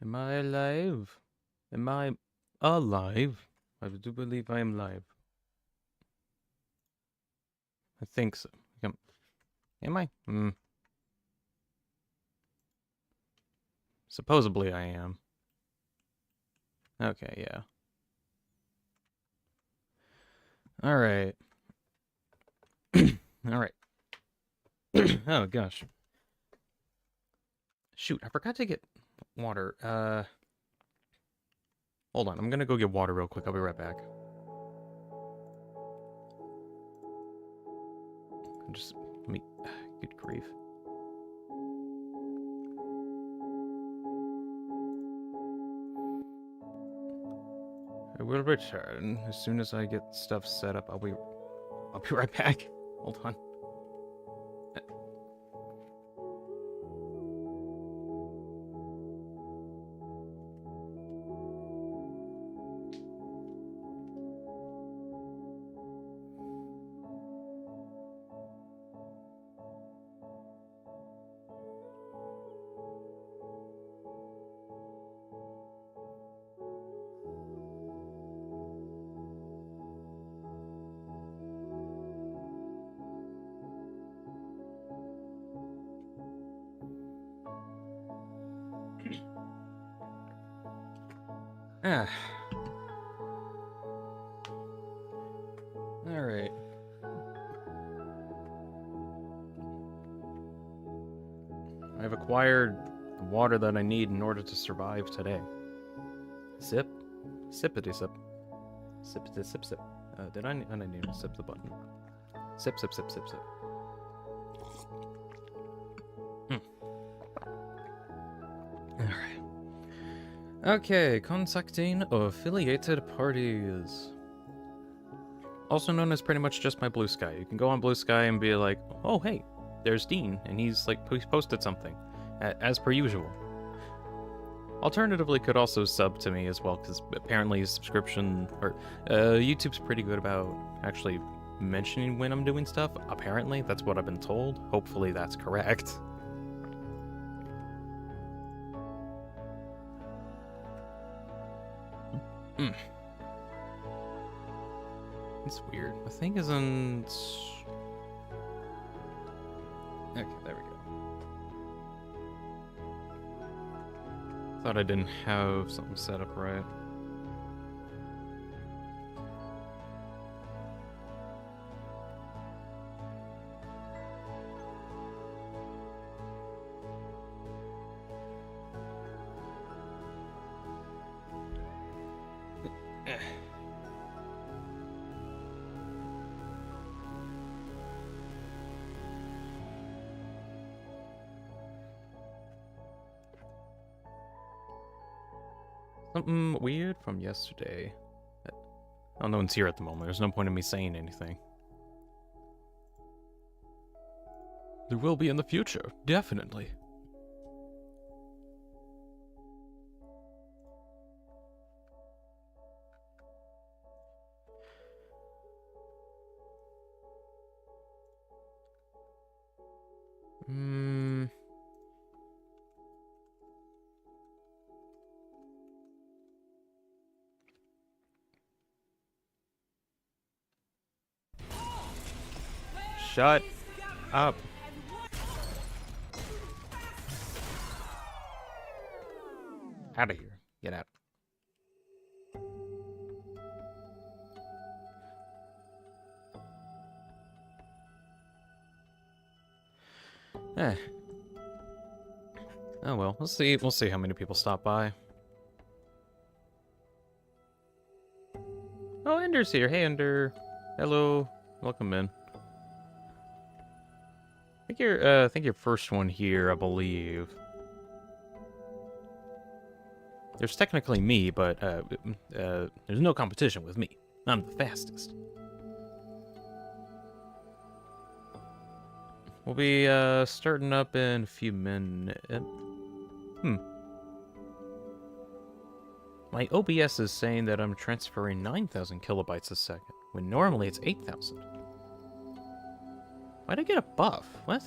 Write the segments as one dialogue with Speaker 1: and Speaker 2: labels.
Speaker 1: Am I alive? Am I alive? I do believe I am live. I think so. Am I? Supposedly I am. Okay, yeah. Alright. Alright. Oh, gosh. Shoot, I forgot to get water. Hold on. I'm gonna go get water real quick. I'll be right back. Just, let me... Good grief. I will return as soon as I get stuff set up. I'll be right back. Hold on. Alright. I've acquired the water that I need in order to survive today. Sip. Sippity sip. Sippity sip sip. Did I need to sip the button? Sip sip sip sip sip. Alright. Okay, contacting affiliated parties. Also known as pretty much just my Blue Sky. You can go on Blue Sky and be like, oh hey, there's Dean, and he's posted something, as per usual. Alternatively, could also sub to me as well, because apparently subscription, or YouTube's pretty good about actually mentioning when I'm doing stuff. Apparently, that's what I've been told. Hopefully that's correct. It's weird. The thing isn't... Okay, there we go. Thought I didn't have something set up right. Something weird from yesterday. Oh, no one's here at the moment. There's no point in me saying anything. There will be in the future, definitely. Shut up. Out of here. Get out. Oh well, we'll see how many people stop by. Oh, Ender's here. Hey, Ender. Hello. Welcome in. I think you're first one here, I believe. There's technically me, but there's no competition with me. I'm the fastest. We'll be starting up in a few minutes. My OBS is saying that I'm transferring 9,000 kilobytes a second, when normally it's 8,000. Why'd I get a buff? What?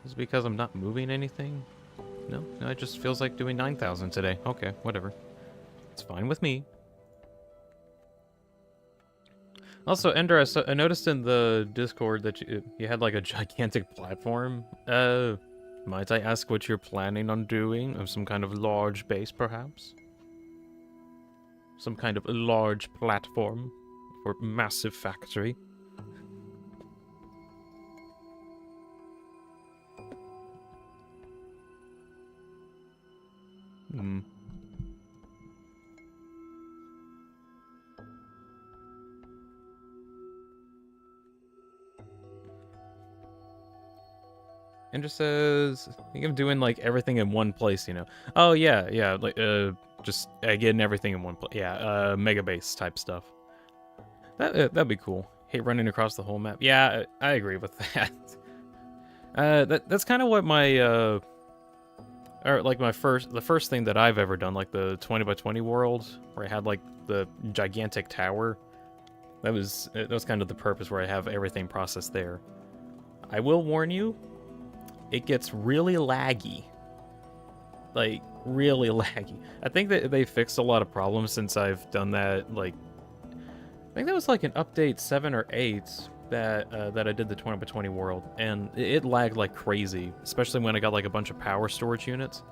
Speaker 1: Is it because I'm not moving anything? No, it just feels like doing 9,000 today. Okay, whatever. It's fine with me. Also, Ender, I noticed in the Discord that you had like a gigantic platform. Might I ask what you're planning on doing? Of some kind of large base, perhaps? Some kind of large platform for massive factory? Hmm. And just says, I think I'm doing like everything in one place, you know. Oh yeah, like just getting everything in one place. Yeah, mega base type stuff. That'd be cool. Hate running across the whole map. Yeah, I agree with that. That's kind of what my or like the first thing that I've ever done, like the 20 by 20 world, where I had like the gigantic tower. That was kind of the purpose, where I have everything processed there. I will warn you, it gets really laggy. Like, really laggy. I think that they fixed a lot of problems since I've done that, like... I think that was like an update 7 or 8 that I did the 20 by 20 world, and it lagged like crazy, especially when I got like a bunch of power storage units.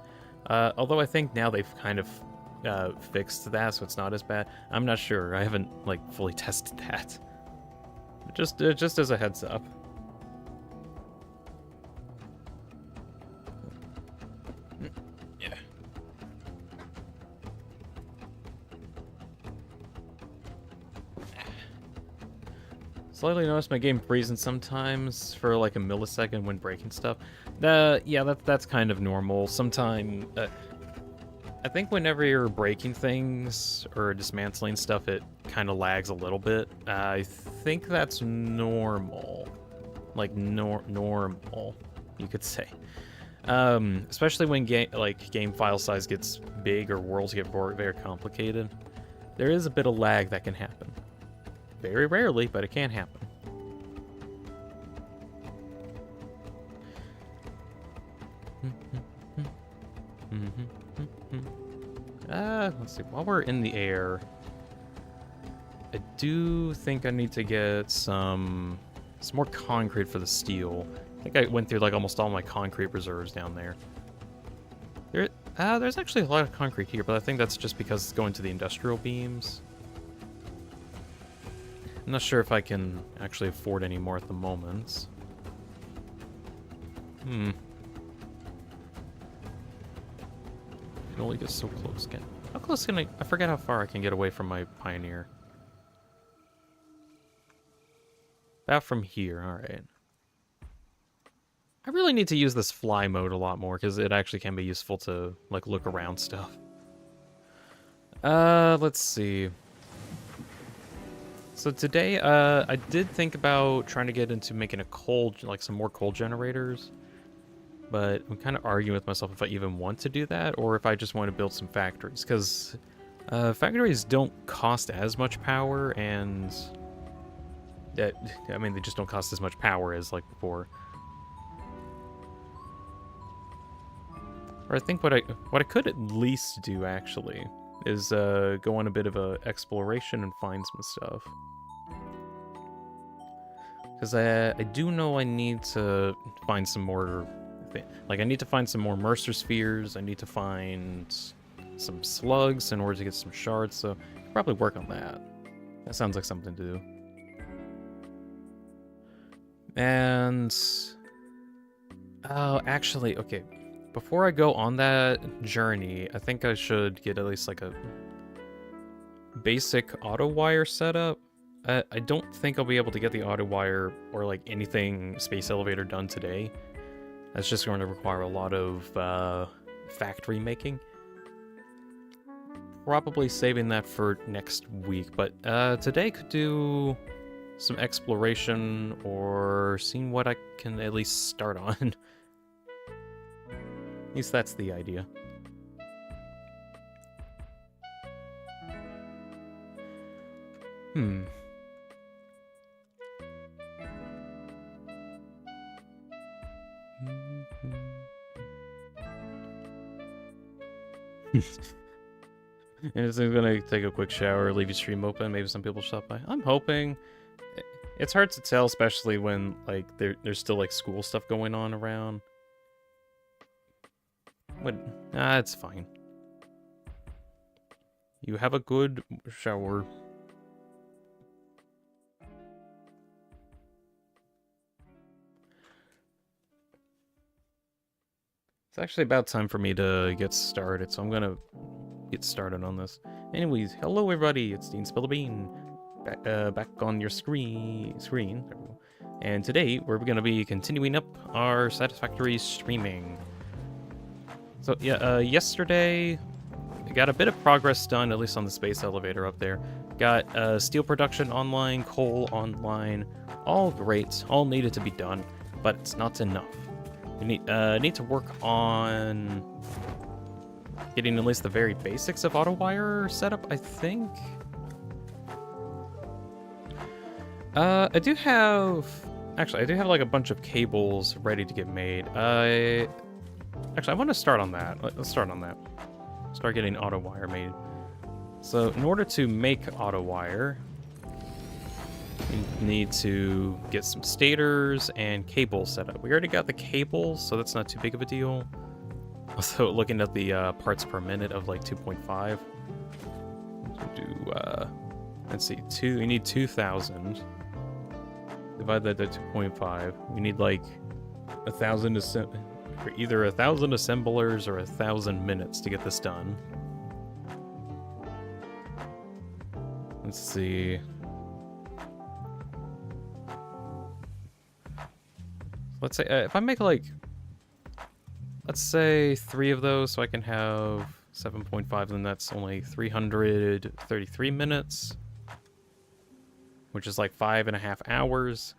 Speaker 1: Although I think now they've kind of fixed that, so it's not as bad. I'm not sure. I haven't like fully tested that. Just as a heads up. Yeah. Slightly notice my game freezing sometimes for like a millisecond when breaking stuff. Yeah, that's kind of normal. Sometime, I think whenever you're breaking things or dismantling stuff, it kind of lags a little bit. I think that's normal. Like, normal, you could say. Especially when game file size gets big or worlds get very complicated. There is a bit of lag that can happen. Very rarely, but it can happen. Let's see. While we're in the air, I do think I need to get some more concrete for the steel. I think I went through like almost all my concrete reserves down there. There's actually a lot of concrete here, but I think that's just because it's going to the industrial beams. I'm not sure if I can actually afford any more at the moment. It only gets so close again. How close can I forget how far I can get away from my Pioneer. About from here, alright. I really need to use this fly mode a lot more, because it actually can be useful to, like, look around stuff. Let's see. So today, I did think about trying to get into making some more coal generators. But I'm kind of arguing with myself if I even want to do that, or if I just want to build some factories. Because factories don't cost as much power, and... I mean, they just don't cost as much power as, like, before. Or I think what I could at least do, actually, is go on a bit of a exploration and find some stuff. Because I do know I need to find some more... Like, I need to find some more Mercer spheres, I need to find some slugs in order to get some shards, so I could probably work on that. That sounds like something to do. And... Oh, actually, okay. Before I go on that journey, I think I should get at least, like, a basic auto wire setup. I don't think I'll be able to get the auto wire or, like, anything space elevator done today. That's just going to require a lot of factory making. Probably saving that for next week, but today could do some exploration or seeing what I can at least start on. At least that's the idea. And it's gonna take a quick shower, leave your stream open. Maybe some people stop by. I'm hoping. It's hard to tell, especially when like there's still like school stuff going on around. But it's fine. You have a good shower. It's actually about time for me to get started, so I'm gonna get started on this. Anyways, hello everybody, it's Deanspillabean, back on your screen. And today we're gonna be continuing up our Satisfactory streaming. So yeah, yesterday I got a bit of progress done, at least on the space elevator up there. Got steel production online, coal online, all great, all needed to be done, but it's not enough. We need to work on getting at least the very basics of auto wire setup, I think. I do have like a bunch of cables ready to get made. Actually, I want to start on that. Let's start on that. Start getting auto wire made. So in order to make auto wire, we need to get some stators and cables set up. We already got the cables, so that's not too big of a deal. Also, looking at the parts per minute of like 2.5. Let's see, we need 2,000. Divide that by 2.5. We need like 1,000 either 1,000 assemblers or 1,000 minutes to get this done. Let's see. Let's say if I make like, let's say 3 of those, so I can have 7.5, then that's only 333 minutes, which is like 5.5 hours.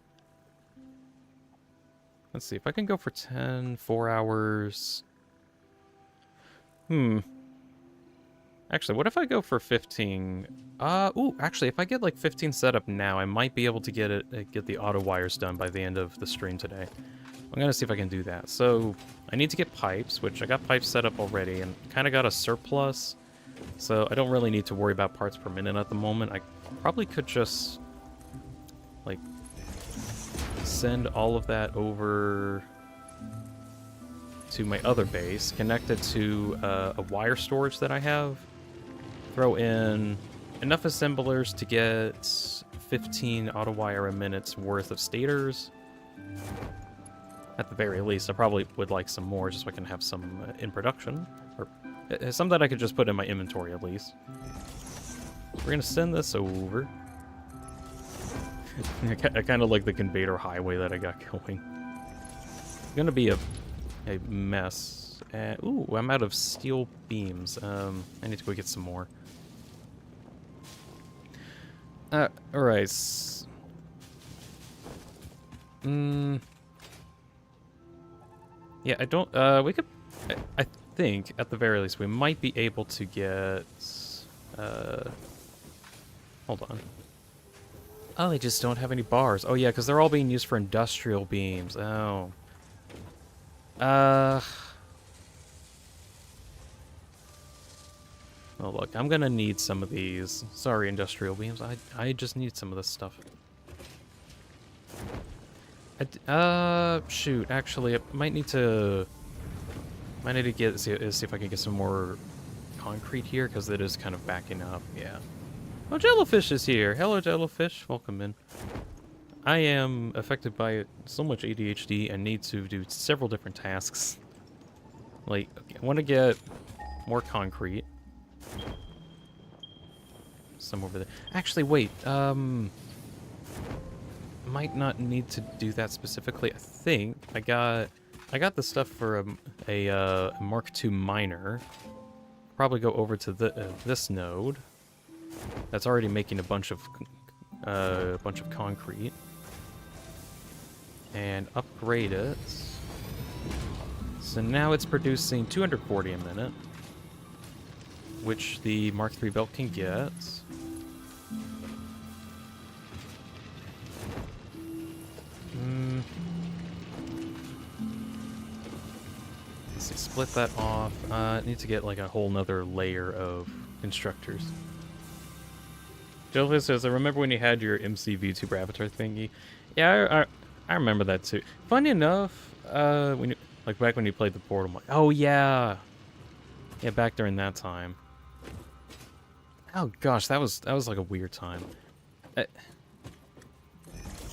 Speaker 1: Let's see if I can go for 4 hours. Actually, what if I go for 15? Actually, if I get like 15 set up now, I might be able to get the auto wires done by the end of the stream today. I'm gonna see if I can do that. So I need to get pipes, which I got pipes set up already, and kind of got a surplus. So I don't really need to worry about parts per minute at the moment. I probably could just like send all of that over to my other base, connect it to a wire storage that I have. Throw in enough assemblers to get 15 auto wire a minute's worth of stators. At the very least, I probably would like some more just so I can have some in production. Or some that I could just put in my inventory at least. So we're gonna send this over. I kind of like the conveyor highway that I got going. It's gonna be a mess. Ooh, I'm out of steel beams. I need to go get some more. Alright. Yeah, I don't, we could, I think, at the very least, we might be able to get, hold on. Oh, they just don't have any bars. Oh, yeah, because they're all being used for industrial beams. Oh. Oh, look, I'm gonna need some of these. Sorry, industrial beams. I just need some of this stuff. Shoot, actually, I might need to see if I can get some more concrete here, because it is kind of backing up, yeah. Oh, Jellyfish is here! Hello, Jellyfish. Welcome in. I am affected by so much ADHD and need to do several different tasks. Like, okay, I want to get more concrete. Some over there. Actually, wait, might not need to do that specifically. I think I got the stuff for a Mark II miner. Probably go over to this node. That's already making a bunch of concrete, and upgrade it. So now it's producing 240 a minute, which the Mark III belt can get. let's see, split that off. I need to get like a whole nother layer of constructors. Jellyfish says, I remember when you had your MC VTuber avatar thingy. Yeah, I remember that too. Funny enough, when you, like back when you played the Portal, I'm like, oh yeah. Yeah, back during that time. Oh gosh, that was like a weird time. I'm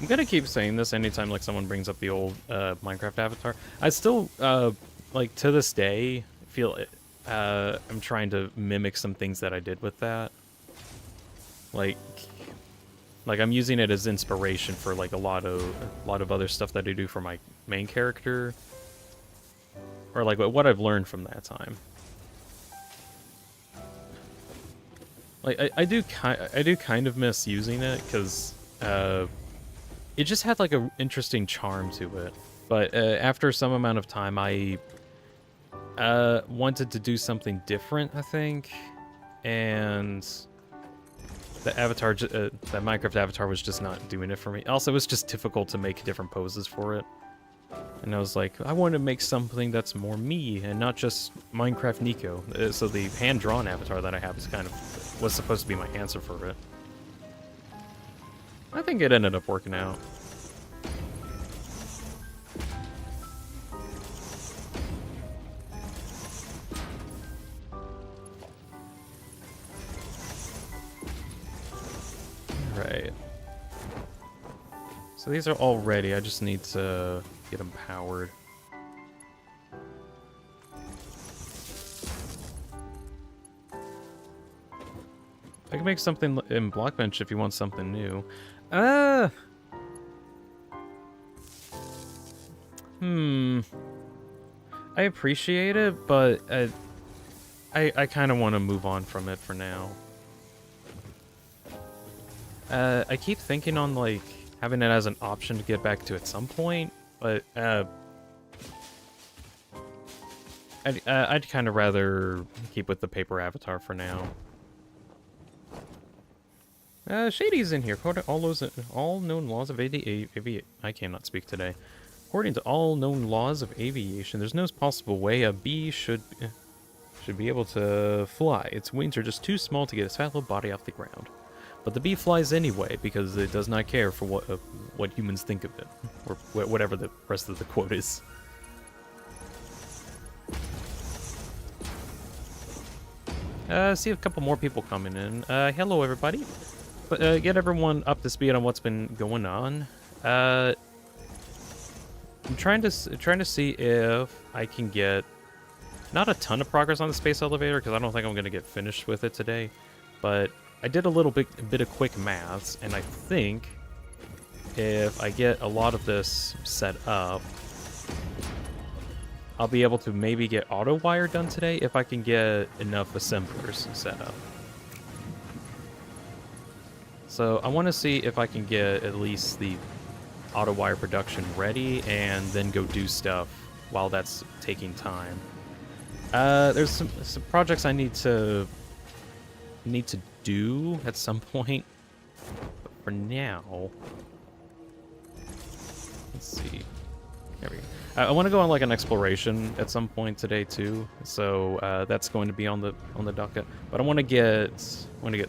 Speaker 1: gonna keep saying this anytime like someone brings up the old Minecraft avatar. I still like to this day feel I'm trying to mimic some things that I did with that. Like I'm using it as inspiration for like a lot of other stuff that I do for my main character, or like what I've learned from that time. Like I do kind of miss using it because it just had like an interesting charm to it. But after some amount of time, I wanted to do something different, I think, and the avatar, that Minecraft avatar was just not doing it for me. Also, it was just difficult to make different poses for it. And I was like, I want to make something that's more me and not just Minecraft Nico. So the hand-drawn avatar that I have is was supposed to be my answer for it. I think it ended up working out. Right. So these are all ready. I just need to get them powered. I can make something in Blockbench if you want something new. I appreciate it, but I kind of want to move on from it for now. I keep thinking on like having it as an option to get back to at some point, but I'd kind of rather keep with the paper avatar for now. Shady's in here. According to all known laws of aviation, I cannot speak today. According to all known laws of aviation, there's no possible way a bee should be able to fly. Its wings are just too small to get its fat little body off the ground. But the bee flies anyway because it does not care for what humans think of it, or whatever the rest of the quote is. See a couple more people coming in. Hello, everybody. But get everyone up to speed on what's been going on. I'm trying to see if I can get not a ton of progress on the space elevator because I don't think I'm gonna get finished with it today. But I did a bit of quick maths, and I think if I get a lot of this set up, I'll be able to maybe get auto wire done today if I can get enough assemblers set up. So I want to see if I can get at least the auto wire production ready and then go do stuff while that's taking time. There's some projects I need to do at some point, but for now, let's see. There we go. I want to go on like an exploration at some point today too, so that's going to be on the docket. But I want to get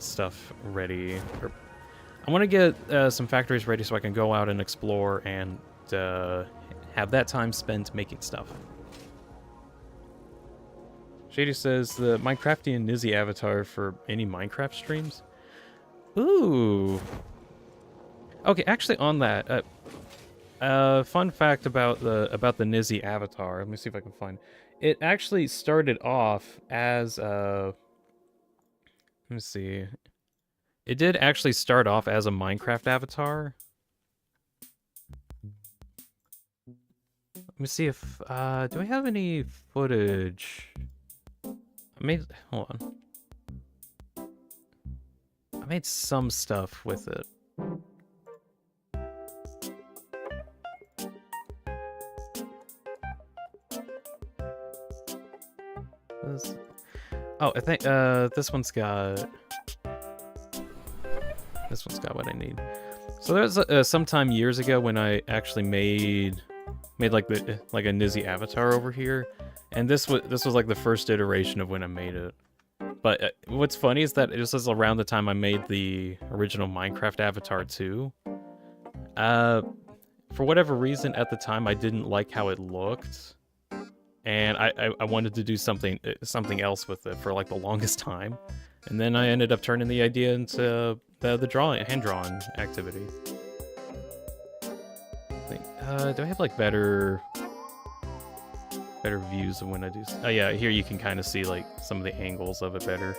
Speaker 1: stuff ready. I want to get some factories ready so I can go out and explore and have that time spent making stuff. Shady says the Minecraftian Nizzy avatar for any Minecraft streams. Ooh. Okay, actually on that, fun fact about the Nizzy avatar. Let me see if I can find it. It actually started off as let me see. It did actually start off as a Minecraft avatar. Let me see if do I have any footage? Hold on. I made some stuff with it. Oh, I think this one's got what I need. So there was sometime years ago when I actually made made like a Nizzy avatar over here, and this was like the first iteration of when I made it. But what's funny is that this was around the time I made the original Minecraft avatar too. For whatever reason at the time I didn't like how it looked, and I wanted to do something else with it for like the longest time, and then I ended up turning the idea into the hand-drawn activity. Do I have like better views of when I do? Oh yeah, here you can kind of see like some of the angles of it better.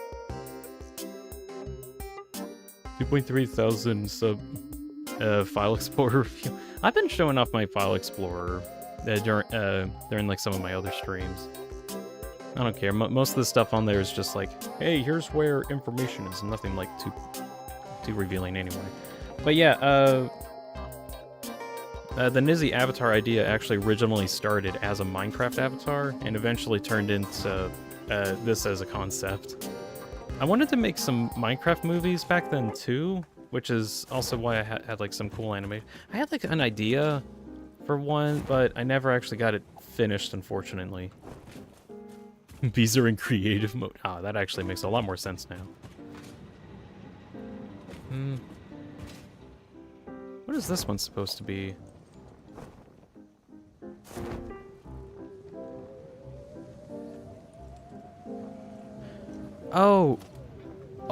Speaker 1: 2.3 thousand sub File Explorer review. I've been showing off my File Explorer during like some of my other streams. I don't care. Most of the stuff on there is just like, hey, here's where information is. Nothing like too revealing anyway. But yeah, the Nizzy avatar idea actually originally started as a Minecraft avatar and eventually turned into this as a concept. I wanted to make some Minecraft movies back then too, which is also why I had like some cool animation. I had like an idea for one, but I never actually got it finished, unfortunately. Bees are in creative mode. Ah, that actually makes a lot more sense now. What is this one supposed to be?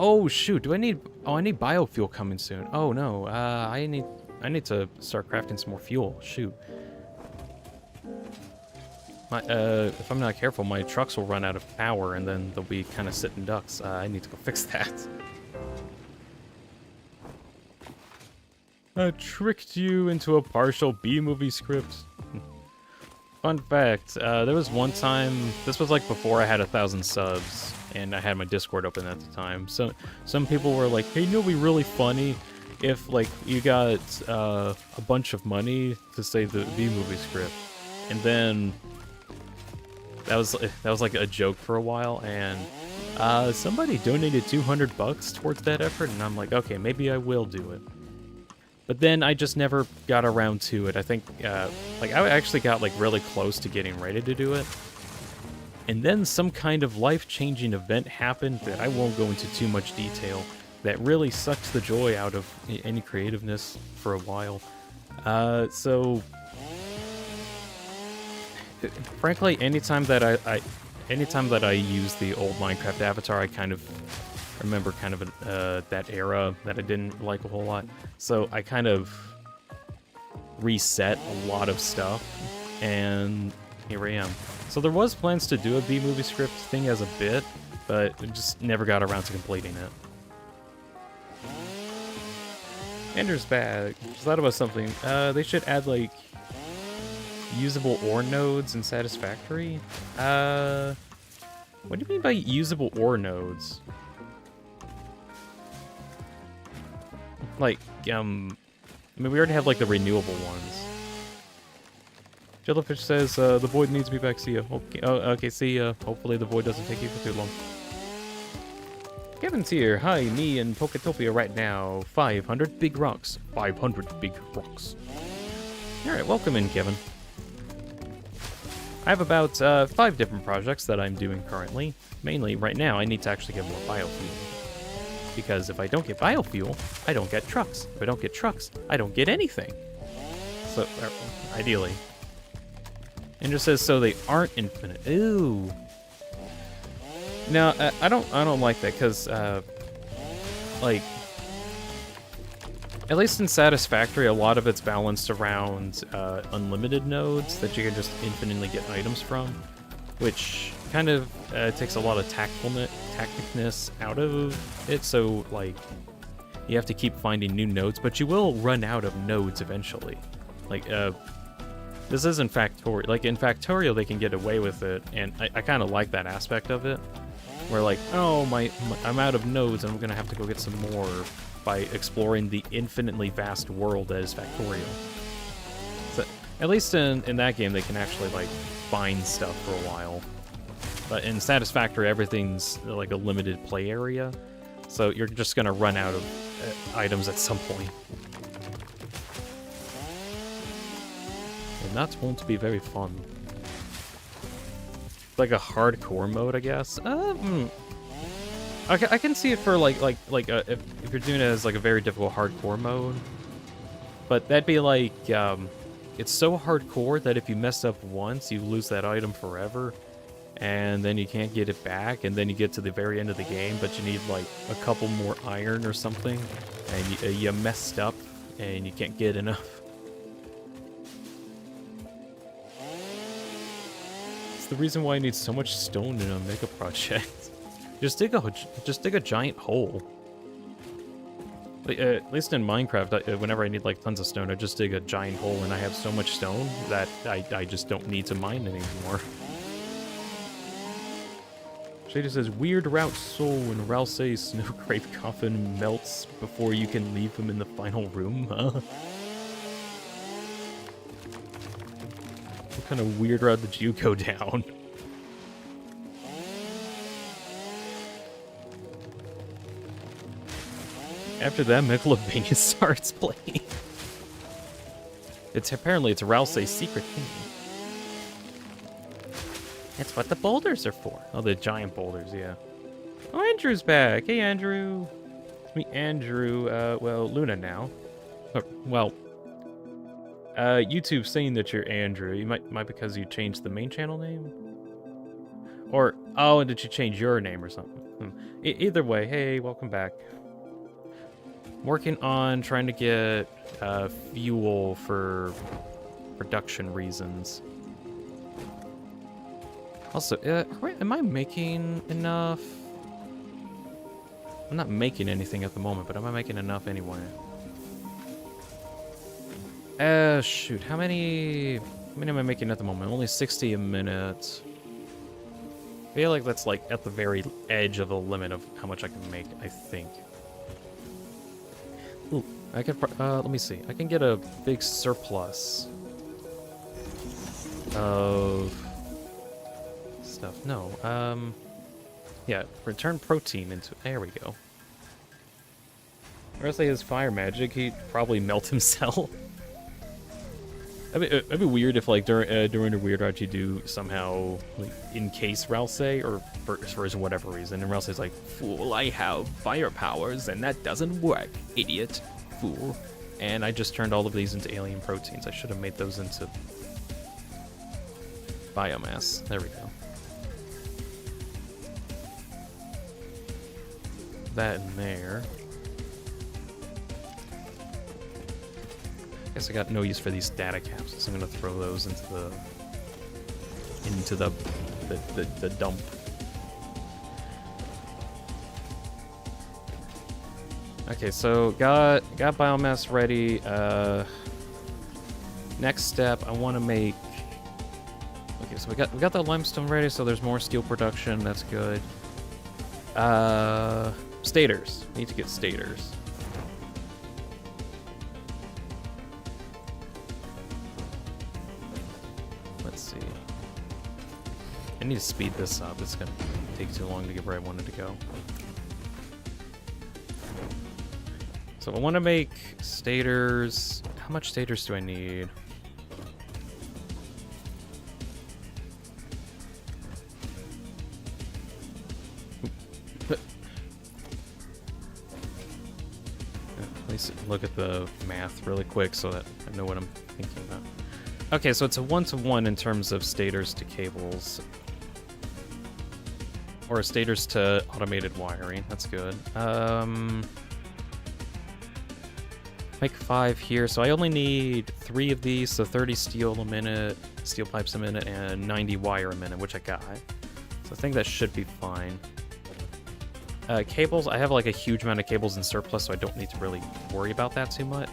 Speaker 1: Oh shoot, do I need... Oh, I need biofuel coming soon. Oh no, I need to start crafting some more fuel. Shoot. If I'm not careful, my trucks will run out of power and then they'll be kind of sitting ducks. I need to go fix that. I tricked you into a partial B-movie script. Fun fact, there was one time, this was like before I had 1,000 subs, and I had my Discord open at the time. So some people were like, hey, you know, it'd be really funny if like you got a bunch of money to save the B-movie script. And then that was like a joke for a while, and somebody donated $200 towards that effort, and I'm like, okay, maybe I will do it. But then I just never got around to it. I think, like, I actually got, like, really close to getting ready to do it. And then some kind of life-changing event happened that I won't go into too much detail that really sucked the joy out of any creativeness for a while. So, frankly, anytime that I use the old Minecraft avatar, I kind of remember kind of that era that I didn't like a whole lot. So I kind of reset a lot of stuff, and here I am. So there was plans to do a B-movie script thing as a bit, but just never got around to completing it. Ender's bag. Just thought about something. They should add like usable ore nodes in Satisfactory. What do you mean by usable ore nodes? Like, I mean, we already have, like, the renewable ones. Jellyfish says, the void needs me back, see ya. Okay, okay, see ya. Hopefully the void doesn't take you for too long. Kevin's here. Hi, me and Poketopia right now. 500 big rocks. 500 big rocks. Alright, welcome in, Kevin. I have about 5 different projects that I'm doing currently. Mainly, right now, I need to actually get more biofuel. Because if I don't get biofuel, I don't get trucks. If I don't get trucks, I don't get anything. So, ideally. And just says, so they aren't infinite. Ooh. No, I don't like that, because, like, at least in Satisfactory, a lot of it's balanced around unlimited nodes that you can just infinitely get items from, which kind of takes a lot of tacticness out of it, so like you have to keep finding new nodes, but you will run out of nodes eventually. Like this is in Factorial. Like in Factorial, they can get away with it, and I kind of like that aspect of it, where like, oh I'm out of nodes, and I'm gonna have to go get some more by exploring the infinitely vast world that is Factorial. So at least in that game, they can actually like find stuff for a while. But in Satisfactory, everything's like a limited play area, so you're just gonna run out of items at some point. and that won't be very fun. Like a hardcore mode, I guess. I can see it for if you're doing it as like a very difficult hardcore mode, but that'd be like it's so hardcore that if you mess up once, you lose that item forever, and then you can't get it back, and then you get to the very end of the game, but you need like a couple more iron or something, and you messed up, and you can't get enough. It's the reason why I need so much stone in a mega project. Just dig a giant hole. At least in Minecraft, whenever I need like tons of stone, I just dig a giant hole, and I have so much stone that I just don't need to mine anymore. Shady says, weird route soul when Ralsei's snow crate coffin melts before you can leave him in the final room, huh? What kind of weird route did you go down? After that, Multiplier starts playing. Apparently it's Ralsei's secret thing. That's what the boulders are for. Oh, the giant boulders, yeah. Oh, Andrew's back. Hey, Andrew. It's me, Andrew. Well, Luna now. Well, YouTube's saying that you're Andrew. You might because you changed the main channel name? Or, oh, and did you change your name or something? Either way, hey, welcome back. Working on trying to get fuel for production reasons. Also, am I making enough? I'm not making anything at the moment, but am I making enough anyway? Shoot, how many am I making at the moment? Only 60 a minute. I feel like that's like at the very edge of the limit of how much I can make, I think. Ooh, I can, let me see. I can get a big surplus of stuff. No, yeah, return protein into, there we go. Ralsei has fire magic, he'd probably melt himself. It'd be weird if, like, during a weird route you do somehow, like, encase Ralsei, or for whatever reason, and Ralsei's like, fool, I have fire powers, and that doesn't work, idiot, fool. And I just turned all of these into alien proteins. I should have made those into biomass. There we go. That in there. Guess I got no use for these data capsules. I'm gonna throw those into the dump. Okay, so got biomass ready. Next step, I want to make. Okay, so we got the limestone ready, so there's more steel production. That's good. Stators. Need to get stators. Let's see. I need to speed this up. It's gonna take too long to get where I wanted to go. So I want to make stators. How much stators do I need? At least look at the math really quick so that I know what I'm thinking about. Okay, so it's a 1-to-1 in terms of stators to cables. Or stators to automated wiring. That's good. Make 5 here, so I only need 3 of these, so 30 steel a minute, steel pipes a minute, and 90 wire a minute, which I got. So I think that should be fine. Cables, I have like a huge amount of cables in surplus, so I don't need to really worry about that too much.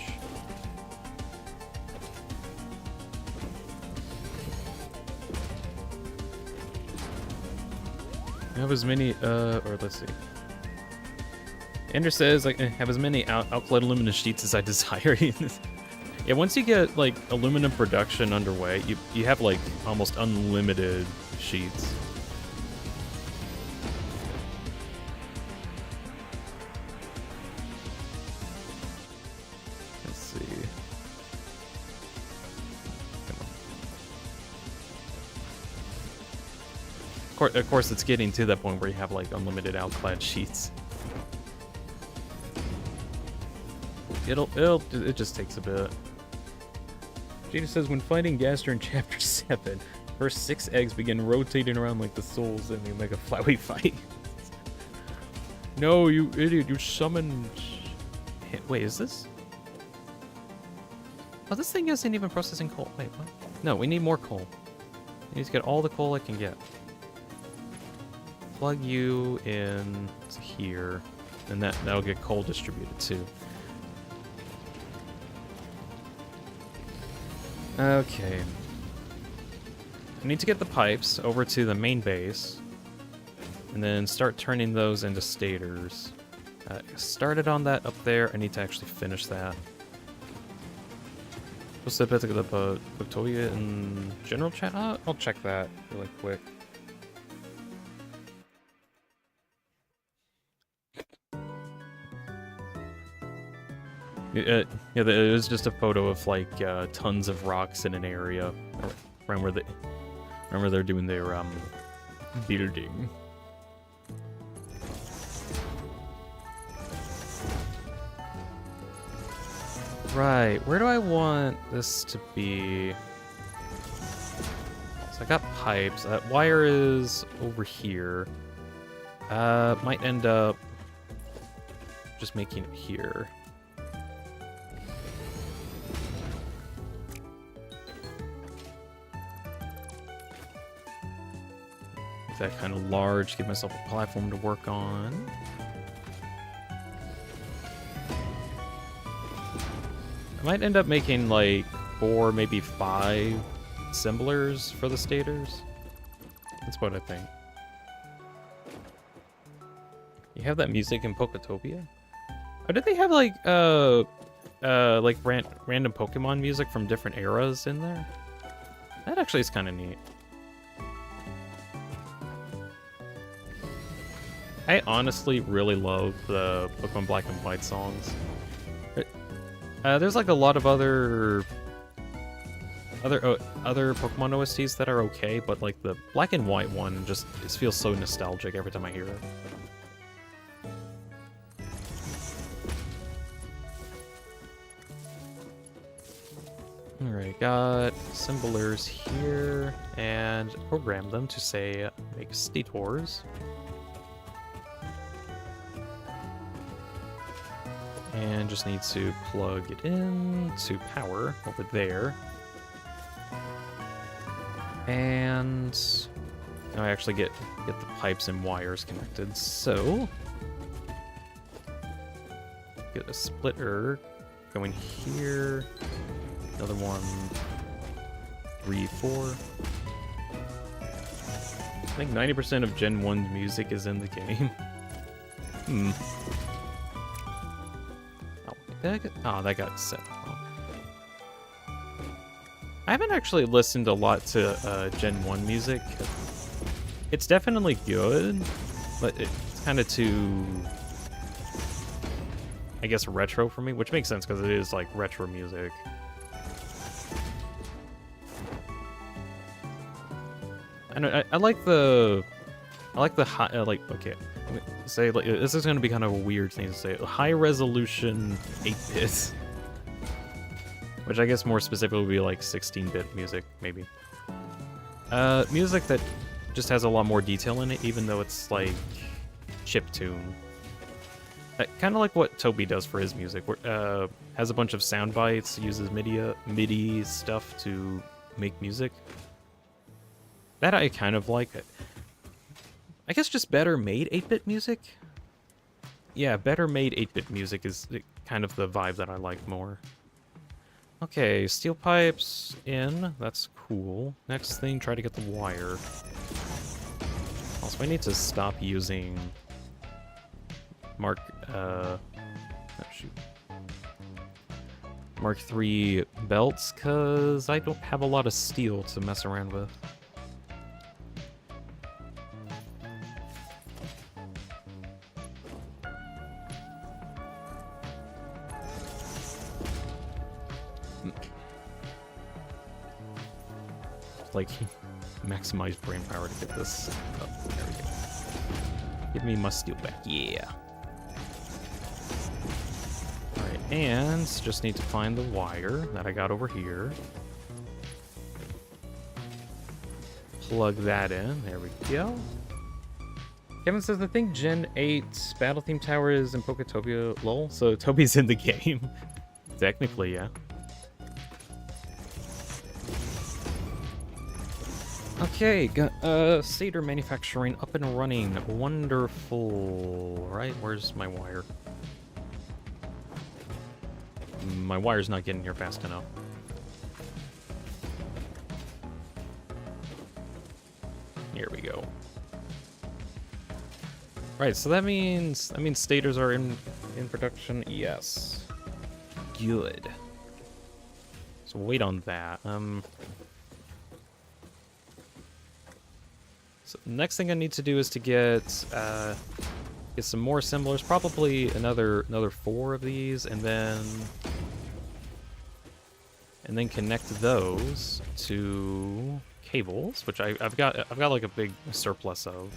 Speaker 1: I have as many, or let's see. Ender says, like, have as many alkaline aluminum sheets as I desire. Yeah, once you get, like, aluminum production underway, you have, like, almost unlimited sheets. Let's see. Come on. Of course, it's getting to that point where you have like unlimited outclad sheets. It just takes a bit. Jada says, when fighting Gaster in Chapter 7, first 6 eggs begin rotating around like the souls and they make a flyway fight. No, you idiot, you summoned... Wait, is this? Oh, this thing isn't even processing coal. Wait, what? No, we need more coal. I need to get all the coal I can get. Plug you in to here, and that'll get coal distributed too. Okay. I need to get the pipes over to the main base, and then start turning those into stators. Started on that up there. I need to actually finish that. What's the bit of the Victoria in general chat? I'll check that really quick. Yeah, it was just a photo of like tons of rocks in an area around where they're doing their building. Right, where do I want this to be? So I got pipes. Wire is over here. Might end up just making it here. That kind of large, give myself a platform to work on. I might end up making like 4, maybe 5 assemblers for the stators. That's what I think. You have that music in Poketopia? Oh, did they have like random Pokemon music from different eras in there? That actually is kind of neat. I honestly really love the Pokemon Black and White songs. There's like a lot of other Pokemon OSTs that are okay, but like the Black and White one just feels so nostalgic every time I hear it. Alright, got assemblers here, and program them to say make stators. And just need to plug it in to power over there. And now I actually get the pipes and wires connected. So get a splitter going here. Another one, 3, 4. I think 90% of Gen 1's music is in the game. Oh, that got set off. I haven't actually listened a lot to Gen 1 music. It's definitely good, but it's kind of too, I guess, retro for me, which makes sense because it is like retro music. I like the high, okay. Say like this is gonna be kind of a weird thing to say. High resolution 8-bit, which I guess more specifically would be like 16-bit music, maybe. Music that just has a lot more detail in it, even though it's like chiptune. Kind of like what Toby does for his music, where has a bunch of sound bites, uses MIDI stuff to make music. That I kind of like. I guess just better made 8-bit music? Yeah, better made 8-bit music is kind of the vibe that I like more. Okay, steel pipes in. That's cool. Next thing, try to get the wire. Also, I need to stop using Mark 3 belts, because I don't have a lot of steel to mess around with. Like maximize brain power to get this up. There we go. Give me my steel back. Yeah. Alright, and just need to find the wire that I got over here. Plug that in. There we go. Kevin says, I think Gen 8's Battle Theme Tower is in Poketopia. Lol. So Toby's in the game. Technically, yeah. Okay, Seder manufacturing up and running. Wonderful. Right, where's my wire? My wire's not getting here fast enough. Here we go. Right, so that means stators are in production. Yes. Good. So wait on that. So next thing I need to do is to get some more assemblers, probably another 4 of these, and then connect those to cables, which I've got like a big surplus of.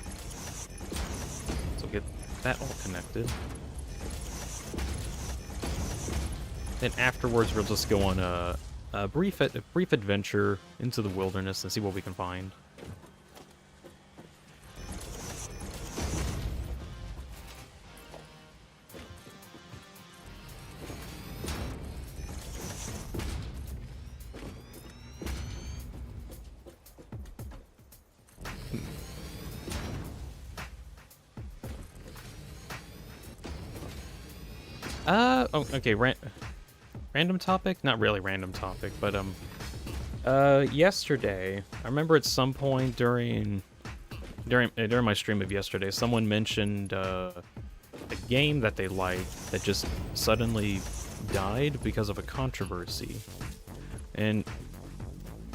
Speaker 1: So get that all connected. Then afterwards, we'll just go on a brief adventure into the wilderness and see what we can find. Oh, okay, random topic? Not really random topic, but, yesterday, I remember at some point during my stream of yesterday, someone mentioned, a game that they liked that just suddenly died because of a controversy. And,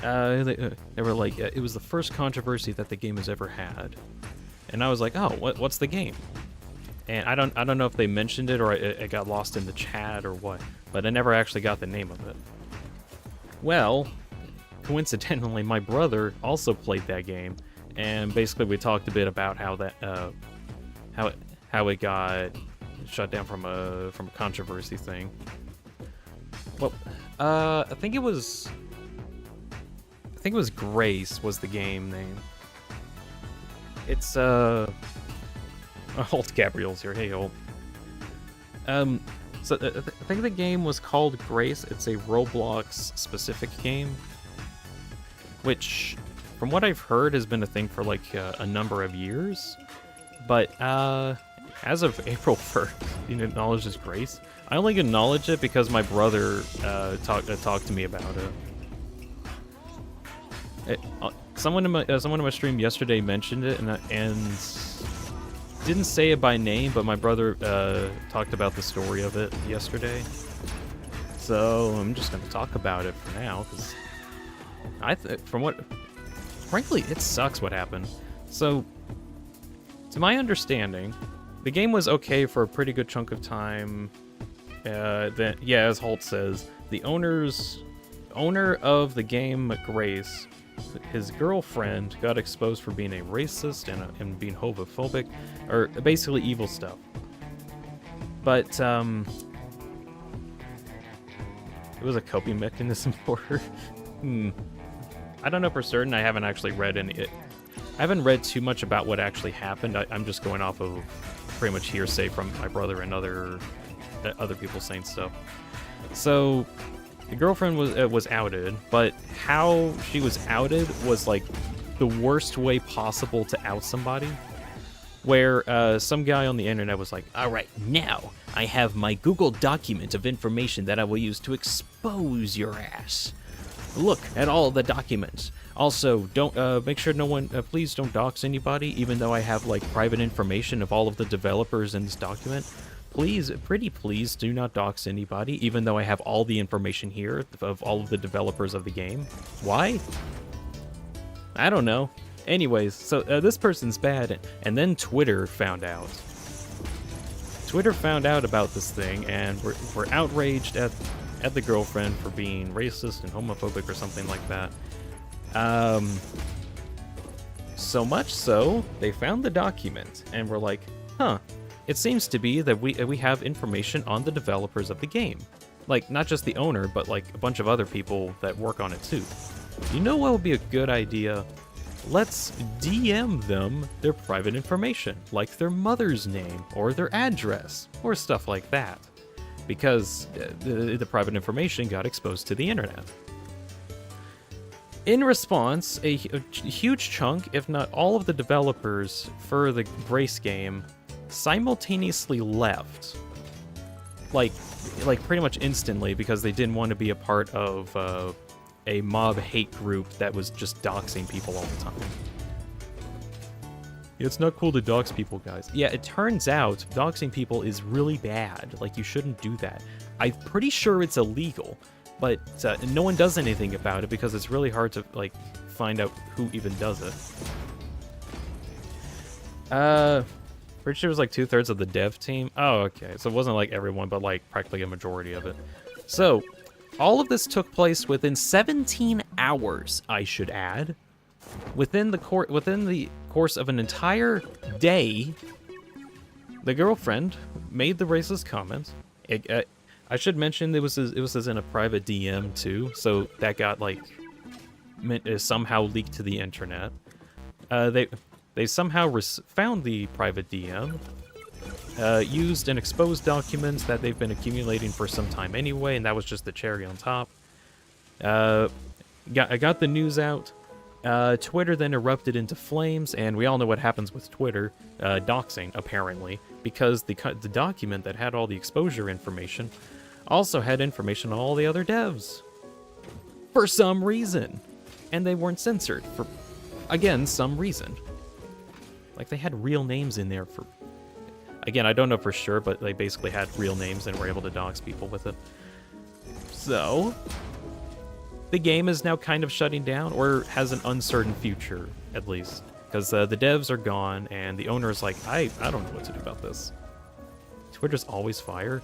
Speaker 1: they were like, it was the first controversy that the game has ever had. And I was like, oh, what's the game? And I don't know if they mentioned it or it got lost in the chat or what, but I never actually got the name of it. Well, coincidentally, my brother also played that game, and basically we talked a bit about how that how it got shut down from a controversy thing. Well, I think it was Grace was the game name. It's Holt Gabriel's here. Hey, Holt. So I think the game was called Grace. It's a Roblox specific game, which, from what I've heard, has been a thing for like a number of years. But as of April 1st, you acknowledge as Grace. I only acknowledge it because my brother talked to me about it. Someone in my stream yesterday mentioned it, and didn't say it by name, but my brother talked about the story of it yesterday. So I'm just gonna talk about it for now, because frankly, it sucks what happened. So, to my understanding, the game was okay for a pretty good chunk of time. Then, yeah, as Holt says, the owner of the game, Grace, his girlfriend got exposed for being a racist and being homophobic, or basically evil stuff. But it was a coping mechanism for her. I don't know for certain. I haven't actually read I haven't read too much about what actually happened. I'm just going off of pretty much hearsay from my brother and other people saying stuff. So the girlfriend was outed, but how she was outed was like the worst way possible to out somebody. Where some guy on the internet was like, all right, now I have my Google document of information that I will use to expose your ass. Look at all the documents. Also, don't make sure no one, please don't dox anybody, even though I have like private information of all of the developers in this document. Please, pretty please, do not dox anybody, even though I have all the information here of all of the developers of the game. Why? I don't know. Anyways, so this person's bad, and then Twitter found out. Twitter found out about this thing, and we're outraged at the girlfriend for being racist and homophobic or something like that. So much so, they found the document and were like, huh, it seems to be that we have information on the developers of the game. Like, not just the owner, but like a bunch of other people that work on it too. You know what would be a good idea? Let's DM them their private information, like their mother's name or their address or stuff like that. Because the private information got exposed to the internet. In response, a huge chunk, if not all of the developers for the Grace game simultaneously left. Like pretty much instantly, because they didn't want to be a part of a mob hate group that was just doxing people all the time. It's not cool to dox people, guys. Yeah, it turns out doxing people is really bad. Like, you shouldn't do that. I'm pretty sure it's illegal, but no one does anything about it because it's really hard to, like, find out who even does it. Pretty sure it was like 2/3 of the dev team. Oh, okay. So it wasn't like everyone, but like practically a majority of it. So, all of this took place within 17 hours, I should add. Within the course of an entire day, the girlfriend made the racist comment. I should mention it was in a private DM too, so that got like somehow leaked to the internet. They somehow found the private DM, used and exposed documents that they've been accumulating for some time anyway, and that was just the cherry on top. I got the news out. Twitter then erupted into flames, and we all know what happens with Twitter, doxing, apparently, because the document that had all the exposure information also had information on all the other devs. For some reason. And they weren't censored for, again, some reason. Like, they had real names in there for... Again, I don't know for sure, but they basically had real names and were able to dox people with it. So... the game is now kind of shutting down, or has an uncertain future, at least. Because the devs are gone, and the owner is like, I don't know what to do about this. Twitter's always fire.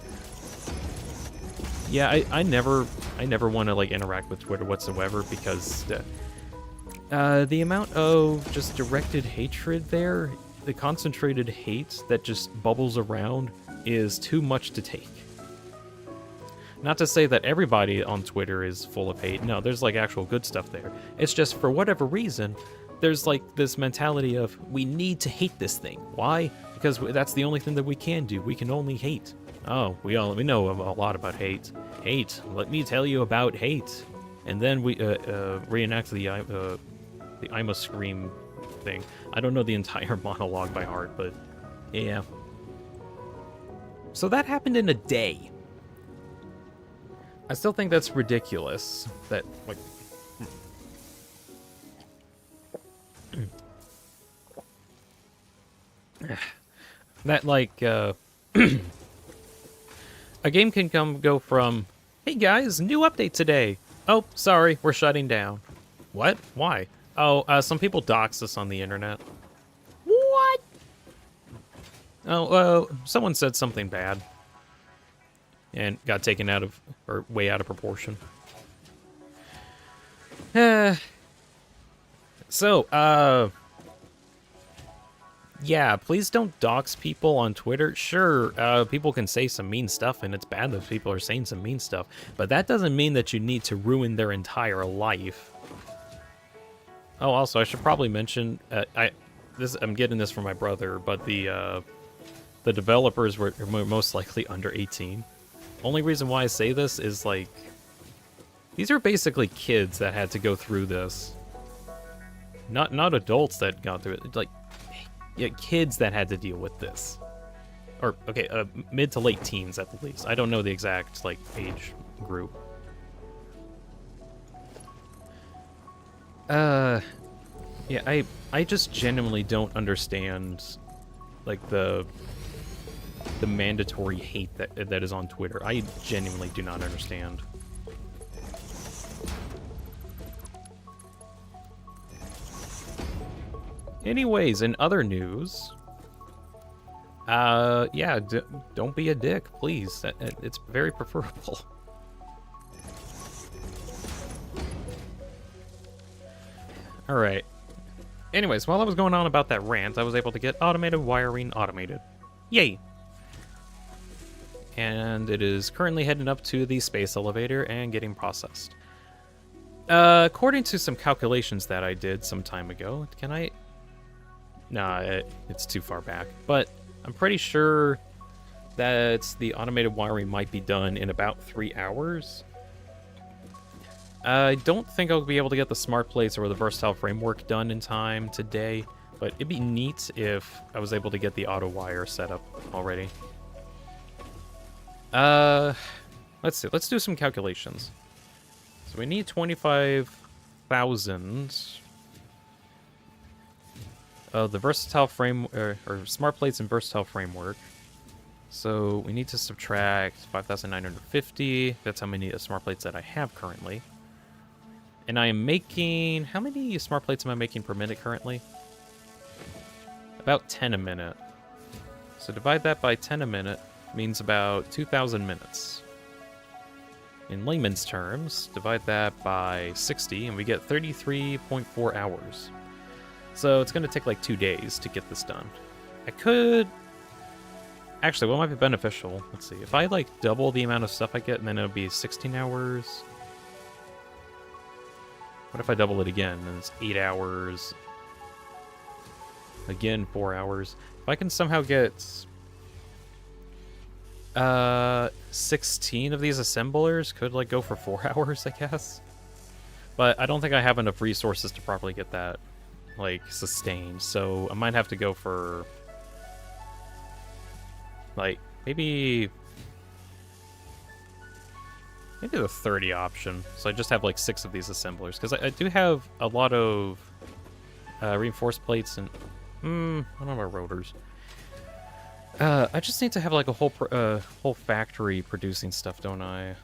Speaker 1: Yeah, I never want to like interact with Twitter whatsoever, because the amount of just directed hatred there, the concentrated hate that just bubbles around, is too much to take. Not to say that everybody on Twitter is full of hate. No, there's like actual good stuff there. It's just for whatever reason, there's like this mentality of, we need to hate this thing. Why? Because that's the only thing that we can do. We can only hate. Oh, we know a lot about hate. Hate. Let me tell you about hate. And then we reenact the Ima Scream thing. I don't know the entire monologue by heart, but yeah. So that happened in a day. I still think that's ridiculous. That, like... that, like, a game can go from, hey guys, new update today. Oh, sorry, we're shutting down. What? Why? Oh, some people doxed us on the internet. What? Oh, someone said something bad. And got taken out of, or way out of proportion. So, yeah, please don't dox people on Twitter. Sure, people can say some mean stuff, and it's bad that people are saying some mean stuff, but that doesn't mean that you need to ruin their entire life. Oh, also, I should probably mention, I'm getting this from my brother, but the developers were most likely under 18. Only reason why I say this is, like, these are basically kids that had to go through this. Not adults that got through it. Like, yeah, kids that had to deal with this. Or, okay, mid to late teens at least. I don't know the exact, like, age group. Yeah, I just genuinely don't understand, like, the mandatory hate that is on Twitter. I genuinely do not understand. Anyways, in other news, yeah, don't be a dick, please. It's very preferable. All right. Anyways, while I was going on about that rant, I was able to get automated wiring automated. Yay! And it is currently heading up to the space elevator and getting processed. According to some calculations that I did some time ago, can I... Nah, it's too far back. But I'm pretty sure that the automated wiring might be done in about 3 hours. I don't think I'll be able to get the smart plates or the versatile framework done in time today, but it'd be neat if I was able to get the auto wire set up already. Let's see. Let's do some calculations. So we need 25,000 of the versatile frame or smart plates and versatile framework. So we need to subtract 5,950. That's how many smart plates that I have currently. And I am making... How many smart plates am I making per minute currently? About 10 a minute. So divide that by 10 a minute means about 2,000 minutes. In layman's terms, divide that by 60 and we get 33.4 hours. So it's going to take like 2 days to get this done. I could... Actually, what might be beneficial? Let's see. If I like double the amount of stuff I get and then it'll be 16 hours... What if I double it again? And it's 8 hours. Again, 4 hours. If I can somehow get 16 of these assemblers, could like go for 4 hours, I guess. But I don't think I have enough resources to properly get that like sustained. So I might have to go for like maybe the 30 option. So I just have like 6 of these assemblers. Because I do have a lot of reinforced plates and... I don't know about rotors. I just need to have like a whole factory producing stuff, don't I?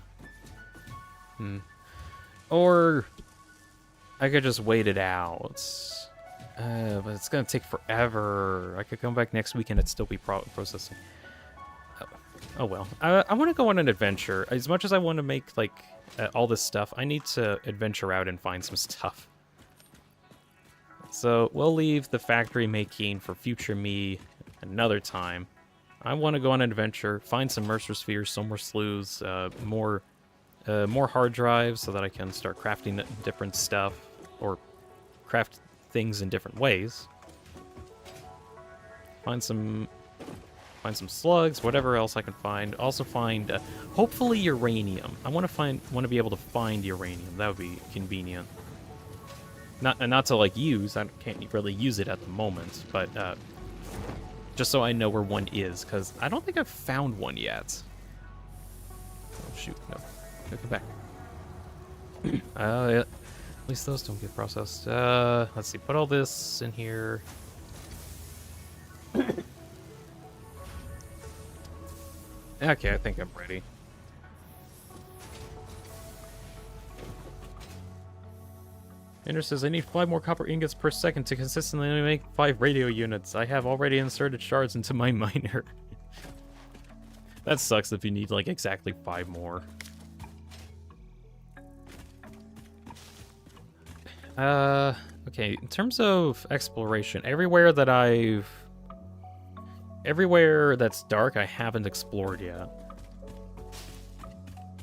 Speaker 1: Or I could just wait it out. But it's going to take forever. I could come back next week and it'd still be processing. Oh well. I want to go on an adventure. As much as I want to make like all this stuff, I need to adventure out and find some stuff. So we'll leave the factory making for future me another time. I want to go on an adventure, find some Mercer spheres, some more slews, more hard drives so that I can start crafting different stuff or craft things in different ways. Find some slugs, whatever else I can find. Also find, hopefully, uranium. I want to be able to find uranium. That would be convenient. Not to like use. I can't really use it at the moment, but just so I know where one is, because I don't think I've found one yet. Oh shoot! No, come back. Yeah. At least those don't get processed. Let's see. Put all this in here. Okay, I think I'm ready. Ender says, I need 5 more copper ingots per second to consistently make 5 radio units. I have already inserted shards into my miner. That sucks if you need, like, exactly 5 more. Okay, in terms of exploration, everywhere that's dark, I haven't explored yet.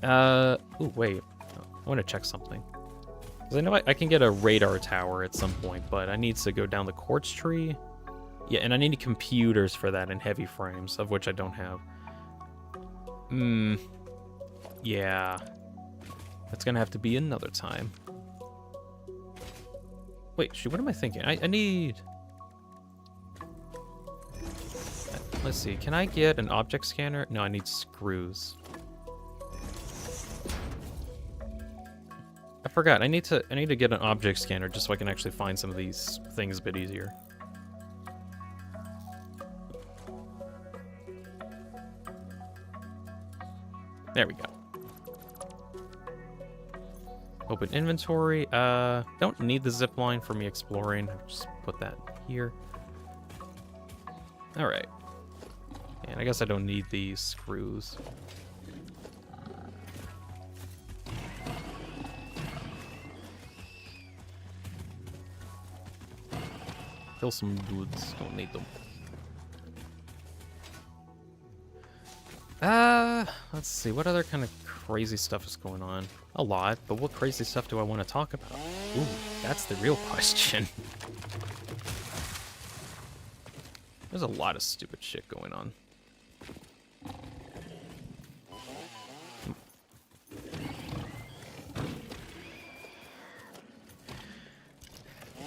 Speaker 1: Ooh, wait. I want to check something. Because I know I can get a radar tower at some point, but I need to go down the quartz tree. Yeah, and I need computers for that and heavy frames, of which I don't have. Yeah. That's gonna have to be another time. Wait, shoot, what am I thinking? I need... Let's see, can I get an object scanner? No, I need screws. I forgot, I need to get an object scanner just so I can actually find some of these things a bit easier. There we go. Open inventory. Don't need the zip line for me exploring. I'll just put that here. Alright. And I guess I don't need these screws. Kill some dudes. Don't need them. Let's see. What other kind of crazy stuff is going on? A lot, but what crazy stuff do I want to talk about? Ooh, that's the real question. There's a lot of stupid shit going on.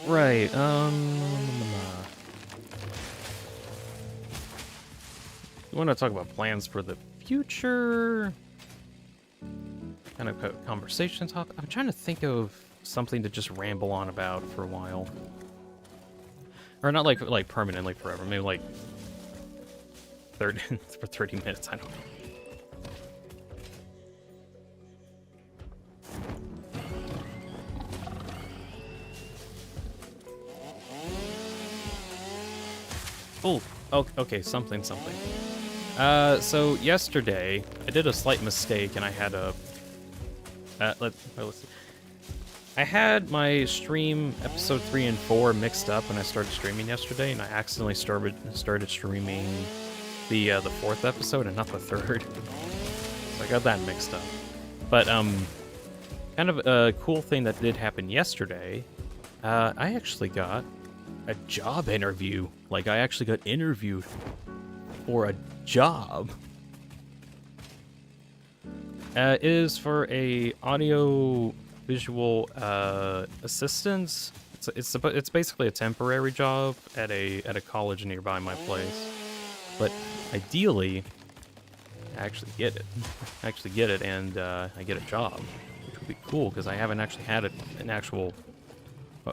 Speaker 1: Right, we want to talk about plans for the future. Kind of conversation topic. I'm trying to think of something to just ramble on about for a while. Or not like permanently forever. Maybe like 30 for 30 minutes, I don't know. Oh, okay, something. So yesterday, I did a slight mistake, and I had a... let's see. I had my stream episode 3 and 4 mixed up when I started streaming yesterday, and I accidentally started streaming the 4th episode and not the 3rd. So I got that mixed up. But, kind of a cool thing that did happen yesterday, I actually got a job interview. Like, I actually got interviewed for a job. It is for a audio visual assistance. It's basically a temporary job at a college nearby my place. But ideally, I actually get it, and I get a job, which would be cool because I haven't actually had an actual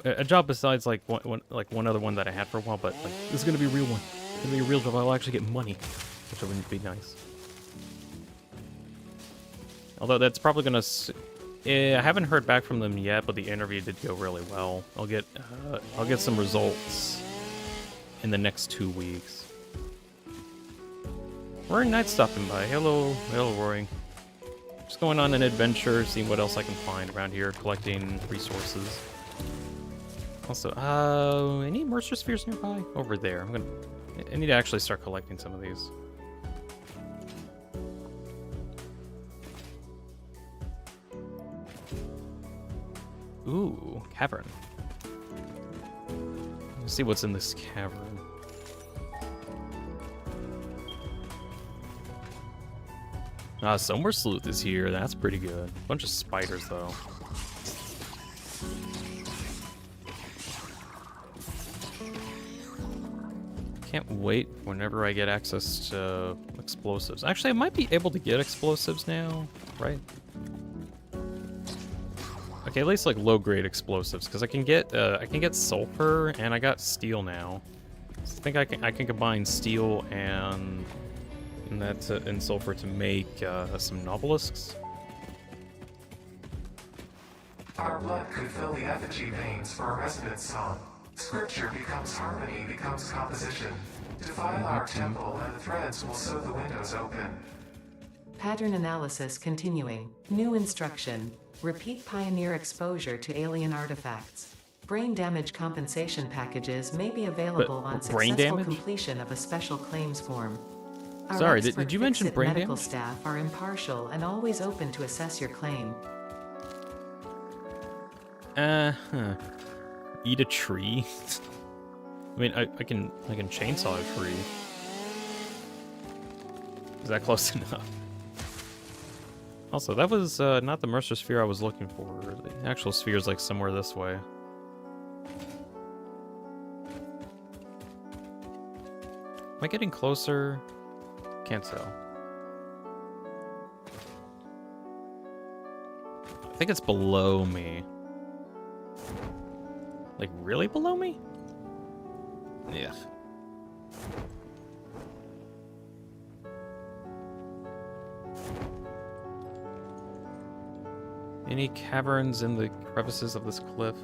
Speaker 1: a job besides like one other one that I had for a while. But like, this is gonna be a real one. It's gonna be a real job. I'll actually get money, which would be nice. Although that's probably gonna. I haven't heard back from them yet, but the interview did go really well. I'll get some results in the next 2 weeks. Rory Knight's stopping by. Hello, Rory. Just going on an adventure, seeing what else I can find around here, collecting resources. Also, any Mercer Spheres nearby? Over there. I need to actually start collecting some of these. Ooh, cavern. Let's see what's in this cavern. Somewhere Sleuth is here. That's pretty good. Bunch of spiders, though. Can't wait whenever I get access to explosives. Actually, I might be able to get explosives now, right? Okay, at least like low-grade explosives, because I can get sulfur, and I got steel now. So I think I can combine steel and sulfur to make some nobelisks.
Speaker 2: Our blood could fill the effigy veins for a resonance song. Scripture becomes harmony, becomes composition. Defile our temple, and the threads will sew the windows open.
Speaker 3: Pattern analysis continuing. New instruction. Repeat pioneer exposure to alien artifacts. Brain damage compensation packages may be available on successful completion of a special claims form. Our
Speaker 1: Sorry, did you mention brain damage?
Speaker 3: Medical staff are impartial and always open to assess your claim.
Speaker 1: Eat a tree? I mean, I can chainsaw a tree. Is that close enough? Also, that was not the Mercer Sphere I was looking for. The actual sphere is like somewhere this way. Am I getting closer? Can't tell. I think it's below me. Like, really below me? Yeah. Any caverns in the crevices of this cliff?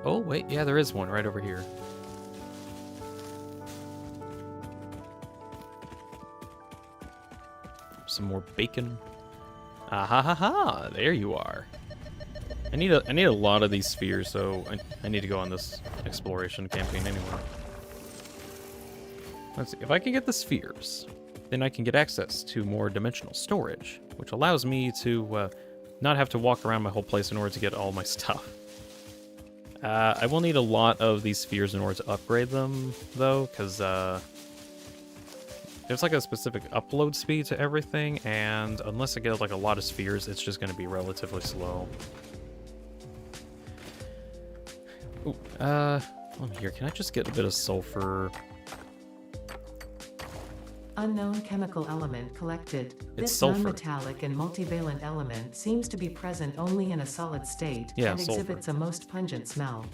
Speaker 1: Oh, wait, yeah, there is one right over here. Some more bacon. Ah ha ha ha! There you are. I need a lot of these spheres, so I need to go on this exploration campaign anyway. Let's see, if I can get the spheres, then I can get access to more dimensional storage, which allows me to not have to walk around my whole place in order to get all my stuff. I will need a lot of these spheres in order to upgrade them, though, because there's like a specific upload speed to everything, and unless I get like a lot of spheres, it's just going to be relatively slow. Ooh, let me hear. Can I just get a bit of sulfur?
Speaker 3: Unknown chemical element collected. This
Speaker 1: sulfur.
Speaker 3: non-metallic and multivalent element seems to be present only in a solid state and
Speaker 1: sulfur.
Speaker 3: exhibits a most pungent smell.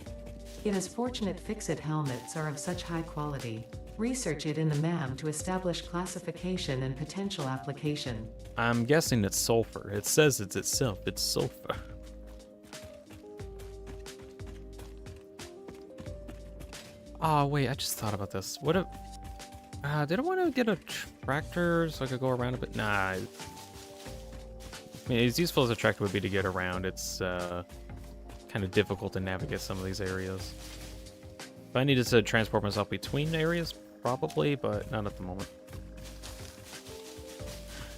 Speaker 3: It is fortunate fixit helmets are of such high quality. Research it in the MAM to establish classification and potential application.
Speaker 1: I'm guessing it's sulfur. It says it's itself. It's sulfur. Oh, wait, I just thought about this. What if... did I want to get a tractor so I could go around a bit? Nah. I mean, as useful as a tractor would be to get around, it's kind of difficult to navigate some of these areas. If I needed to transport myself between areas, probably, but not at the moment.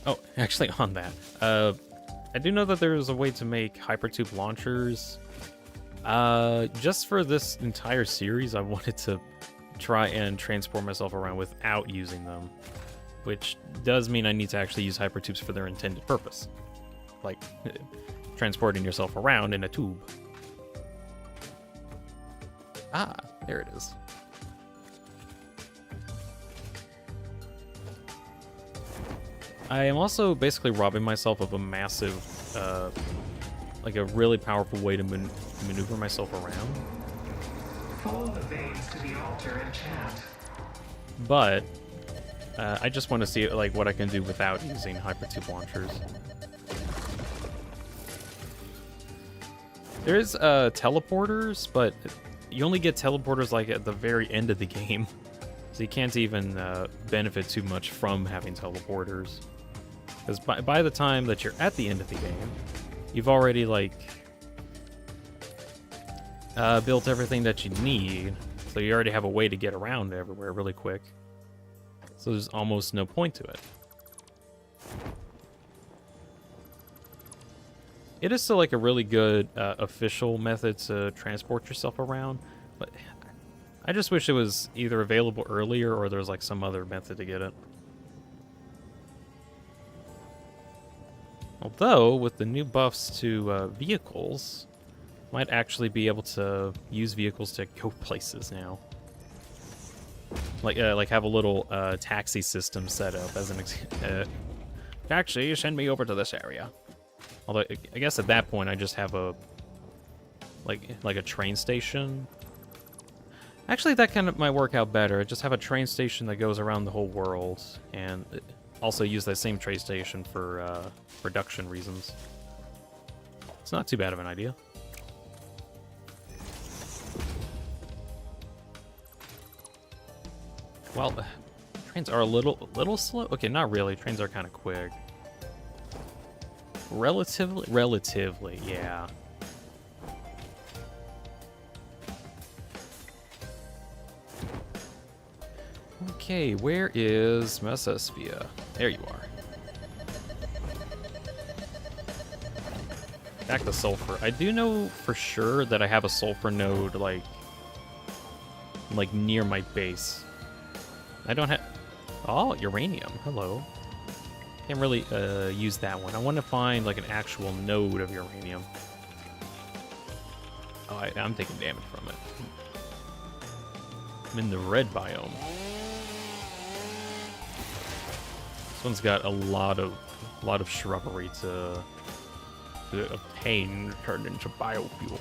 Speaker 1: Oh, actually, on that. I do know that there's a way to make hypertube launchers. Just for this entire series, I wanted to try and transport myself around without using them, which does mean I need to actually use hypertubes for their intended purpose, like transporting yourself around in a tube. Ah, there it is. I am also basically robbing myself of a massive, like a really powerful way to maneuver myself around.
Speaker 2: Follow the veins to the altar and chant.
Speaker 1: But I just want to see like what I can do without using hypertube launchers. There's teleporters, but you only get teleporters like at the very end of the game, so you can't even benefit too much from having teleporters. Because by the time that you're at the end of the game, you've already like built everything that you need, so you already have a way to get around everywhere really quick. So there's almost no point to it. It is still like a really good official method to transport yourself around, but I just wish it was either available earlier or there's like some other method to get it. Although, with the new buffs to vehicles, might actually be able to use vehicles to go places now. Like have a little taxi system set up as an taxi, send me over to this area. Although I guess at that point I just have a like a train station. Actually, that kind of might work out better. Just have a train station that goes around the whole world, and also use that same train station for production reasons. It's not too bad of an idea. Well, trains are a little slow. Okay, not really. Trains are kind of quick. Relatively, yeah. Okay, where is Mesosphere? There you are. Back to sulfur. I do know for sure that I have a sulfur node like near my base. I don't have... Oh, uranium. Hello. Can't really use that one. I want to find like an actual node of uranium. Oh, I'm taking damage from it. I'm in the red biome. This one's got a lot of shrubbery to obtain and turn into biofuel.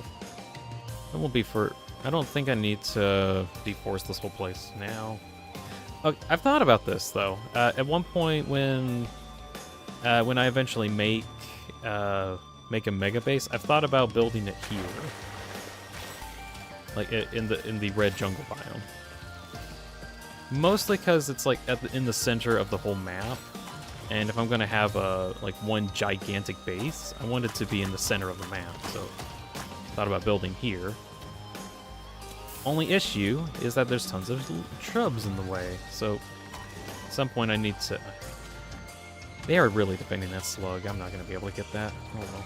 Speaker 1: That won't be for... I don't think I need to deforest this whole place now. Okay, I've thought about this though. At one point when I eventually make a mega base, I've thought about building it here, like in the red jungle biome. Mostly because it's like in the center of the whole map, And if I'm gonna have like one gigantic base, I want it to be in the center of the map. So thought about building here. Only issue is that there's tons of shrubs in the way. So at some point I need to... They are really defending that slug. I'm not gonna be able to get that. Oh well.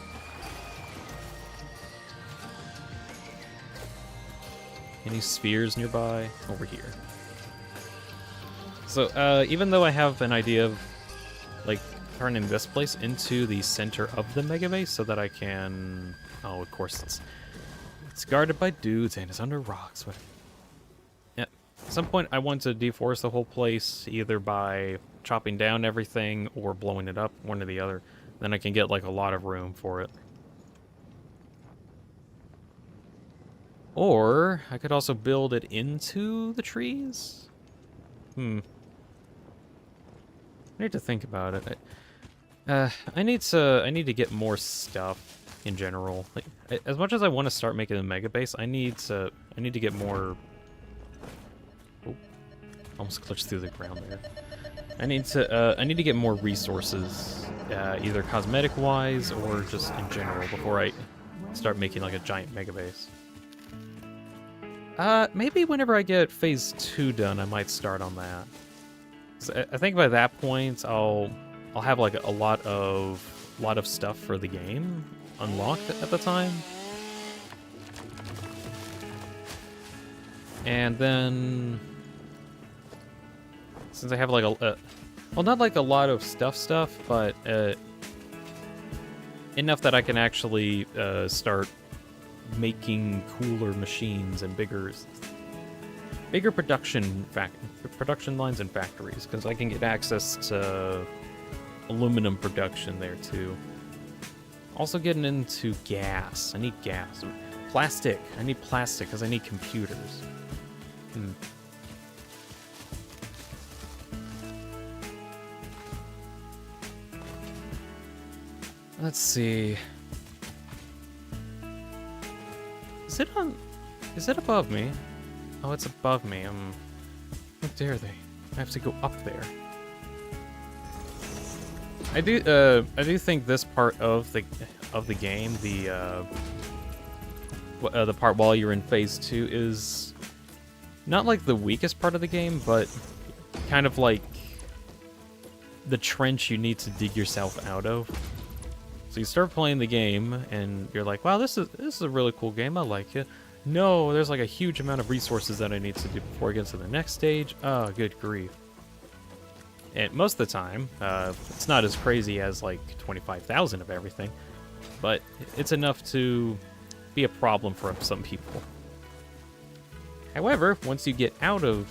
Speaker 1: Any spheres nearby? Over here. So, even though I have an idea of, like, turning this place into the center of the mega base so that I can... Oh, of course, it's guarded by dudes and it's under rocks. But yeah, at some point I want to deforest the whole place, either by chopping down everything or blowing it up, one or the other. Then I can get, like, a lot of room for it. Or I could also build it into the trees. I need to think about it. I need to get more stuff in general. Like, as much as I want to start making a mega base, I need to get more. Oh, almost glitched through the ground there. I need to get more resources, either cosmetic wise or just in general, before I start making like a giant mega base. Maybe whenever I get phase 2 done, I might start on that. So I think by that point, I'll have like a lot of stuff for the game unlocked at the time. And then, since I have like well, not like a lot of stuff, but enough that I can actually start making cooler machines and bigger production lines and factories, because I can get access to aluminum production there too. Also getting into gas. I need gas. Plastic. I need plastic because I need computers. Let's see. Is it above me? Oh, it's above me. How dare they? I have to go up there. I do think this part of the game, the part while you're in phase 2, is not like the weakest part of the game, but kind of like the trench you need to dig yourself out of. So you start playing the game, and you're like, wow, this is a really cool game, I like it. No, there's like a huge amount of resources that I need to do before I get to the next stage. Oh, good grief. And most of the time, it's not as crazy as like 25,000 of everything, but it's enough to be a problem for some people. However, once you get out of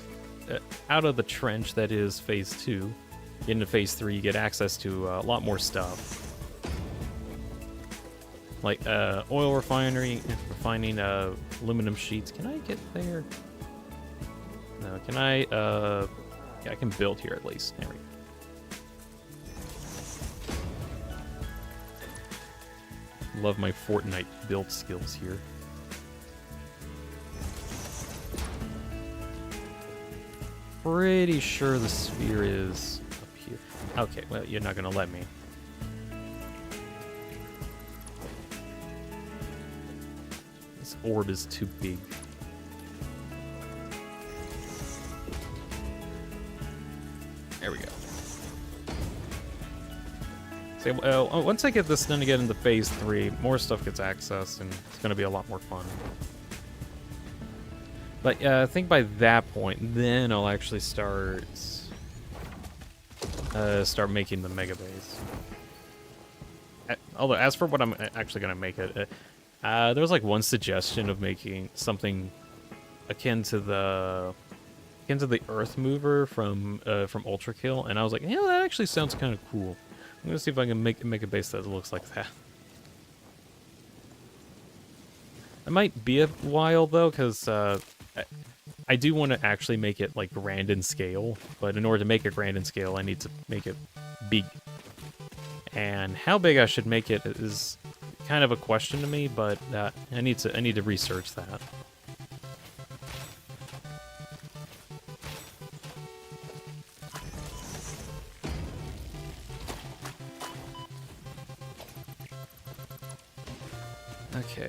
Speaker 1: the trench that is phase 2, get into phase 3, you get access to a lot more stuff. Like oil refining aluminum sheets. Can I get there? No, can I? Yeah, I can build here at least. There we go. Love my Fortnite build skills here. Pretty sure the sphere is up here. Okay, well, you're not gonna let me. Orb is too big. There we go. So, once I get this done to get into phase 3, more stuff gets accessed, and it's going to be a lot more fun. But I think by that point, then I'll actually start making the mega base. Although, as for what I'm actually going to make it, there was like one suggestion of making something akin to the Earth Mover from Ultra Kill, and I was like, yeah, that actually sounds kind of cool. I'm gonna see if I can make a base that looks like that. It might be a while though, because I do want to actually make it like grand in scale, but in order to make it grand in scale, I need to make it big. And how big I should make it is kind of a question to me, but I need to research that.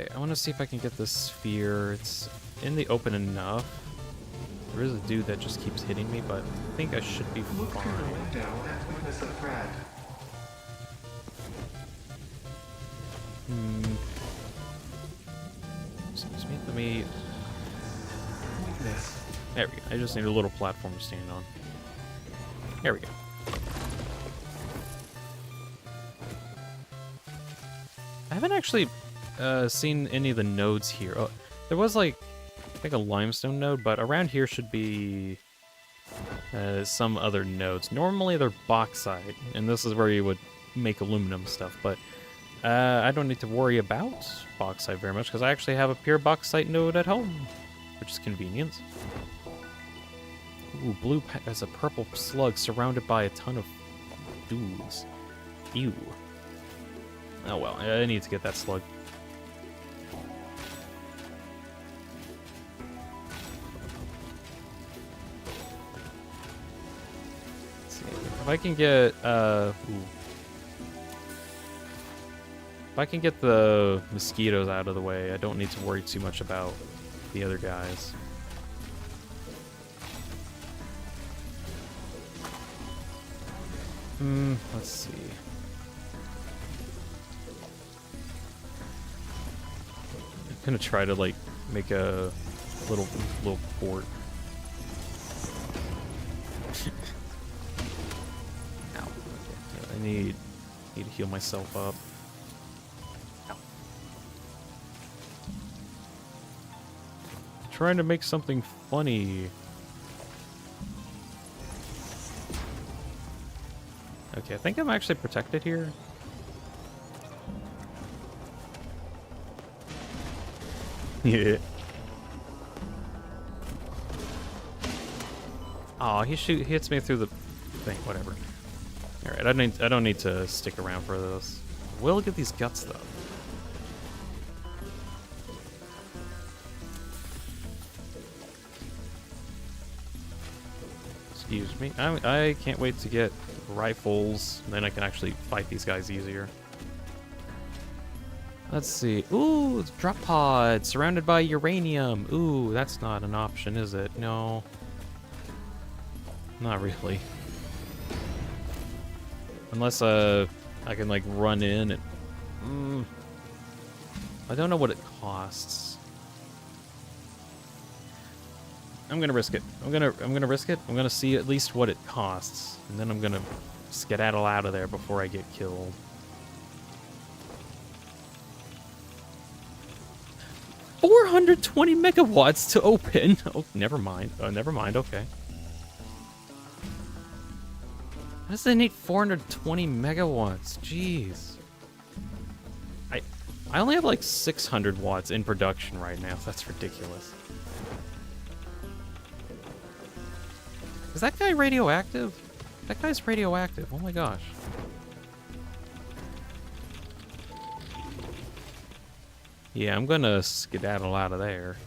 Speaker 1: Okay, I want to see if I can get this sphere. It's in the open enough. There is a dude that just keeps hitting me, but I think I should be
Speaker 2: Look through the
Speaker 1: fine.
Speaker 2: window and witness a thread.
Speaker 1: Excuse me, let me...
Speaker 2: Weakness.
Speaker 1: There we go. I just need a little platform to stand on. There we go. I haven't actually seen any of the nodes here. Oh, there was like a limestone node, but around here should be some other nodes. Normally they're bauxite, and this is where you would make aluminum stuff, but I don't need to worry about bauxite very much because I actually have a pure bauxite node at home, which is convenient. Ooh, blue has a purple slug surrounded by a ton of dudes. Ew. Oh well, I need to get that slug. Let's see. If I can get if I can get the mosquitoes out of the way, I don't need to worry too much about the other guys. Let's see. I'm gonna try to like make a little fort. Ow. Okay. I need to heal myself up. Ow. Trying to make something funny. Okay, I think I'm actually protected here. Yeah. Oh, he hits me through the thing. Whatever. All right, I don't need to stick around for this. We'll get these guts though. Excuse me. I can't wait to get rifles, and then I can actually fight these guys easier. Let's see. Ooh, it's drop pod surrounded by uranium. Ooh, that's not an option, is it? No. Not really. Unless I can like run in and I don't know what it costs. I'm gonna risk it. I'm gonna risk it. I'm gonna see at least what it costs, and then I'm gonna skedaddle out of there before I get killed. $420 megawatts to open. Oh, never mind. Oh, never mind. Okay. How does it need 420 megawatts? Jeez. I only have like 600 watts in production right now. That's ridiculous. Is that guy radioactive? That guy's radioactive. Oh my gosh. Yeah, I'm gonna skedaddle out of there.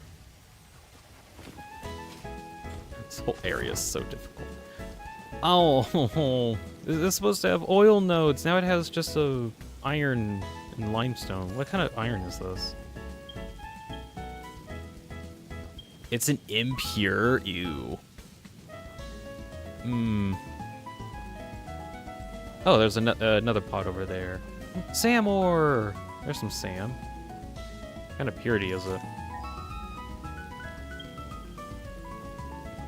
Speaker 1: This whole area is so difficult. Oh, this supposed to have oil nodes. Now it has just a iron and limestone. What kind of iron is this? It's an impure. Ew. Oh, there's another pot over there. Sam ore. There's some Sam. What kind of purity is it?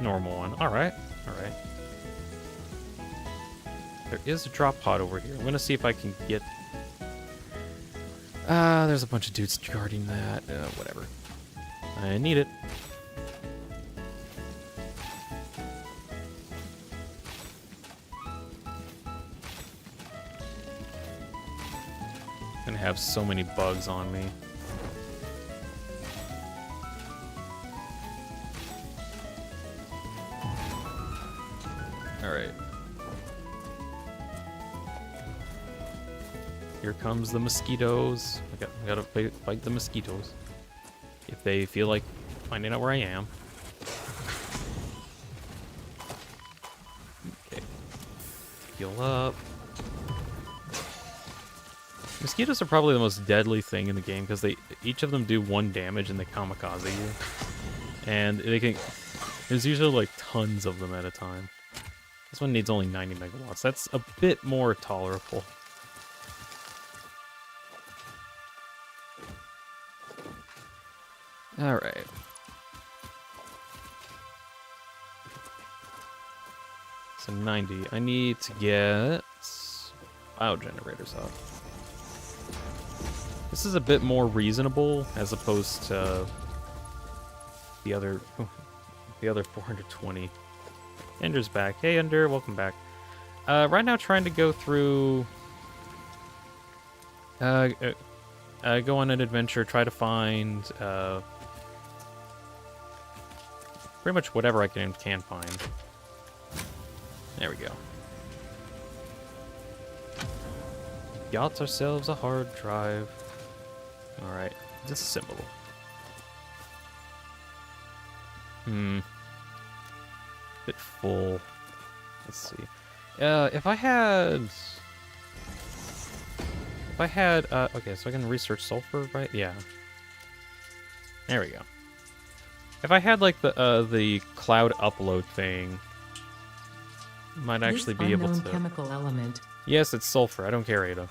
Speaker 1: Normal one. Alright. Alright. There is a drop pod over here. I'm gonna see if I can get... there's a bunch of dudes guarding that. Whatever. I need it. Gonna have so many bugs on me. Alright. Here comes the mosquitoes. I gotta fight the mosquitoes. If they feel like finding out where I am. Okay. Heal up. Mosquitoes are probably the most deadly thing in the game because each of them do 1 damage and they kamikaze you. And they can. There's usually like tons of them at a time. This one needs only 90 megawatts. That's a bit more tolerable. Alright. So 90. I need to get biogenerators up. This is a bit more reasonable as opposed to the other 420. Ender's back. Hey Ender, welcome back. Right now trying to go through go on an adventure, try to find pretty much whatever I can find. There we go. Got ourselves a hard drive. Alright, disassemble. Bit full. Let's see. If I had... okay, so I can research sulfur, right? Yeah. There we go. If I had, like, the cloud upload thing, might actually be able to...
Speaker 3: chemical element.
Speaker 1: Yes, it's sulfur. I don't care, Ada.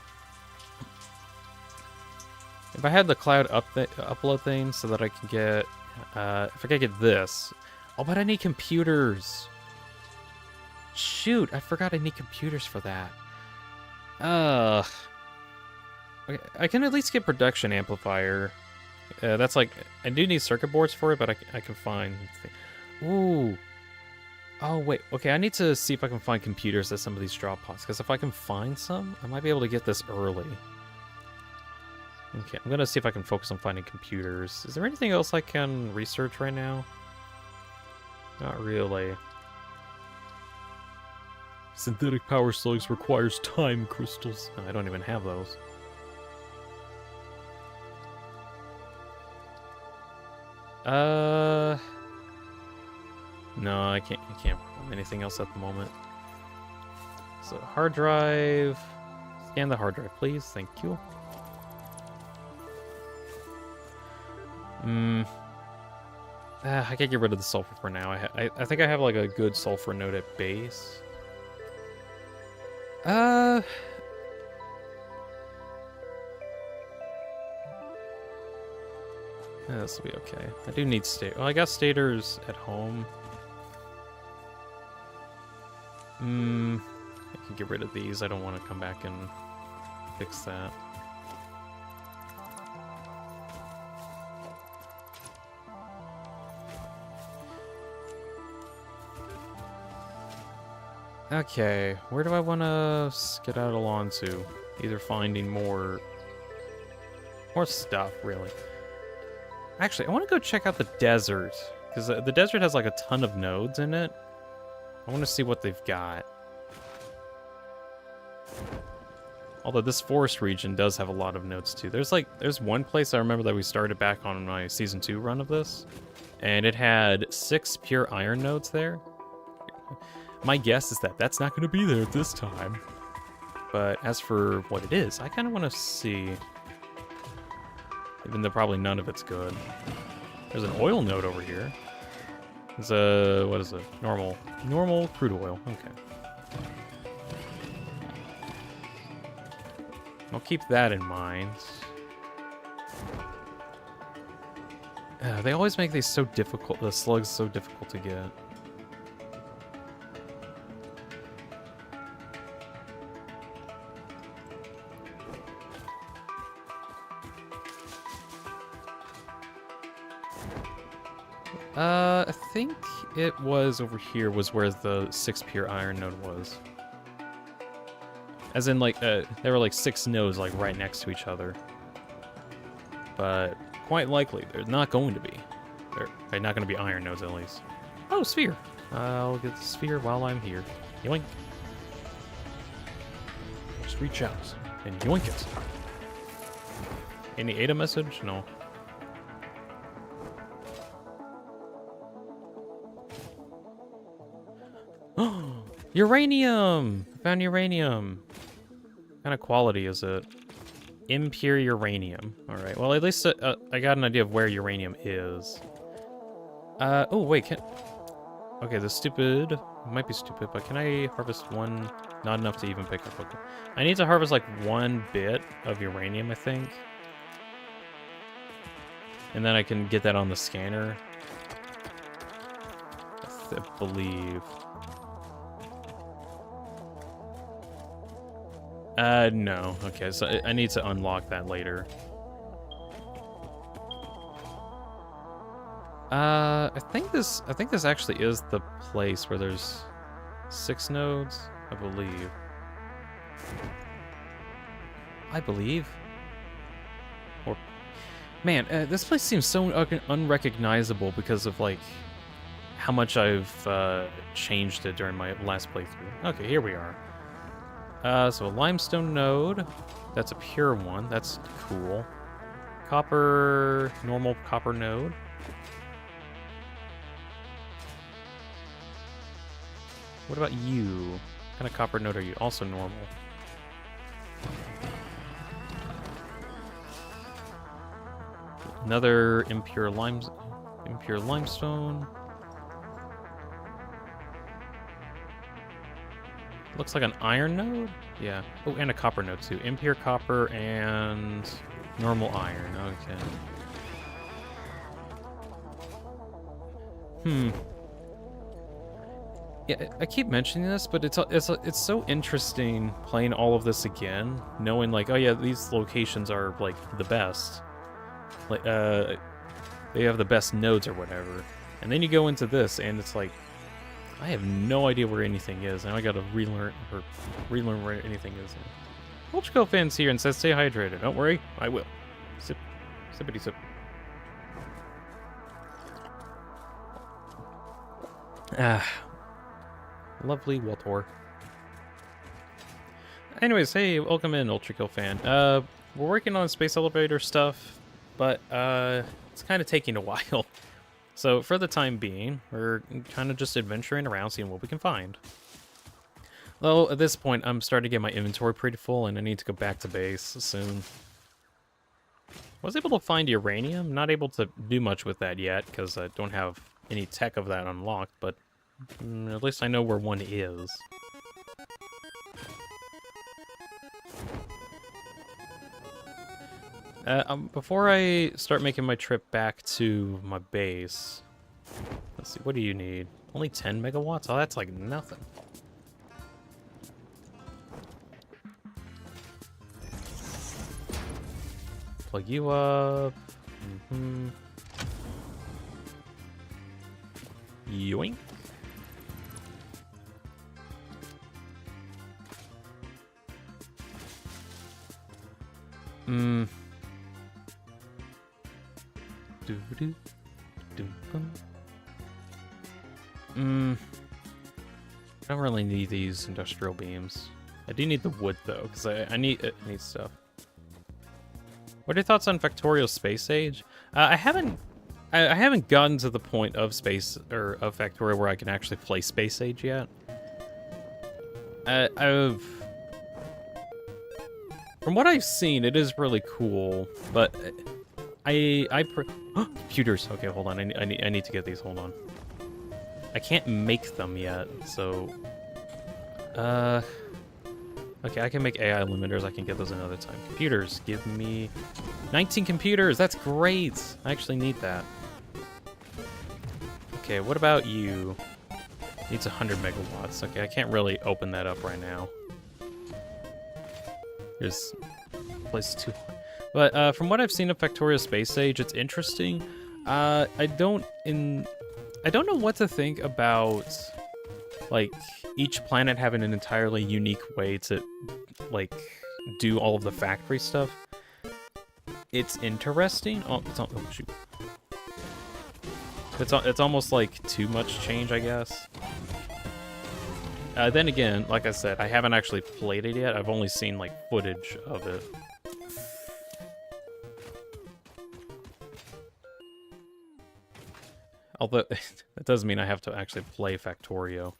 Speaker 1: If I had the cloud upload thing so that I can get... if I could get this... Oh, but I need computers! Shoot, I forgot I need computers for that. Okay, I can at least get production amplifier. That's like... I do need circuit boards for it, but I can find... Ooh! Oh, wait. Okay, I need to see if I can find computers at some of these drop pods, because if I can find some, I might be able to get this early. Okay, I'm gonna see if I can focus on finding computers. Is there anything else I can research right now? Not really. Synthetic power slugs requires time crystals. No, I don't even have those. No, I can't perform anything else at the moment. So, hard drive. Scan the hard drive, please. Thank you. I can't get rid of the sulfur for now. I think I have like a good sulfur node at base. Yeah, this will be okay. I do need state. Well, I got stators at home. I can get rid of these. I don't want to come back and fix that. Okay, where do I want to skedaddle on to? Either finding more stuff, really. Actually, I want to go check out the desert, because the desert has like a ton of nodes in it. I want to see what they've got. Although this forest region does have a lot of nodes too. There's one place I remember that we started back on my Season 2 run of this, and it had 6 pure iron nodes there. My guess is that that's not going to be there this time. But as for what it is, I kind of want to see. Even though probably none of it's good. There's an oil node over here. It's a... what is it? Normal crude oil. Okay. I'll keep that in mind. They always make these so difficult, the slugs so difficult to get. I think it was over here was where the 6 pure iron node was. As in, like, there were like 6 nodes like right next to each other. But quite likely, they're not going to be. They're not going to be iron nodes at least. Oh, sphere! I'll get the sphere while I'm here. Yoink. Just reach out and yoink it. Any Ada message? No. Uranium! I found uranium. What kind of quality is it? Impure uranium. Alright, well, at least I got an idea of where uranium is. Oh, wait, okay, the stupid... Might be stupid, but can I harvest one? Not enough to even pick up. Okay. I need to harvest, like, 1 bit of uranium, I think. And then I can get that on the scanner. I believe. No. Okay, so I need to unlock that later. I think this actually is the place where there's 6 nodes, I believe. Or, man, this place seems so unrecognizable because of like how much I've changed it during my last playthrough. Okay, here we are. So a limestone node. That's a pure one. That's cool. Copper, normal copper node. What about you? What kind of copper node are you? Also normal. Another impure limestone. Looks like an iron node? Yeah. Oh, and a copper node too. Impure copper and normal iron. Okay. Yeah, I keep mentioning this, but it's so interesting playing all of this again, knowing like, oh yeah, these locations are like the best. Like they have the best nodes or whatever. And then you go into this and it's like I have no idea where anything is. Now I gotta relearn where anything is. Ultraco fans here and says stay hydrated. Don't worry, I will. Sippity sip. Lovely Waltor. Anyways, hey, welcome in, Ultrakill fan. We're working on space elevator stuff, but it's kind of taking a while. So for the time being, we're kind of just adventuring around, seeing what we can find. Well, at this point, I'm starting to get my inventory pretty full, and I need to go back to base soon. I was able to find uranium. Not able to do much with that yet, because I don't have any tech of that unlocked, but at least I know where one is. Before I start making my trip back to my base, let's see, what do you need? Only 10 megawatts? Oh, that's like nothing. Plug you up. Yoink. I don't really need these industrial beams. I do need the wood though, because I need stuff. What are your thoughts on Factorial Space Age? I haven't gotten to the point of space or of Factorio where I can actually play Space Age yet. From what I've seen, it is really cool, but computers. Okay, hold on. I need to get these. Hold on. I can't make them yet, so okay, I can make AI limiters. I can get those another time. Computers, give me 19 computers. That's great. I actually need that. Okay, what about you? Needs 100 megawatts. Okay, I can't really open that up right now. There's place too. But from what I've seen of Factorio Space Age, it's interesting. I don't know what to think about like each planet having an entirely unique way to like do all of the factory stuff. It's interesting. Oh shoot. It's almost like too much change, I guess. Then again, like I said, I haven't actually played it yet. I've only seen like footage of it. Although that doesn't mean I have to actually play Factorio.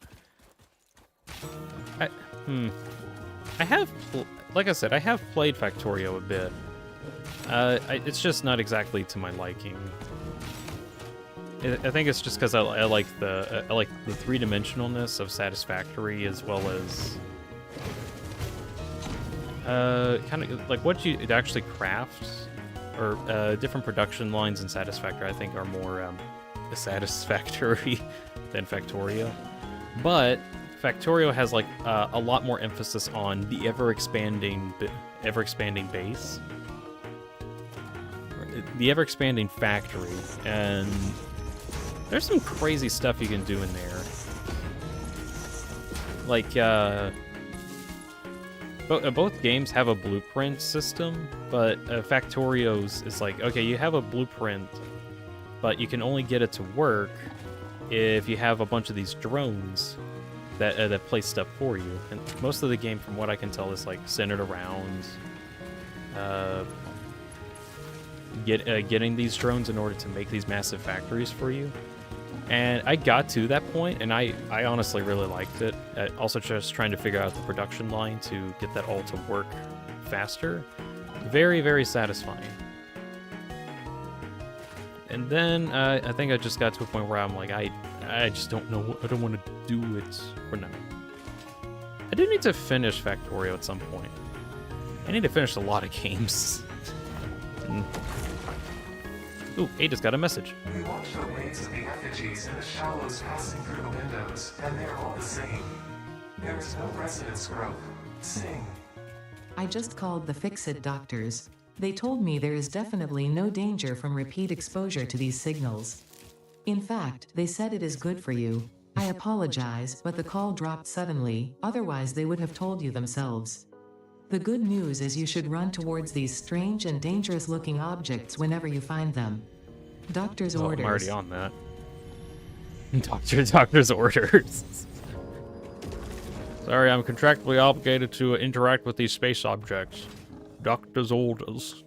Speaker 1: I have, like I said, I have played Factorio a bit. It's just not exactly to my liking. I think it's just because I like the three-dimensionalness of Satisfactory, as well as kind of like what you actually craft, or different production lines in Satisfactory. I think are more satisfactory than Factorio, but Factorio has like a lot more emphasis on the ever-expanding base, the ever-expanding factory, and there's some crazy stuff you can do in there. Like, both games have a blueprint system, but Factorio's is like, okay, you have a blueprint, but you can only get it to work if you have a bunch of these drones that play stuff for you. And most of the game, from what I can tell, is like centered around getting these drones in order to make these massive factories for you. And I got to that point, and I honestly really liked it. Also, just trying to figure out the production line to get that all to work faster. Very, very satisfying. And then I think I just got to a point where I'm like, I just don't know. I don't want to do it for now. I do need to finish Factorio at some point. I need to finish a lot of games. Ooh, Ada's got a message.
Speaker 2: We watch the waves of the effigies in the shallows passing through the windows, and they're all the same. There is no resonance growth. Sing.
Speaker 3: I just called the Fix-It doctors. They told me there is definitely no danger from repeat exposure to these signals. In fact, they said it is good for you. I apologize, but the call dropped suddenly, otherwise they would have told you themselves. The good news is you should run towards these strange and dangerous-looking objects whenever you find them. Doctor's orders.
Speaker 1: I'm already on that. Doctor's orders. Sorry, I'm contractually obligated to interact with these space objects. Doctor's orders.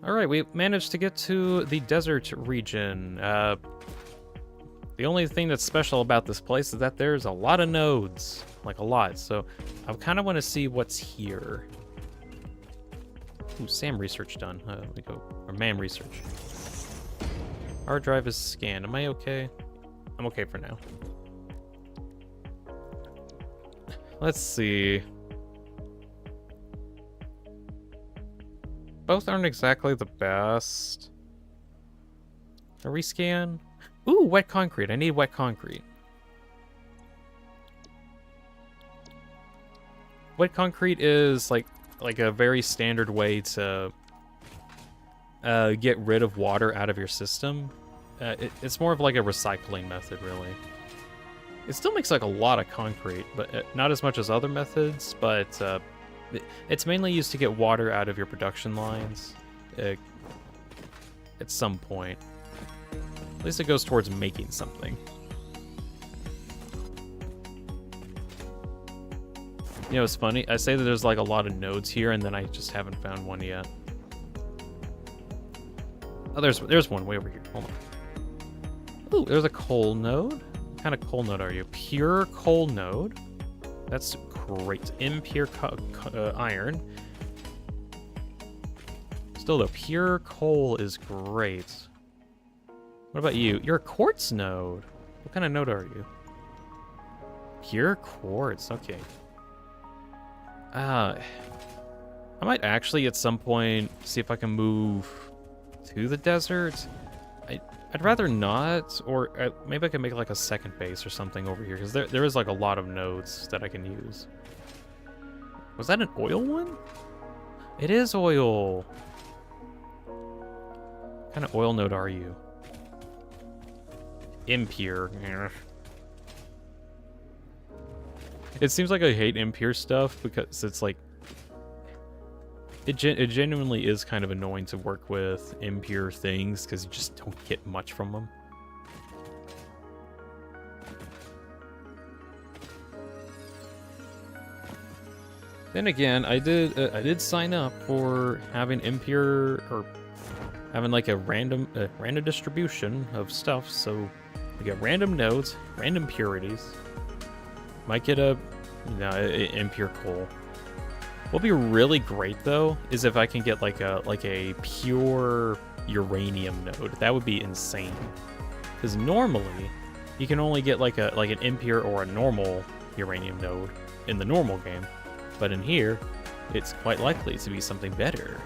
Speaker 1: Alright, we managed to get to the desert region. The only thing that's special about this place is that there's a lot of nodes. Like, a lot. So, I kind of want to see what's here. Ooh, SAM research done. Let me go. Or MAM research. Hard drive is scanned. Am I okay? I'm okay for now. Let's see. Both aren't exactly the best. A rescan? Ooh, wet concrete. I need wet concrete. Wet concrete is like a very standard way to get rid of water out of your system. It's more of like a recycling method, really. It still makes like a lot of concrete, but not as much as other methods. But it's mainly used to get water out of your production lines at some point. At least it goes towards making something. You know, it's funny. I say that there's like a lot of nodes here, and then I just haven't found one yet. Oh, there's one way over here. Hold on. Ooh, there's a coal node. What kind of coal node are you? Pure coal node. That's great. Impure iron. Still though, pure coal is great. What about you? You're a quartz node. What kind of node are you? Pure quartz. Okay. I might actually at some point see if I can move to the desert. I'd rather not, or maybe I can make like a second base or something over here, because there is like a lot of nodes that I can use. Was that an oil one? It is oil. What kind of oil node are you? Impure. It seems like I hate impure stuff because it's like it genuinely is kind of annoying to work with impure things because you just don't get much from them. Then again, I did sign up for having impure, or having like a random distribution of stuff, so we get random nodes, random purities. Might get a impure coal. What'd be really great though is if I can get like a pure uranium node. That would be insane. Because normally you can only get like an impure or a normal uranium node in the normal game, but in here it's quite likely to be something better.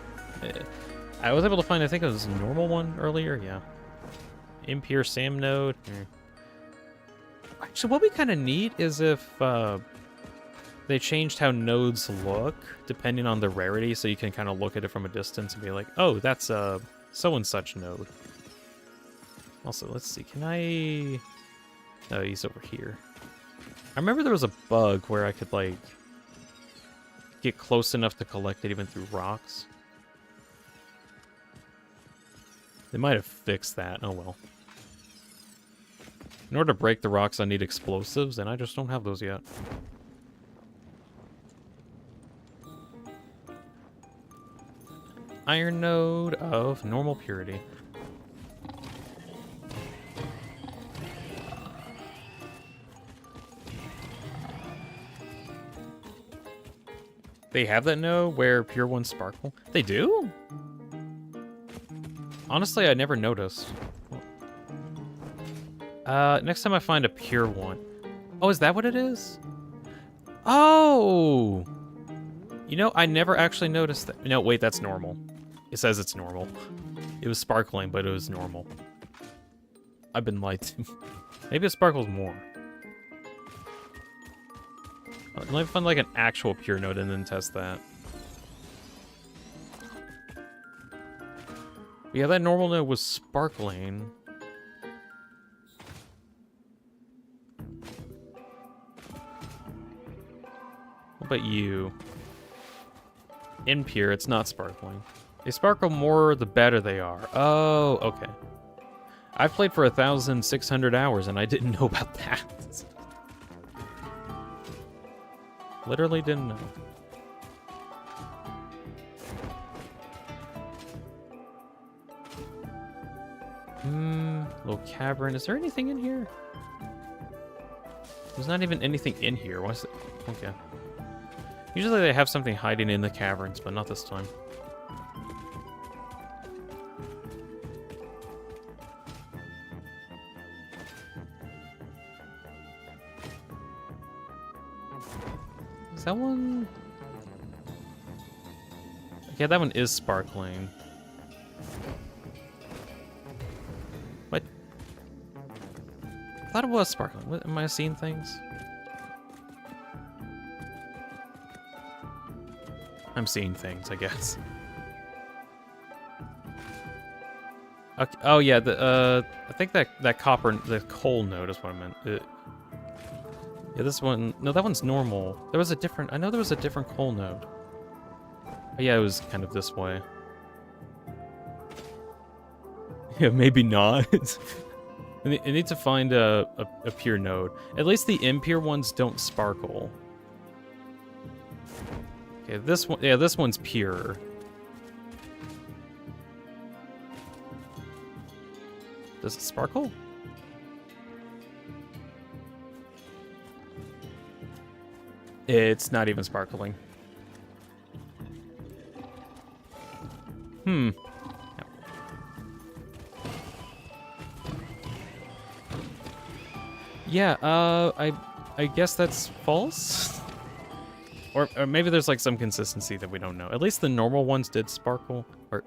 Speaker 1: I was able to find, I think it was a normal one earlier. Yeah, impure SAM node. Actually, what we kind of need is if they changed how nodes look depending on the rarity, so you can kind of look at it from a distance and be like, oh, that's a so-and-such node. Also, let's see, can I... Oh, he's over here. I remember there was a bug where I could, like, get close enough to collect it even through rocks. They might have fixed that, oh well. In order to break the rocks, I need explosives, and I just don't have those yet. Iron node of normal purity. They have that node where pure ones sparkle? They do? Honestly, I never noticed. Next time I find a pure one. Oh, is that what it is? Oh! You know, I never actually noticed that. No, wait, that's normal. It says it's normal. It was sparkling, but it was normal. I've been lied to. Maybe it sparkles more. Let me find like an actual pure node and then test that. Yeah, that normal node was sparkling. What about you? Impure, it's not sparkling. They sparkle more the better they are. Oh, okay. I've played for 1,600 hours and I didn't know about that. Literally didn't know. Little cavern. Is there anything in here? There's not even anything in here. What's it? Okay. Usually they have something hiding in the caverns, but not this time. Is that one? Yeah, that one is sparkling. What? I thought it was sparkling. What, am I seeing things? I'm seeing things, I guess. Okay. Oh yeah, I think that copper, the coal node is what I meant. Yeah, this one. No, that one's normal. There was a different. I know there was a different coal node. Oh, yeah, it was kind of this way. Yeah, maybe not. I need to find a pure node. At least the impure ones don't sparkle. Okay, this one. Yeah, this one's pure. Does it sparkle? It's not even sparkling. Hmm. Yeah, I guess that's false? Or maybe there's like some consistency that we don't know. At least the normal ones did sparkle. Or,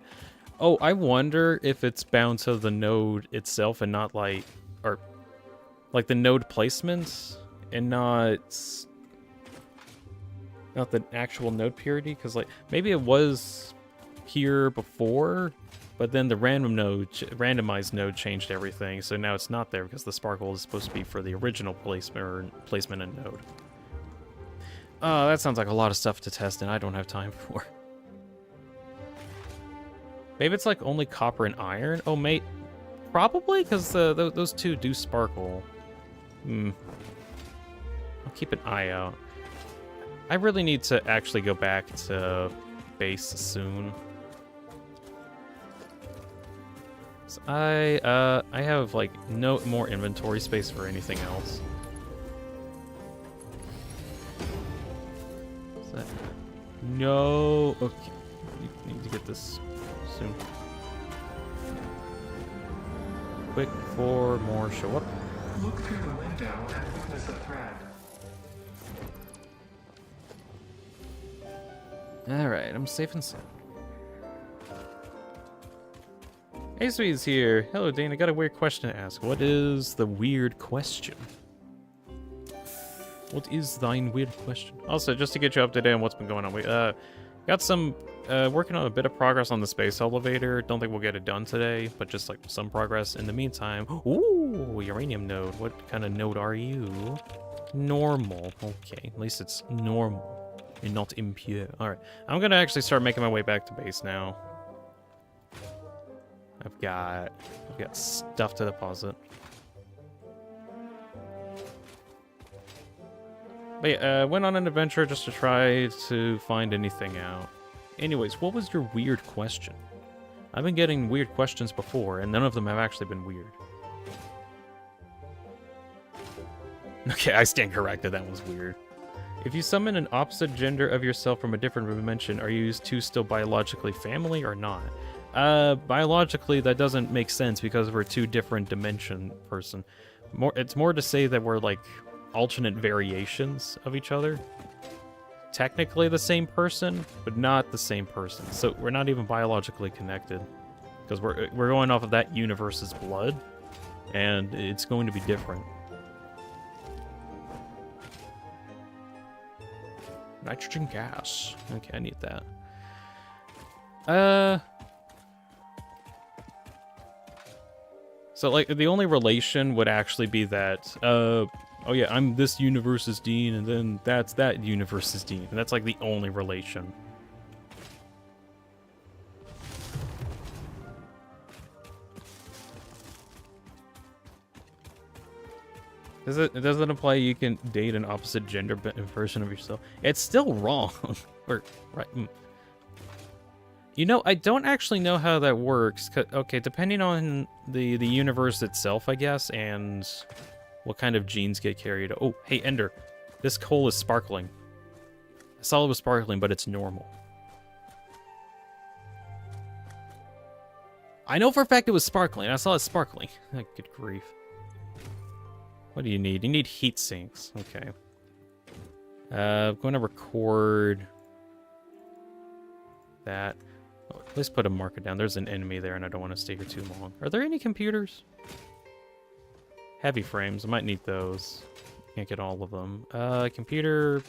Speaker 1: oh, I wonder if it's bound to the node itself and not like, or like the node placement and not the actual node purity. Because like maybe it was here before, but then the randomized node changed everything, so now it's not there because the sparkle is supposed to be for the original placement and node. That sounds like a lot of stuff to test, and I don't have time for. Maybe it's like only copper and iron. Oh, mate, probably because those two do sparkle. I'll keep an eye out. I really need to actually go back to base soon. So I have like no more inventory space for anything else. No. Okay. You need to get this soon. Quick, 4 more show up.
Speaker 2: Look through the window and witness the thread.
Speaker 1: Alright, I'm safe and sound. Hey, Sweet's here. Hello, Dane. I got a weird question to ask. What is the weird question? What is thine weird question? Also, just to get you up to date on what's been going on, we got some working on a bit of progress on the space elevator. Don't think we'll get it done today, but just like some progress in the meantime. Ooh, uranium node. What kind of node are you? Normal. Okay, at least it's normal and not impure. All right, I'm gonna actually start making my way back to base now. I've got stuff to deposit. But yeah, went on an adventure just to try to find anything out. Anyways, what was your weird question? I've been getting weird questions before, and none of them have actually been weird. Okay, I stand corrected. That was weird. If you summon an opposite gender of yourself from a different dimension, are you two still biologically family or not? Biologically, that doesn't make sense because we're two different dimension person. It's more to say that we're like alternate variations of each other. Technically the same person, but not the same person. So we're not even biologically connected because we're going off of that universe's blood, and it's going to be different. Nitrogen gas. Okay, I need that. So, like, the only relation would actually be that, oh yeah, I'm this universe's Dean, and then that's that universe's Dean. And that's, like, the only relation. It doesn't imply you can date an opposite gender version of yourself. It's still wrong. Or, right. You know, I don't actually know how that works. Okay, depending on the universe itself, I guess, and what kind of genes get carried. Oh, hey, Ender. This coal is sparkling. I saw it was sparkling, but it's normal. I know for a fact it was sparkling. I saw it sparkling. Good grief. What do you need? You need heat sinks. Okay. I'm going to record that. Oh, let's put a marker down. There's an enemy there, and I don't want to stay here too long. Are there any computers? Heavy frames. I might need those. Can't get all of them. Computers.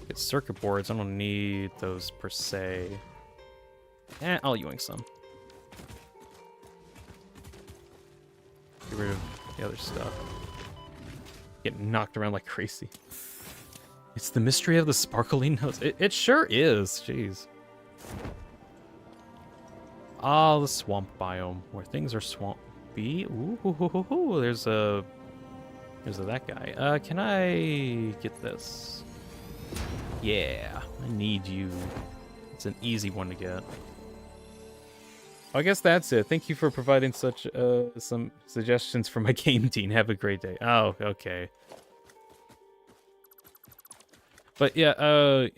Speaker 1: Get circuit boards. I don't need those per se. I'll yoink some. Get rid of the other stuff. Getting knocked around like crazy. It's the mystery of the sparkling nose. It sure is. Jeez. Ah, the swamp biome where things are swampy. Ooh, there's that guy. Can I get this? Yeah, I need you. It's an easy one to get. I guess that's it. Thank you for providing such some suggestions for my game, Dean. Have a great day. Oh, okay. But yeah,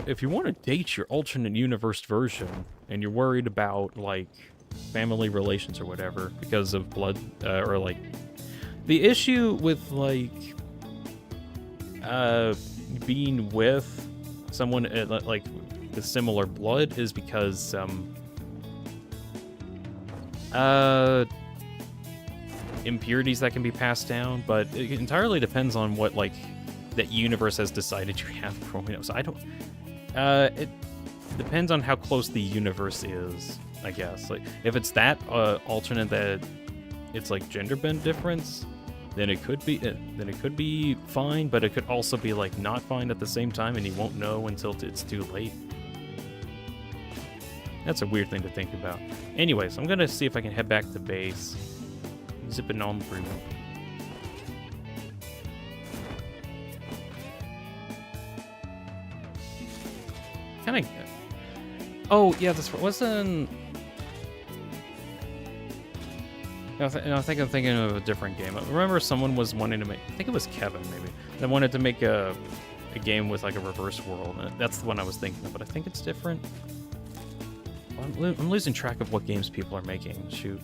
Speaker 1: if you want to date your alternate universe version and you're worried about like family relations or whatever because of blood or like the issue with like being with someone like with similar blood is because impurities that can be passed down, but it entirely depends on what like that universe has decided you have growing up. So I don't it depends on how close the universe is, I guess. Like if it's that alternate that it's like gender bend difference, then it could be fine, but it could also be like not fine at the same time, and you won't know until it's too late. That's a weird thing to think about. Anyways, I'm gonna see if I can head back to base. Zipping on through. Can I? Oh yeah, this wasn't. No, I think I'm thinking of a different game. I remember someone was wanting to make. I think it was Kevin maybe. That wanted to make a a game with like a reverse world. And that's the one I was thinking of, but I think it's different. I'm losing track of what games people are making. Shoot.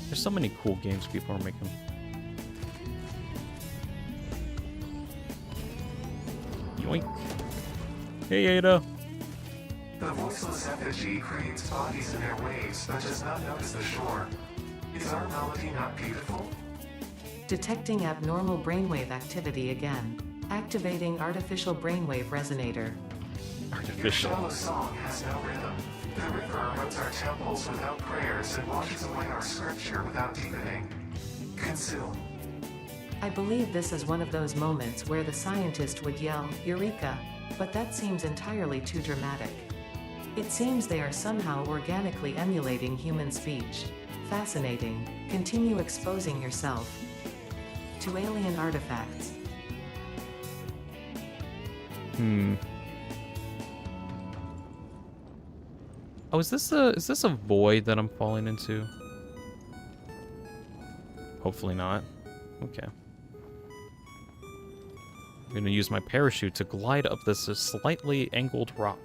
Speaker 1: There's so many cool games people are making. Yoink. Hey, Ada.
Speaker 2: The voiceless effigy creates bodies in their waves, but does not notice the shore. Is our melody not beautiful?
Speaker 3: Detecting abnormal brainwave activity again. Activating artificial brainwave resonator.
Speaker 2: Your shallow song has no rhythm. The river erodes our temples without prayers and washes away our scripture without deepening. Consume.
Speaker 3: I believe this is one of those moments where the scientist would yell, Eureka! But that seems entirely too dramatic. It seems they are somehow organically emulating human speech. Fascinating. Continue exposing yourself to alien artifacts.
Speaker 1: Oh, is this a void that I'm falling into? Hopefully not. Okay. I'm gonna use my parachute to glide up this slightly angled rock.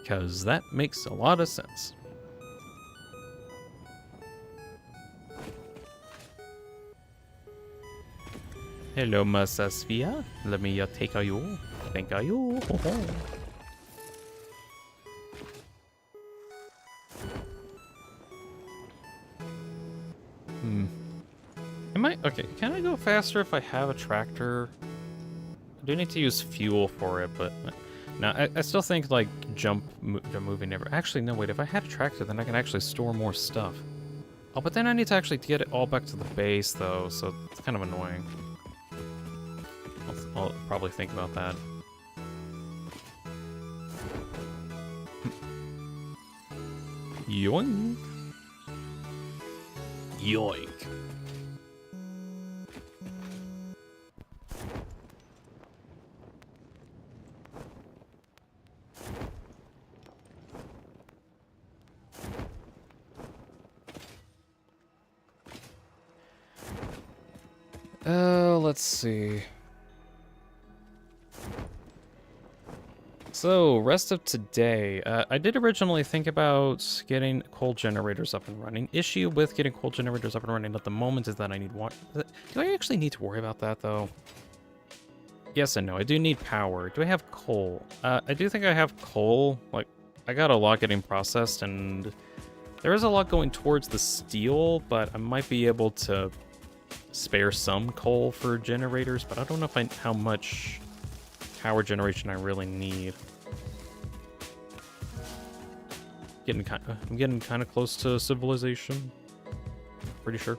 Speaker 1: Because that makes a lot of sense. Hello, Miss Sophia. Let me take you. Thank you. Okay, can I go faster if I have a tractor? I do need to use fuel for it, but no, I still think like moving never. Actually, no, wait. If I had a tractor, then I can actually store more stuff. Oh, but then I need to actually get it all back to the base, though, so it's kind of annoying. I'll probably think about that. Yoink. Yoink. Let's see. So, rest of today. I did originally think about getting coal generators up and running. Issue with getting coal generators up and running at the moment is that I need water. Do I actually need to worry about that, though? Yes and no. I do need power. Do I have coal? I do think I have coal. Like, I got a lot getting processed, and there is a lot going towards the steel, but I might be able to spare some coal for generators, but I don't know if how much power generation I really need. I'm getting kind of close to civilization. Pretty sure.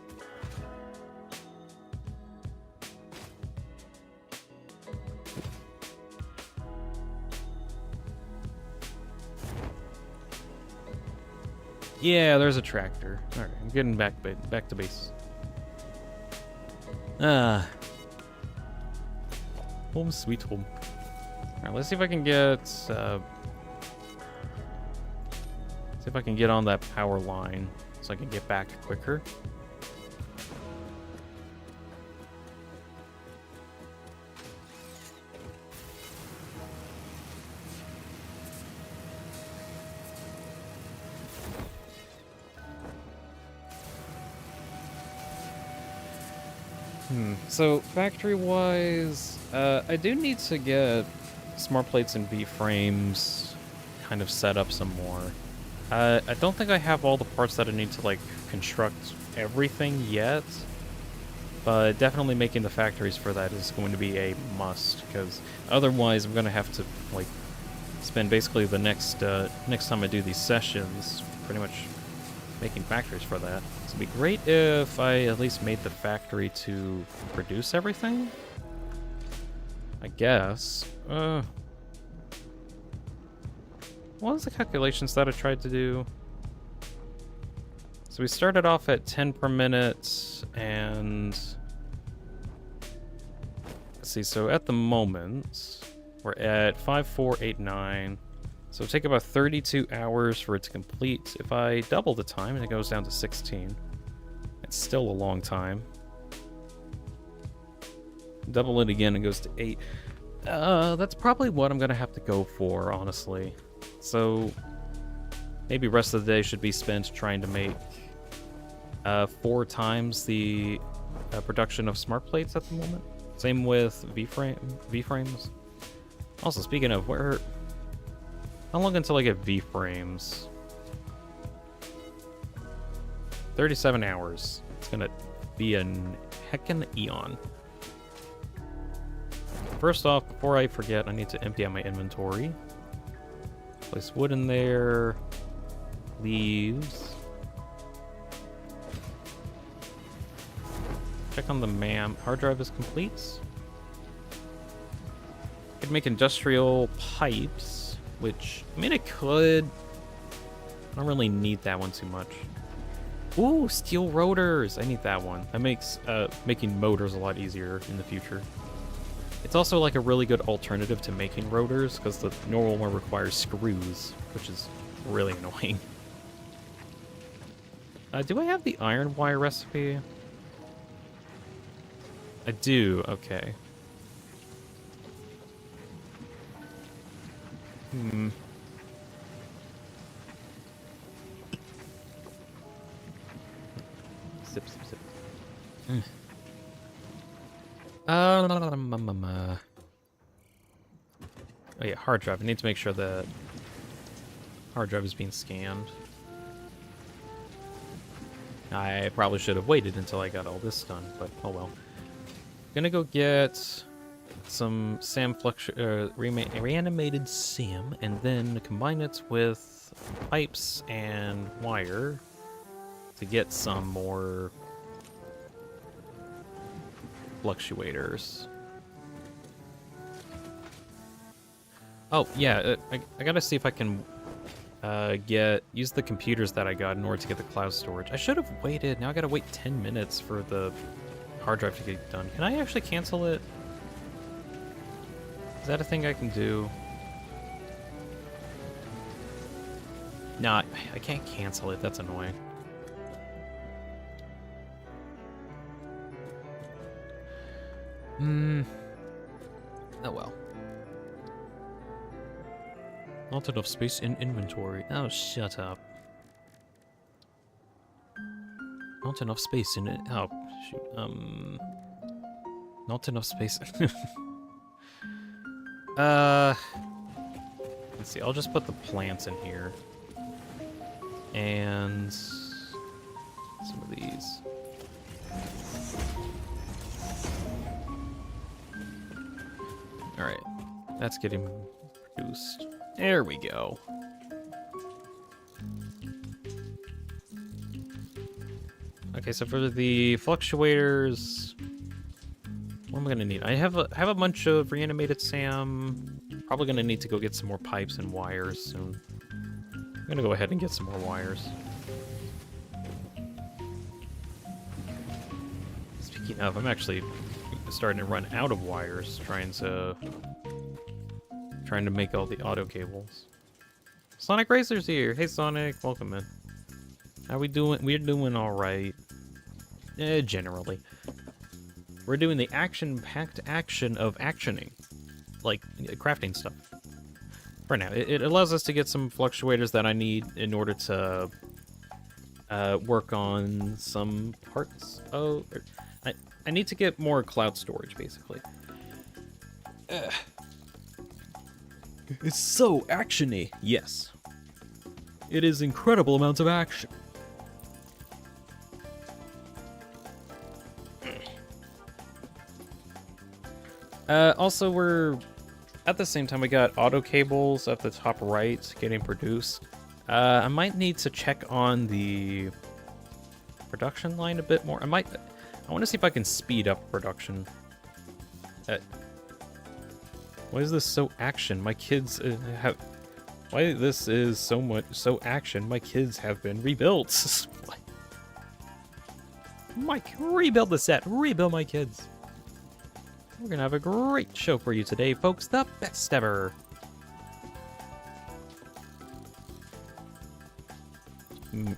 Speaker 1: Yeah, there's a tractor. All right, I'm getting back to base. Home sweet home. Alright, let's see if I can get on that power line so I can get back quicker. So factory-wise, I do need to get smart plates and V-frames kind of set up some more. I don't think I have all the parts that I need to, like, construct everything yet, but definitely making the factories for that is going to be a must, because otherwise I'm going to have to, like, spend basically the next time I do these sessions pretty much making factories for that. So it'd be great if I at least made the factory to produce everything, I guess. What was the calculations that I tried to do? So we started off at 10 per minute, and let's see, so at the moment, we're at 5489. So it'll take about 32 hours for it to complete. If I double the time, and it goes down to 16. It's still a long time. double it again and goes to 8. That's probably what I'm gonna have to go for, honestly. So maybe rest of the day should be spent trying to make 4 times the production of smart plates at the moment. Same with V-frames. Also, speaking of, how long until I get V-frames? 37 hours. It's gonna be a heckin' eon. First off, before I forget, I need to empty out my inventory. Place wood in there. Leaves. Check on the MAM. Hard drive is complete. Could make industrial pipes, which, I mean, I could. I don't really need that one too much. Ooh, steel rotors. I need that one. That makes making motors a lot easier in the future. It's also like a really good alternative to making rotors, because the normal one requires screws, which is really annoying. Do I have the iron wire recipe? I do, okay. Sip, sip, sip. Oh yeah, hard drive. I need to make sure that hard drive is being scanned. I probably should have waited until I got all this done, but oh well. Gonna go get some SAM reanimated SAM, and then combine it with pipes and wire to get some more fluctuators. Oh yeah, I gotta see if I can use the computers that I got in order to get the cloud storage. I should have waited. Now I gotta wait 10 minutes for the hard drive to get done. Can I actually cancel it? Is that a thing I can do? No, I can't cancel it. That's annoying. Oh well. Not enough space in inventory. Oh, shut up. Not enough space in it. Oh, shoot. Not enough space. Let's see. I'll just put the plants in here. And some of these. Alright. That's getting produced. There we go. Okay, so for the fluctuators, what am I gonna need? I have a bunch of reanimated SAM. Probably gonna need to go get some more pipes and wires soon. I'm gonna go ahead and get some more wires. Speaking of, I'm actually starting to run out of wires, trying to make all the auto cables. Sonic Racer's here. Hey Sonic, welcome in. How we doing? We're doing all right. Generally. We're doing the action-packed action of actioning, like crafting stuff. For now, it allows us to get some fluctuators that I need in order to work on some parts. Oh, I need to get more cloud storage, basically. It's so actiony. Yes. It is incredible amounts of action. Also, we're at the same time we got auto cables at the top right getting produced. I might need to check on the production line a bit more. I want to see if I can speed up production. Why is this so action? My kids have... Why this is so action? My kids have been rebuilt. Mike, rebuild the set. Rebuild my kids. We're gonna have a great show for you today, folks. The best ever.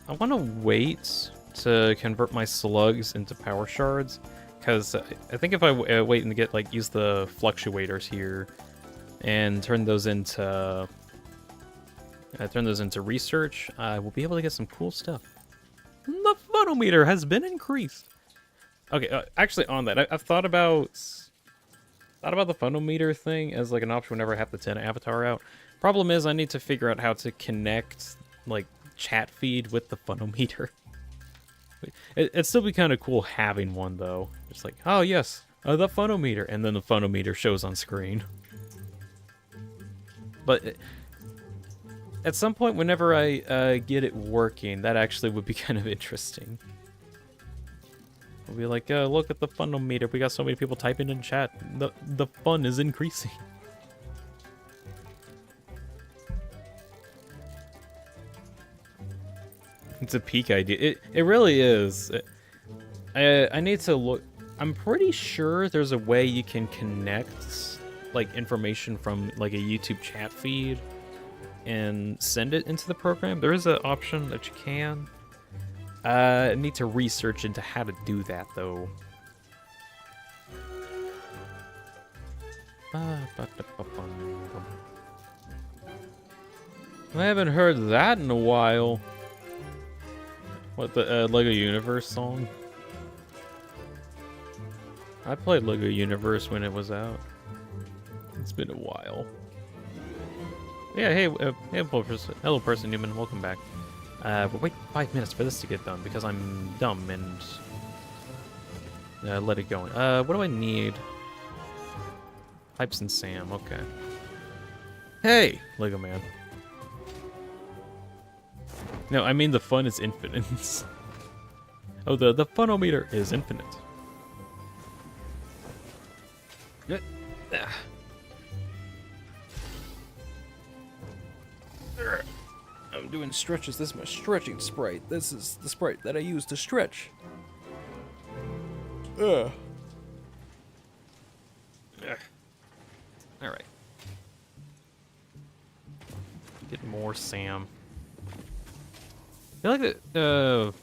Speaker 1: I want to wait to convert my slugs into power shards, Because I think if I wait and get use the fluctuators here and turn those into research, we'll be able to get some cool stuff. The photometer has been increased. Okay, actually on that, I've thought about the photometer thing as like an option whenever I have the 10 avatar out. Problem is I need to figure out how to connect like chat feed with the photometer. It'd still be kind of cool having one though. Just like, oh yes, the photometer, and then the photometer shows on screen. But at some point, whenever I get it working, that actually would be kind of interesting. We'll be like, look at the photometer. We got so many people typing in chat. The fun is increasing. It's a peak idea. It really is. I need to look. I'm pretty sure there's a way you can connect like information from like a YouTube chat feed and send it into the program. There is an option that you can. I need to research into how to do that though. I haven't heard that in a while. What, the Lego Universe song? I played Lego Universe when it was out. It's been a while. Yeah, hey, hello person Newman, welcome back. We're waiting 5 minutes for this to get done because I'm dumb and let it go. What do I need? Pipes and Sam, okay. Hey, Lego Man. No, I mean the fun is infinite. Oh, the funometer is infinite. I'm doing stretches. This is my stretching sprite. This is the sprite that I use to stretch. Alright. Get more Sam. I feel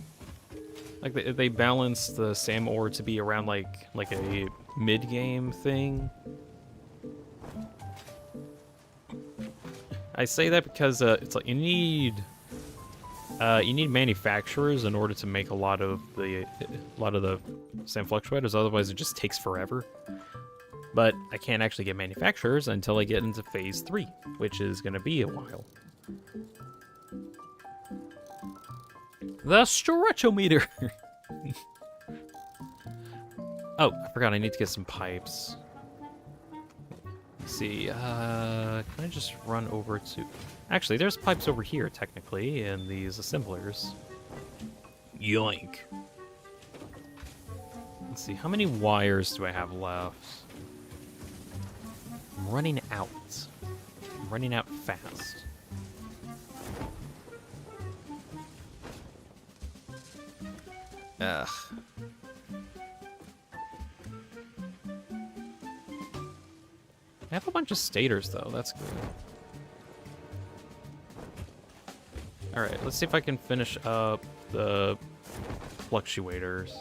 Speaker 1: like they balance the Sam ore to be around like a mid-game thing. I say that because it's like you need manufacturers in order to make a lot of the Sam fluctuators. Otherwise, it just takes forever. But I can't actually get manufacturers until I get into phase 3, which is going to be a while. The stretchometer. Oh, I forgot. I need to get some pipes. Let's see. Can I just run over to? Actually, there's pipes over here technically in these assemblers. Yoink. Let's see. How many wires do I have left? I'm running out. I'm running out fast. Ugh. I have a bunch of stators, though. That's good. Alright, let's see if I can finish up the fluctuators.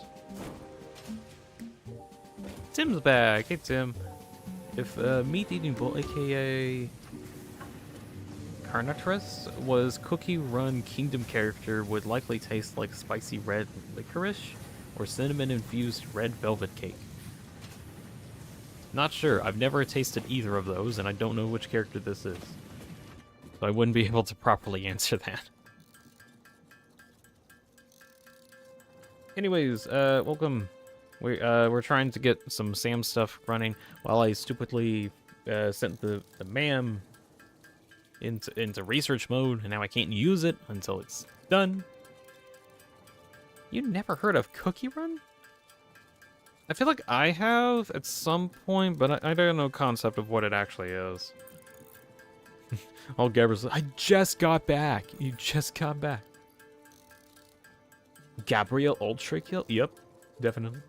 Speaker 1: Tim's back. Hey, Tim. If Meat-Eating Bull, a.k.a. Carnotaurus, was Cookie Run Kingdom character, would likely taste like spicy red licorice or cinnamon-infused red velvet cake. Not sure. I've never tasted either of those, and I don't know which character this is. So I wouldn't be able to properly answer that. Anyways, welcome. We're trying to get some Sam stuff running while I stupidly sent the MAM into research mode, and now I can't use it until it's done. You never heard of Cookie Run? I feel like I have at some point, but I don't know concept of what it actually is. Oh, Gabriel's like, I just got back. You just got back. Gabriel Ultra Kill? Yep, definitely.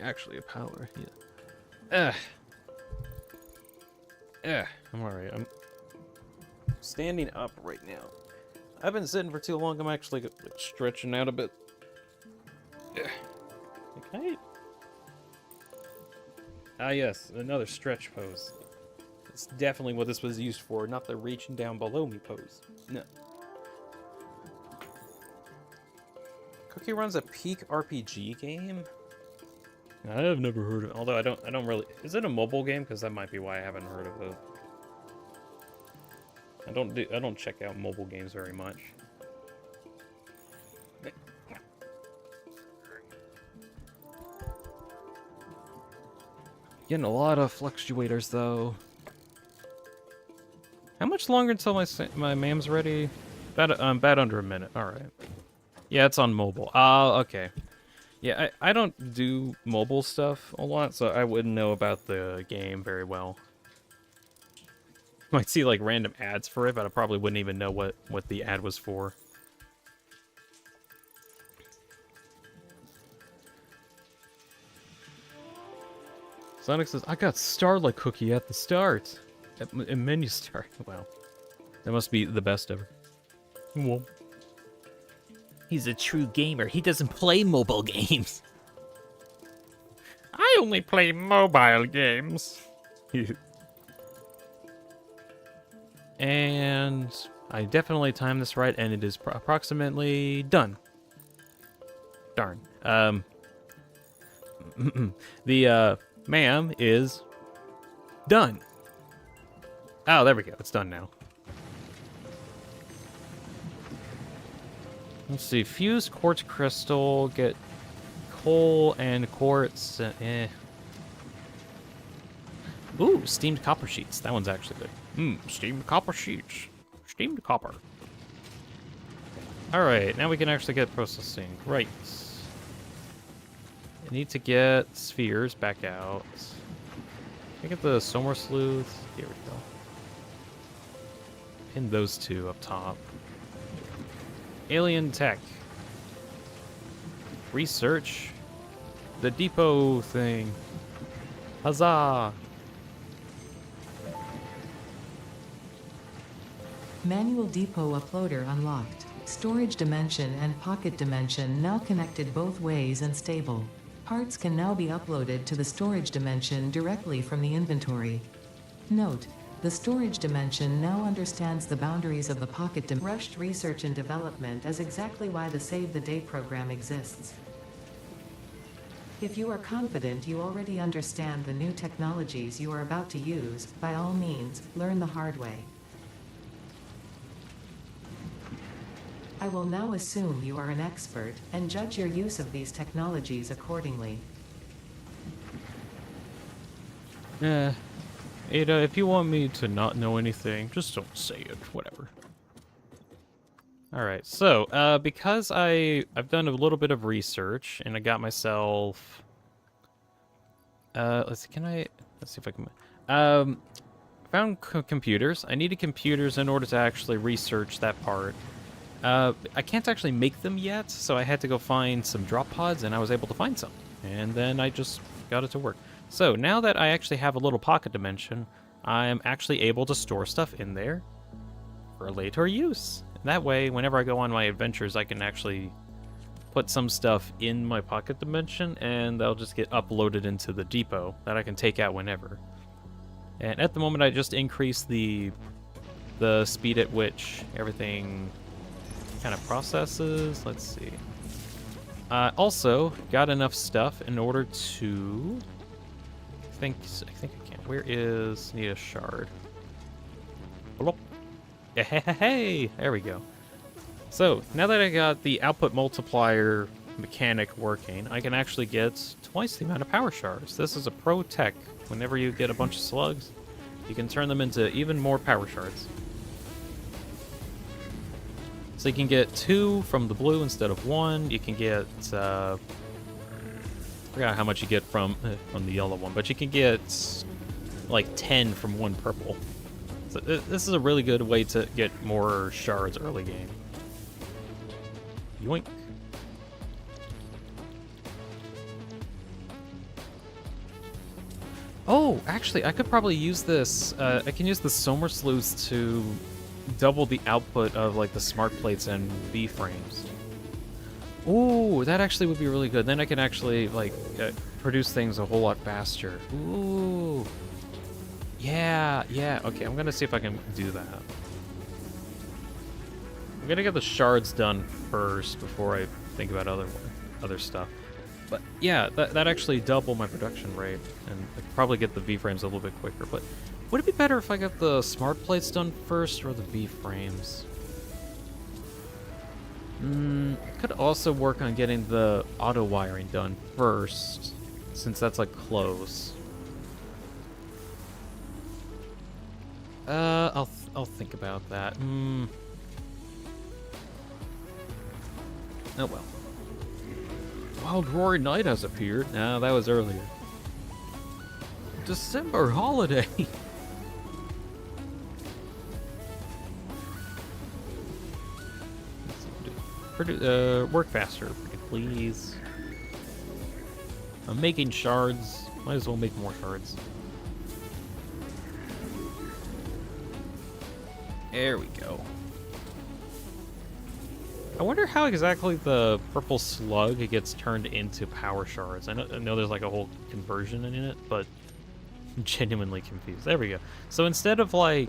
Speaker 1: Actually, a power. Yeah. I'm alright. I'm standing up right now. I've been sitting for too long. I'm actually like, stretching out a bit. Okay. Ah, yes, another stretch pose. It's definitely what this was used for, not the reaching down below me pose. No. Cookie Run's a peak RPG game? I have never heard of it. Although I don't really. Is it a mobile game? Because that might be why I haven't heard of it. I don't check out mobile games very much. Getting a lot of fluctuators though. How much longer until my mam's ready? About under a minute. All right. Yeah, it's on mobile. Okay. Yeah, I don't do mobile stuff a lot, so I wouldn't know about the game very well. Might see like random ads for it, but I probably wouldn't even know what the ad was for. Sonic says, I got Starlight Cookie at the start. At menu start. Wow. That must be the best ever. Whoa.
Speaker 4: He's a true gamer. He doesn't play mobile games.
Speaker 1: I only play mobile games. And I definitely timed this right, and it is approximately done. Darn. The ma'am is done. Oh, there we go. It's done now. Let's see. Fuse quartz crystal. Get coal and quartz. Ooh, steamed copper sheets. That one's actually good. Steamed copper sheets. Steamed copper. Alright, now we can actually get processing. Right. I need to get spheres back out. Can I get the Somer Sleuth? Here we go. Pin those two up top. Alien tech. Research. The depot thing. Huzzah!
Speaker 3: Manual depot uploader unlocked. Storage dimension and pocket dimension now connected both ways and stable. Parts can now be uploaded to the storage dimension directly from the inventory. Note: the storage dimension now understands the boundaries of the pocket dimension. Rushed research and development is exactly why the Save the Day program exists. If you are confident you already understand the new technologies you are about to use, by all means, learn the hard way. I will now assume you are an expert, and judge your use of these technologies accordingly.
Speaker 1: Ada, if you want me to not know anything, just don't say it. Whatever. Alright, so, because I've done a little bit of research, and I got myself... let's see if I can... found computers. I needed computers in order to actually research that part. I can't actually make them yet, so I had to go find some drop pods, and I was able to find some. And then I just got it to work. So, now that I actually have a little pocket dimension, I'm actually able to store stuff in there for later use. That way, whenever I go on my adventures, I can actually put some stuff in my pocket dimension, and they'll just get uploaded into the depot that I can take out whenever. And at the moment, I just increased the speed at which everything kind of processes. Let's see. Also, got enough stuff in order to... I think I can. Where is... Need a shard. Blop. Hey, there we go. So, now that I got the output multiplier mechanic working, I can actually get twice the amount of power shards. This is a pro tech. Whenever you get a bunch of slugs, you can turn them into even more power shards. So you can get 2 from the blue instead of 1. You can get, I forgot how much you get from the yellow one, but you can get like 10 from 1 purple. So this is a really good way to get more shards early game. Yoink. Oh, actually, I could probably use this. I can use the Somer Sleuths to double the output of like the smart plates and V-frames. Ooh, that actually would be really good. Then I can actually like produce things a whole lot faster. Ooh. Yeah, yeah. Okay, I'm gonna see if I can do that. I'm gonna get the shards done first before I think about other stuff. But yeah, that actually doubled my production rate, and I could probably get the V-frames a little bit quicker. But would it be better if I got the smart plates done first or the V-frames? Could also work on getting the auto wiring done first, since that's like close. I'll think about that. Oh well. Wild Roaring Night has appeared. No, that was earlier. December holiday. Work faster, please. I'm making shards. Might as well make more shards. There we go. I wonder how exactly the purple slug gets turned into power shards. I know there's like a whole conversion in it, but I'm genuinely confused. There we go. So instead of like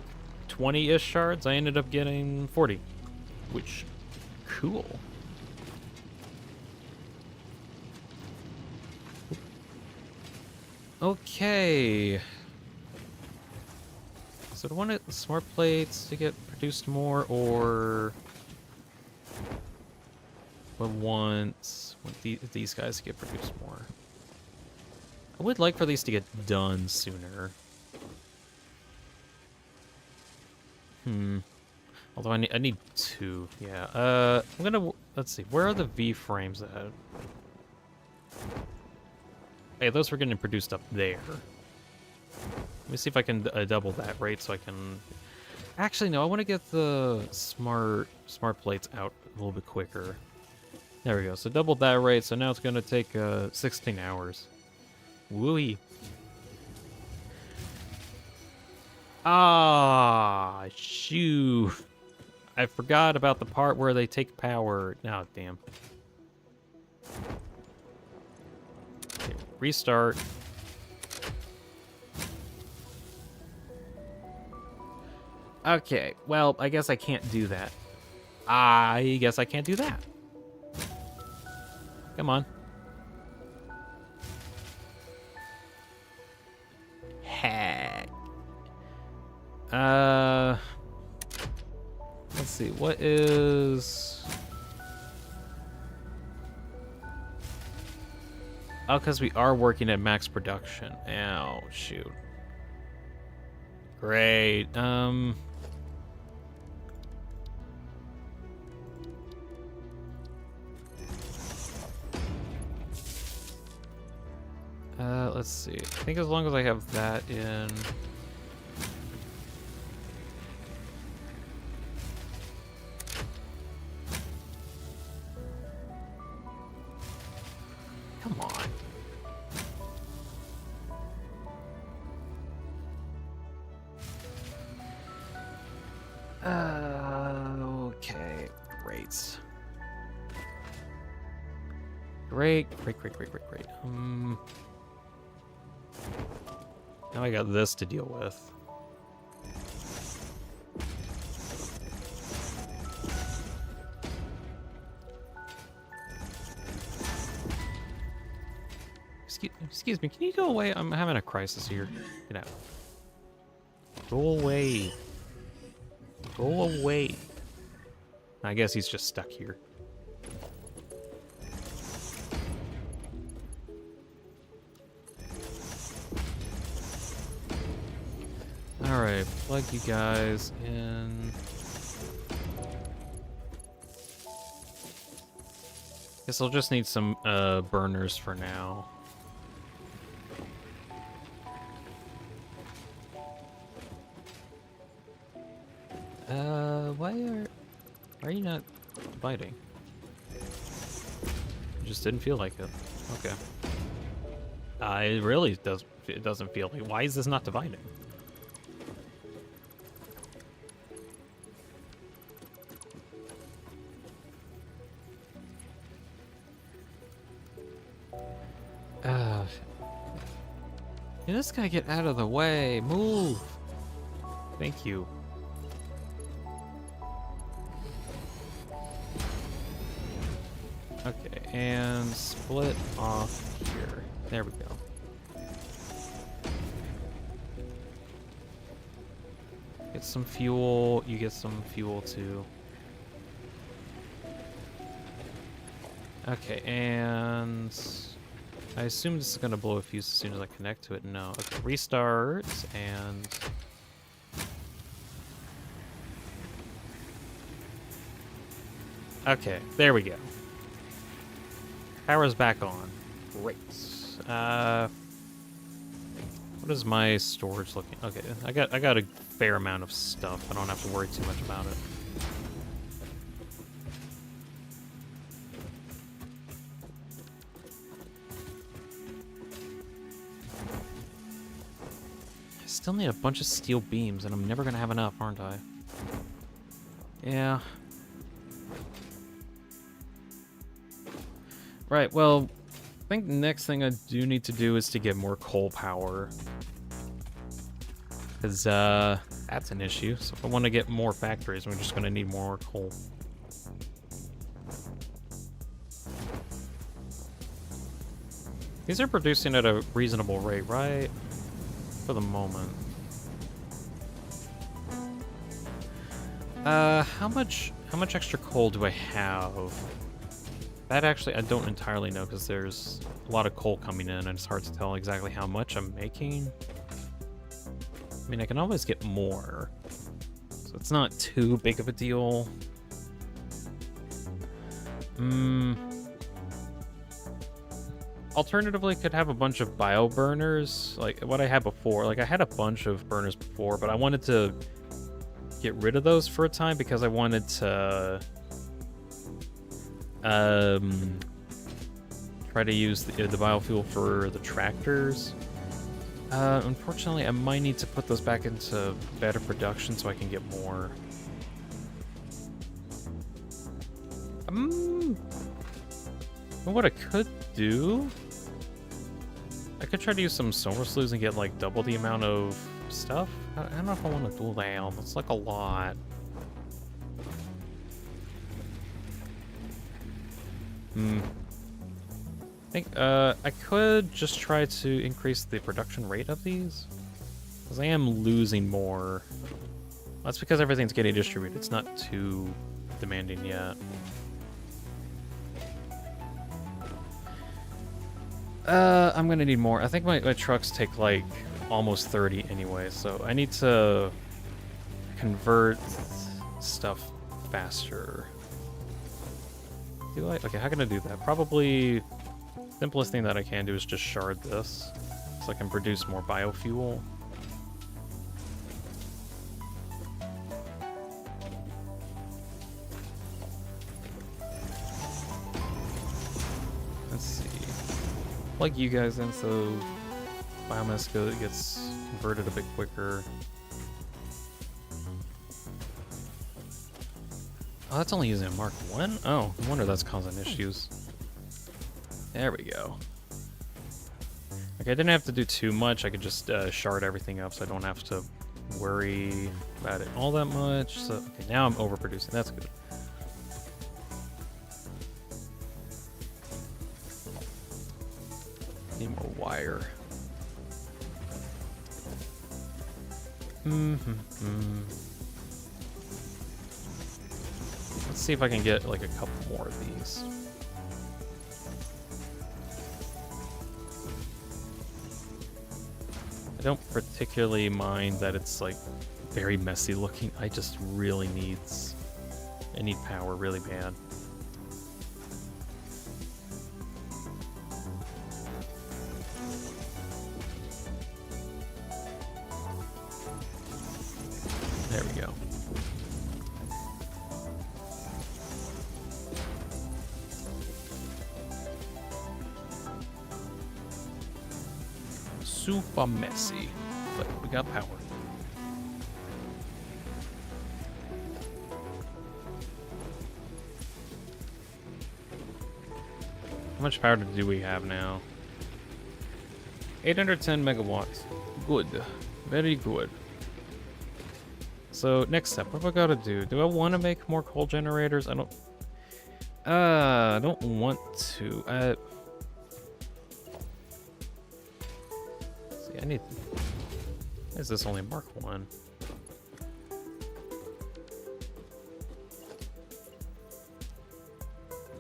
Speaker 1: 20-ish shards, I ended up getting 40, which cool. Okay. So do I want the smart plates to get produced more, or I want these guys to get produced more? I would like for these to get done sooner. Although I need two. Yeah. I'm gonna let's see. Where are the V frames at? Hey, those were getting produced up there. Let me see if I can double that rate so I can... Actually, no, I want to get the smart plates out a little bit quicker. There we go. So double that rate, so now it's going to take 16 hours. Wooey. Ah, shoo. I forgot about the part where they take power. Oh, damn. Okay, restart. Okay, well, I guess I can't do that. I guess I can't do that. Come on. Heck. Let's see, what is... Oh, because we are working at max production. Oh, shoot. Great. Let's see. I think as long as I have that in... Come on. Okay. Great. Great. Now I got this to deal with. Excuse me, can you go away? I'm having a crisis here. Get out. Go away. Go away. I guess he's just stuck here. Alright, plug you guys in. Guess I'll just need some burners for now. Why are you not biting? It just didn't feel like it. Okay. It really doesn't feel like. Why is this not dividing? Can this guy get out of the way? Move! Thank you. Okay, and split off here. There we go. Get some fuel. You get some fuel too. Okay, and I assume this is gonna blow a fuse as soon as I connect to it. No. Okay, restart and okay, there we go. Power's back on. Great. What is my storage looking? Okay, I got a fair amount of stuff. I don't have to worry too much about it. I still need a bunch of steel beams, and I'm never gonna have enough, aren't I? Yeah. Right, well, I think the next thing I do need to do is to get more coal power. Because, that's an issue. So if I want to get more factories, we're just going to need more coal. These are producing at a reasonable rate, right? For the moment. How much extra coal do I have? That actually, I don't entirely know because there's a lot of coal coming in and it's hard to tell exactly how much I'm making. I mean, I can always get more, so it's not too big of a deal. Alternatively, could have a bunch of bio burners, like what I had before. Like I had a bunch of burners before, but I wanted to get rid of those for a time because I wanted to try to use the biofuel for the tractors. Unfortunately, I might need to put those back into better production so I can get more. What I could do, I could try to use some solar slews and get like double the amount of stuff. I don't know if I want to do that. That's like a lot. I think I could just try to increase the production rate of these, because I am losing more. That's because everything's getting distributed. It's not too demanding yet. I'm gonna need more. I think my trucks take like almost 30 anyway, so I need to convert stuff faster. Do I? Okay, how can I do that? Probably simplest thing that I can do is just shard this, so I can produce more biofuel. Let's see. Plug you guys in so biomass gets converted a bit quicker. Oh, that's only using a Mark 1? Oh, no wonder that's causing issues. There we go. Okay, I didn't have to do too much. I could just shard everything up so I don't have to worry about it all that much. So, okay, now I'm overproducing. That's good. Need more wire. Let's see if I can get like a couple more of these. I don't particularly mind that it's like very messy looking. I just really need power really bad. There we go. Super messy, but we got power. How much power do we have now? 810 megawatts. Good. Very good. So, next step. What do I gotta do? Do I want to make more coal generators? I don't want to. See, I need... Why is this only Mark 1?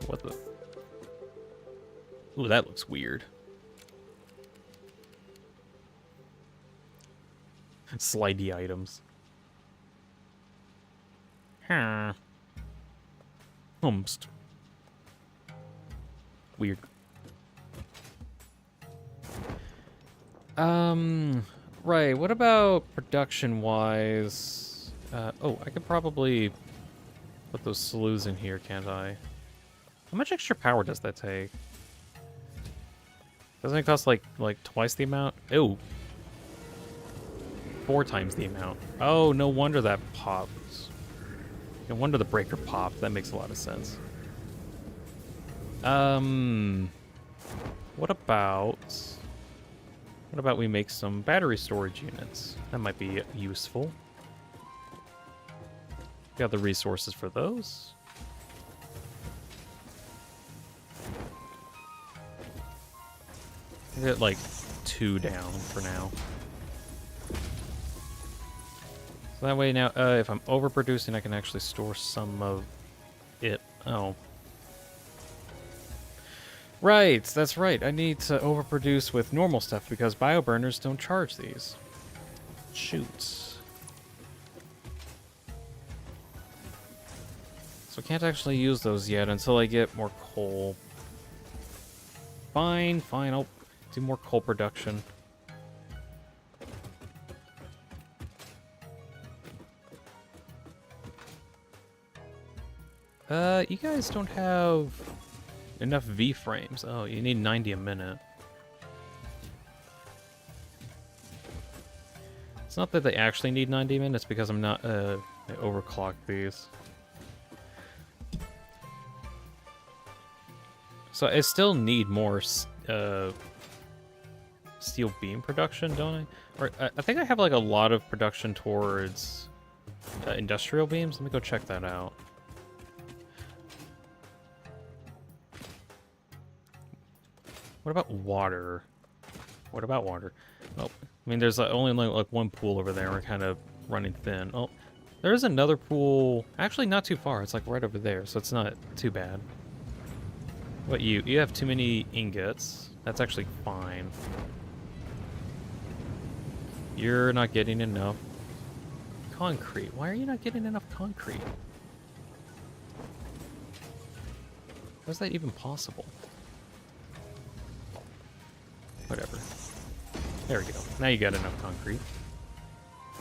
Speaker 1: What the... Ooh, that looks weird. Slidey items. Huh. Humst. Weird. Right, what about production-wise? Oh, I could probably put those sloughs in here, can't I? How much extra power does that take? Doesn't it cost like twice the amount? Ew. 4 times the amount. Oh, no wonder that pops. No wonder the breaker popped. That makes a lot of sense. What about we make some battery storage units? That might be useful. Got the resources for those. Get like 2 down for now. So that way now, if I'm overproducing, I can actually store some of it. Oh. Right, that's right. I need to overproduce with normal stuff because bioburners don't charge these. Shoots. So I can't actually use those yet until I get more coal. Fine, I'll do more coal production. You guys don't have enough V-frames. Oh, you need 90 a minute. It's not that they actually need 90 minutes because I'm not, I overclocked these. So I still need more, steel beam production, don't I? Or I think I have like a lot of production towards industrial beams. Let me go check that out. What about water? What about water? Oh, I mean, there's only like one pool over there. We're kind of running thin. Oh, there is another pool. Actually, not too far. It's like right over there, so it's not too bad. What, you have too many ingots. That's actually fine. You're not getting enough concrete. Why are you not getting enough concrete? How is that even possible? Whatever. There we go. Now you got enough concrete.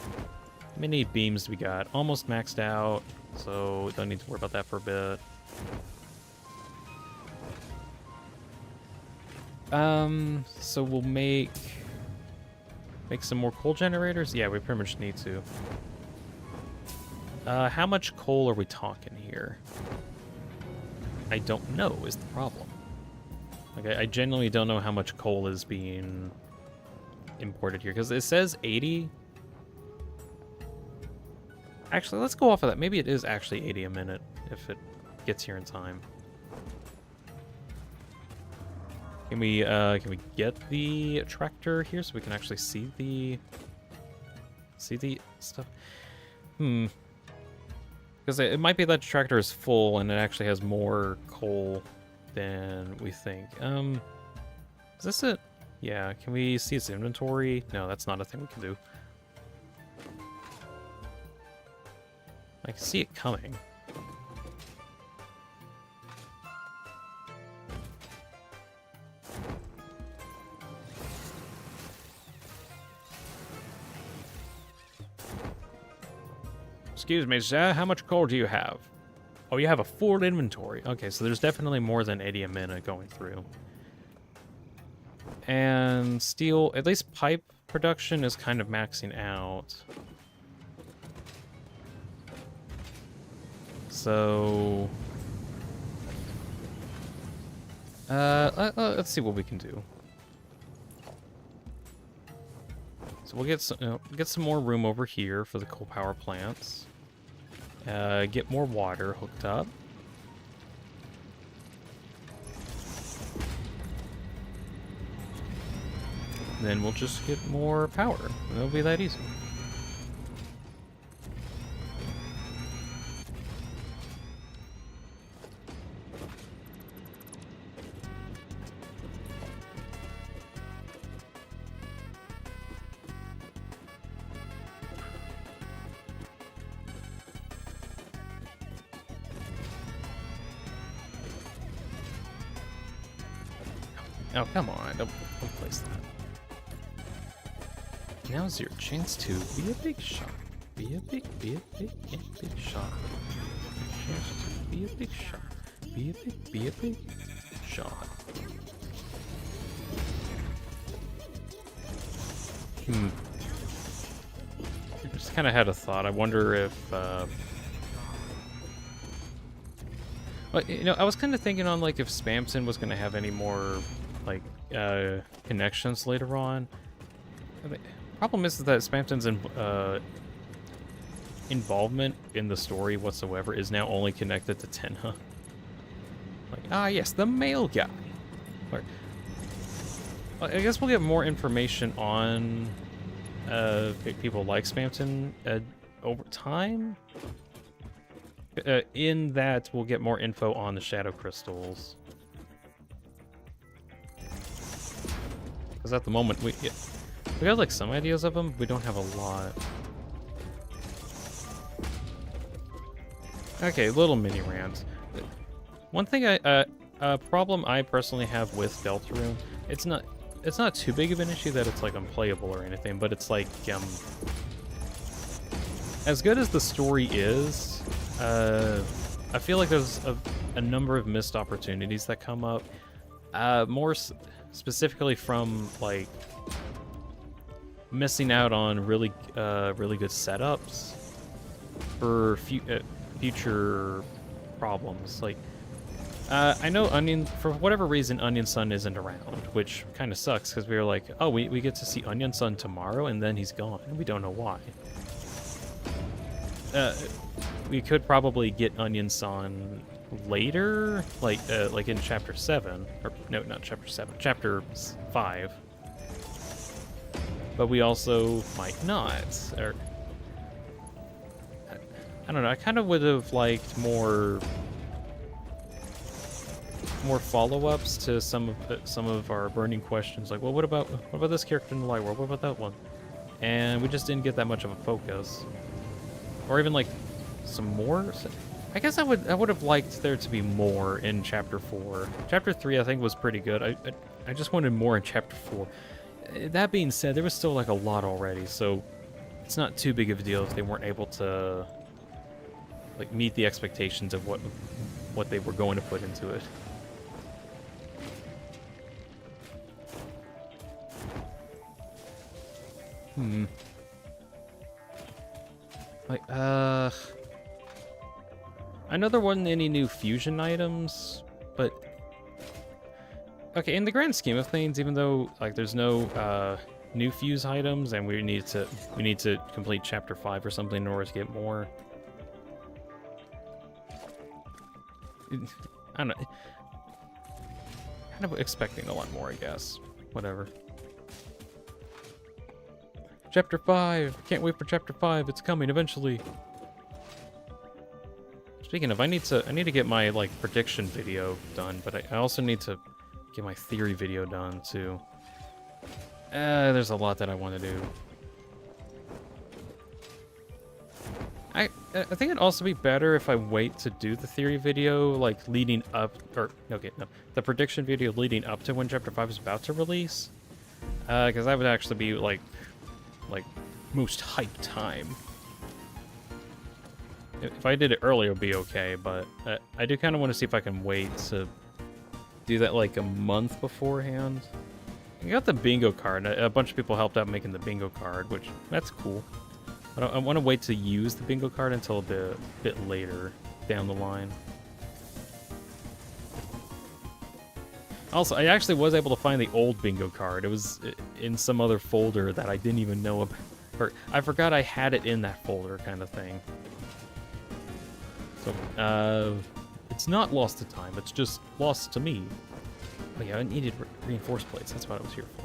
Speaker 1: How many beams do we got? Almost maxed out, so don't need to worry about that for a bit. So we'll make some more coal generators? Yeah, we pretty much need to. How much coal are we talking here? I don't know is the problem. Okay, I genuinely don't know how much coal is being imported here, because it says 80. Actually, let's go off of that. Maybe it is actually 80 a minute if it gets here in time. Can we get the tractor here so we can actually see the stuff? Because it might be that the tractor is full and it actually has more coal than we think. Is this it? Yeah, can we see its inventory? No, that's not a thing we can do. I can see it coming. Excuse me, sir, how much coal do you have? Oh, you have a full inventory. Okay, so there's definitely more than 80 a minute going through. And steel, at least pipe production is kind of maxing out. So... let's see what we can do. So we'll get some more room over here for the coal power plants. Get more water hooked up. Then we'll just get more power. It'll be that easy. Oh, come on. Don't place that. Now's your chance to be a big shot. Be a big shot. Chance to be a big shot. Be a big shot. I just kind of had a thought. I wonder if, well, you know, I was kind of thinking on, like, if Spamton was going to have any more, like, connections later on. I mean, problem is that Spamton's involvement in the story whatsoever is now only connected to Tenha. Like, ah, yes, the male guy. Or, well, I guess we'll get more information on people like Spamton over time. In that, we'll get more info on the shadow crystals. Because at the moment, we got like some ideas of them. We don't have a lot. Okay, little mini rant. One thing a problem I personally have with Deltarune, it's not too big of an issue that it's like unplayable or anything, but it's like as good as the story is, I feel like there's a number of missed opportunities that come up, more specifically from like missing out on really good setups for future problems. Like, I know Onion, for whatever reason, Onion Sun isn't around, which kind of sucks because we were like, oh, we get to see Onion Sun tomorrow, and then he's gone, and we don't know why. We could probably get Onion Sun later, like in Chapter 7, or no, not Chapter 7, Chapter 5. But we also might not, or I don't know. I kind of would have liked more follow-ups to some of our burning questions. Like, well, what about this character in the light world? What about that one? And we just didn't get that much of a focus, or even like some more. I guess I would have liked there to be more in Chapter 4. Chapter 3, I think, was pretty good. I just wanted more in Chapter 4. That being said, there was still like a lot already, so it's not too big of a deal if they weren't able to like meet the expectations of what they were going to put into it. Like, I know there wasn't any new fusion items, but okay, in the grand scheme of things, even though like there's no new fuse items, and we need to complete Chapter 5 or something in order to get more. I don't know. Kind of expecting a lot more, I guess. Whatever. Chapter 5! Can't wait for Chapter 5. It's coming eventually. Speaking of, I need to get my like prediction video done, but I also need to get my theory video done too. There's a lot that I want to do. I think it'd also be better if I wait to do the theory video like leading up, or okay, no, the prediction video leading up to when Chapter 5 is about to release, because that would actually be like most hype time. If I did it earlier, it would be okay, but I do kind of want to see if I can wait to do that like a month beforehand. I got the bingo card. A bunch of people helped out making the bingo card, which that's cool. But I want to wait to use the bingo card until a bit later down the line. Also, I actually was able to find the old bingo card. It was in some other folder that I didn't even know about. Or I forgot I had it in that folder, kind of thing. So, it's not lost to time. It's just lost to me. Oh yeah, I needed reinforced plates. That's what I was here for.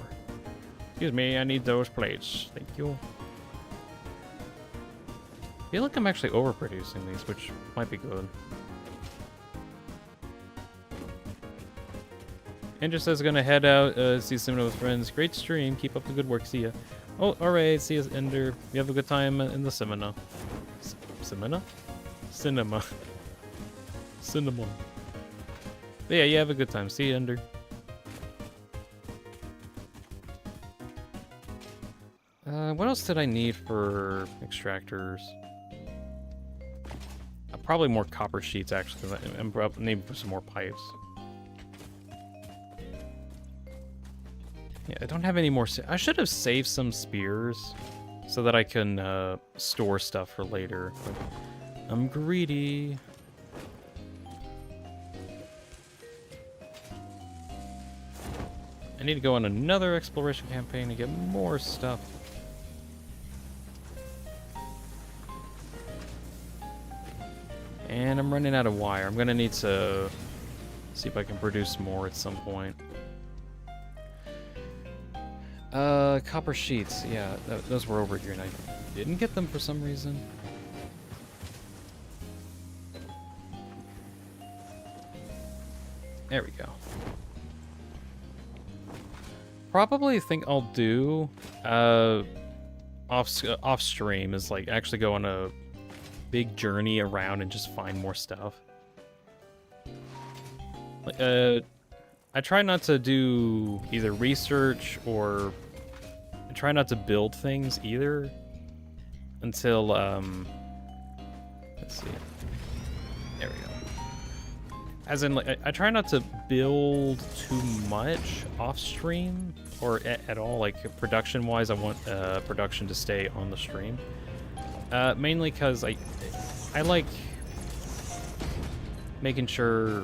Speaker 1: Excuse me, I need those plates. Thank you. I feel like I'm actually overproducing these, which might be good. Andrew says gonna head out, see Cinema with friends. Great stream. Keep up the good work. See ya. Oh, alright. See ya, Ender. You have a good time in the cinema. Cinema? Cinema. Cinema. But yeah, you have a good time. See you, Ender. What else did I need for extractors? Probably more copper sheets, actually, because I'm needing for some more pipes. Yeah, I don't have any more. I should have saved some spears so that I can store stuff for later. But I'm greedy. I need to go on another exploration campaign to get more stuff. And I'm running out of wire. I'm gonna need to see if I can produce more at some point. Copper sheets. Yeah, those were over here, and I didn't get them for some reason. There we go. Probably think I'll do off stream is like actually go on a big journey around and just find more stuff. I try not to do either research or I try not to build things either until let's see. There we go. As in, like, I try not to build too much off stream or at all. Like production-wise, I want production to stay on the stream. Mainly because I like making sure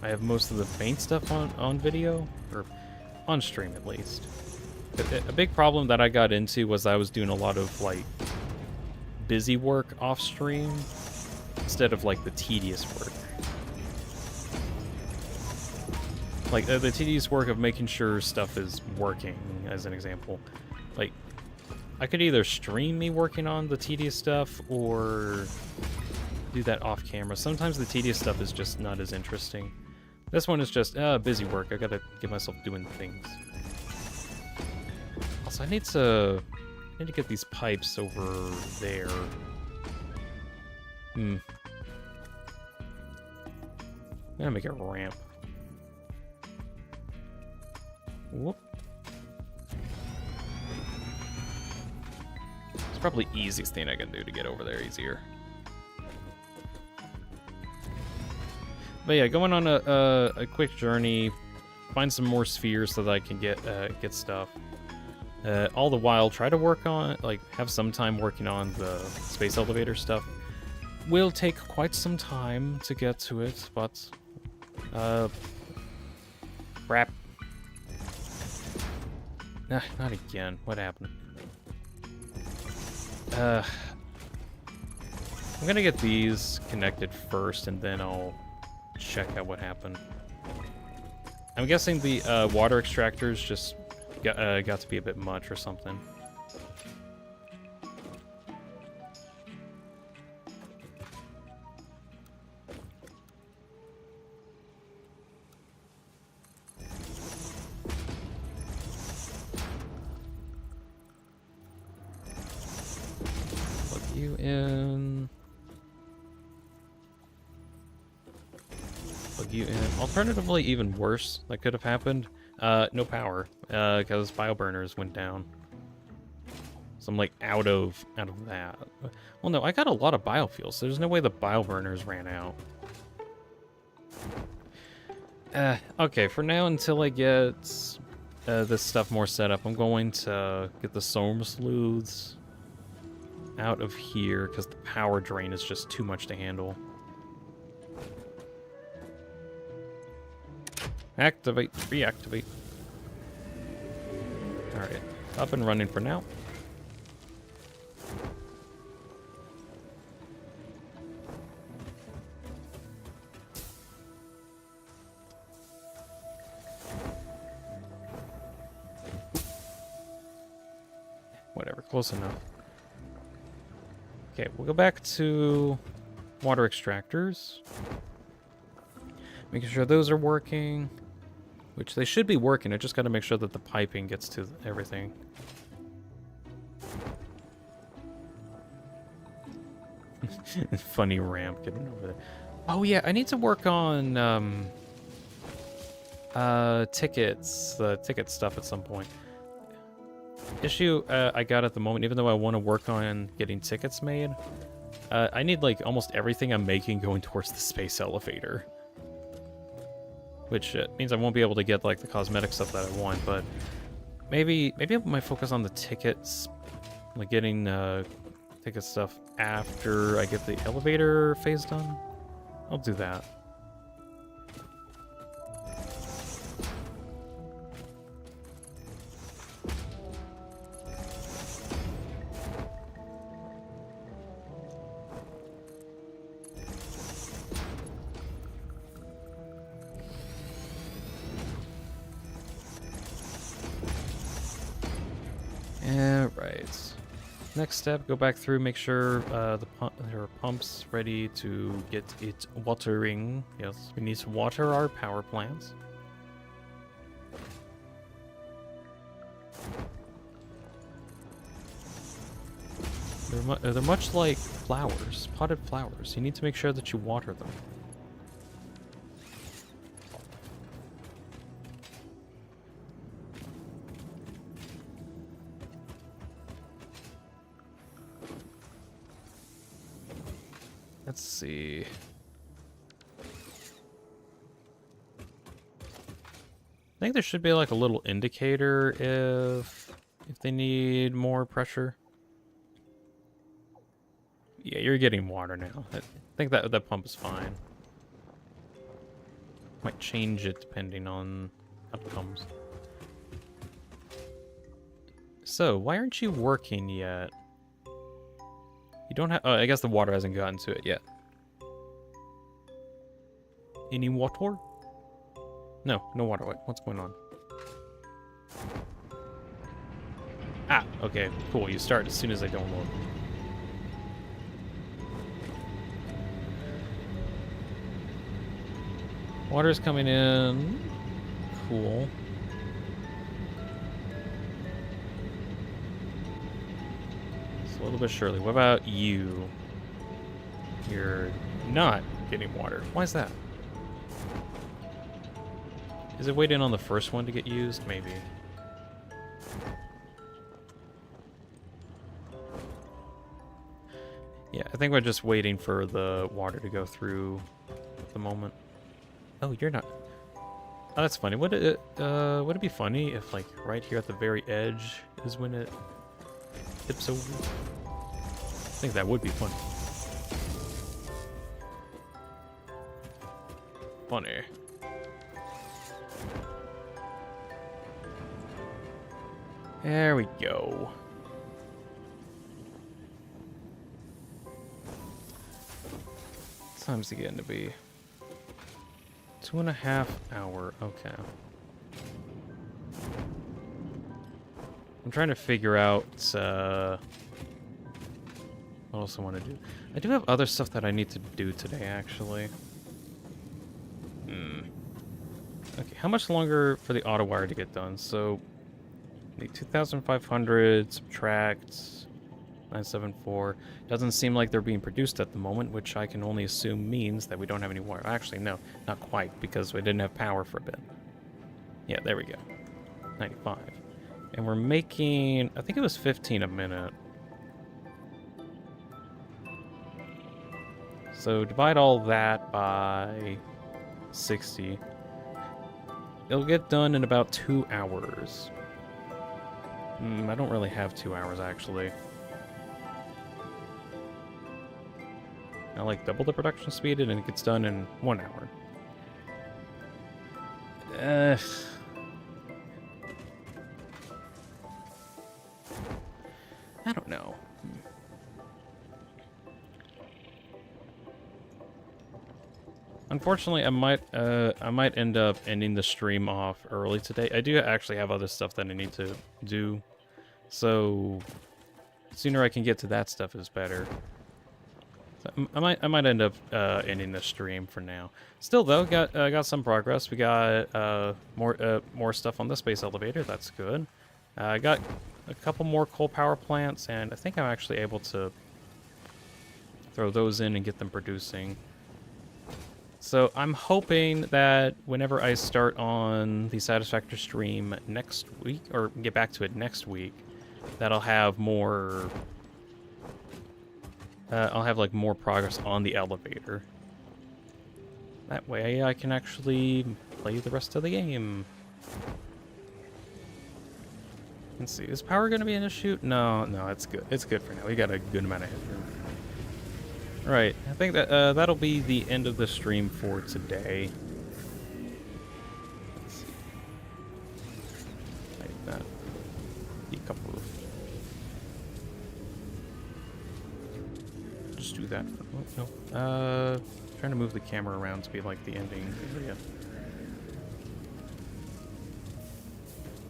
Speaker 1: I have most of the main stuff on video, or on stream at least. A big problem that I got into was I was doing a lot of like busy work off stream instead of like the tedious work. Like the tedious work of making sure stuff is working, as an example. Like, I could either stream me working on the tedious stuff or do that off camera. Sometimes the tedious stuff is just not as interesting. This one is just busy work. I gotta get myself doing things. Also, I need to get these pipes over there. I'm gonna make a ramp. Whoop. It's probably the easiest thing I can do to get over there easier. But yeah, going on a quick journey, find some more spheres so that I can get stuff. All the while, try to work on, like, have some time working on the space elevator stuff. Will take quite some time to get to it, but crap. Nah, not again. What happened? I'm gonna get these connected first, and then I'll check out what happened. I'm guessing the water extractors just got to be a bit much or something. Plug you in. Plug you in. Alternatively, even worse that could have happened. No power, because bioburners went down. So I'm like out of that. Well, no, I got a lot of biofuels, so there's no way the bioburners ran out. Okay, for now, until I get this stuff more set up, I'm going to get the storm sleuths out of here, because the power drain is just too much to handle. Activate, reactivate. Alright, up and running for now. Whatever, close enough. Okay, we'll go back to water extractors. Making sure those are working. Which they should be working. I just got to make sure that the piping gets to everything. Funny ramp getting over there. Oh yeah, I need to work on tickets, the ticket stuff at some point. Issue I got at the moment, even though I want to work on getting tickets made, I need like almost everything I'm making going towards the space elevator. Which means I won't be able to get like the cosmetic stuff that I want, but maybe I might focus on the tickets, like getting ticket stuff after I get the elevator phase done. I'll do that. Alright. Next step, go back through, make sure there are pumps ready to get it watering. Yes, we need to water our power plants. They're much like flowers, potted flowers. You need to make sure that you water them. Let's see. I think there should be like a little indicator if they need more pressure. Yeah, you're getting water now. I think that pump is fine. Might change it depending on outcomes. So, why aren't you working yet? You don't have... Oh, I guess the water hasn't gotten to it yet. Any water? No, no water. What's going on? Ah, okay, cool. You start as soon as I download. Water's coming in. Cool. A little bit surely. What about you? You're not getting water. Why is that? Is it waiting on the first one to get used? Maybe. Yeah, I think we're just waiting for the water to go through at the moment. Oh, you're not. Oh, that's funny. Would it be funny if, like, right here at the very edge is when it tips over? I think that would be funny. Funny. There we go. Time's getting to be 2.5 hours. Okay. I'm trying to figure out what else I want to do. I do have other stuff that I need to do today, actually. Okay, how much longer for the auto wire to get done? So, the 2,500 subtract 974. Doesn't seem like they're being produced at the moment, which I can only assume means that we don't have any wire. Actually, no, not quite, because we didn't have power for a bit. Yeah, there we go. 95. And we're making, I think it was 15 a minute. So divide all that by 60. It'll get done in about 2 hours. I don't really have 2 hours, actually. I like double the production speed and it gets done in 1 hour. I don't know. Unfortunately, I might end up ending the stream off early today. I do actually have other stuff that I need to do, so the sooner I can get to that stuff is better. So I might end up ending the stream for now. Still though, got some progress. We got more stuff on the space elevator. That's good. I got a couple more coal power plants, and I think I'm actually able to throw those in and get them producing. So I'm hoping that whenever I start on the Satisfactory stream next week, or get back to it next week, that I'll have more. I'll have like more progress on the elevator. That way I can actually play the rest of the game. Let's see, is power going to be an issue? No, it's good. It's good for now. We got a good amount of headroom. Right, I think that that'll be the end of the stream for today. Let's see. Like that. A couple of. Just do that. Oh, no. Trying to move the camera around to be like the ending area.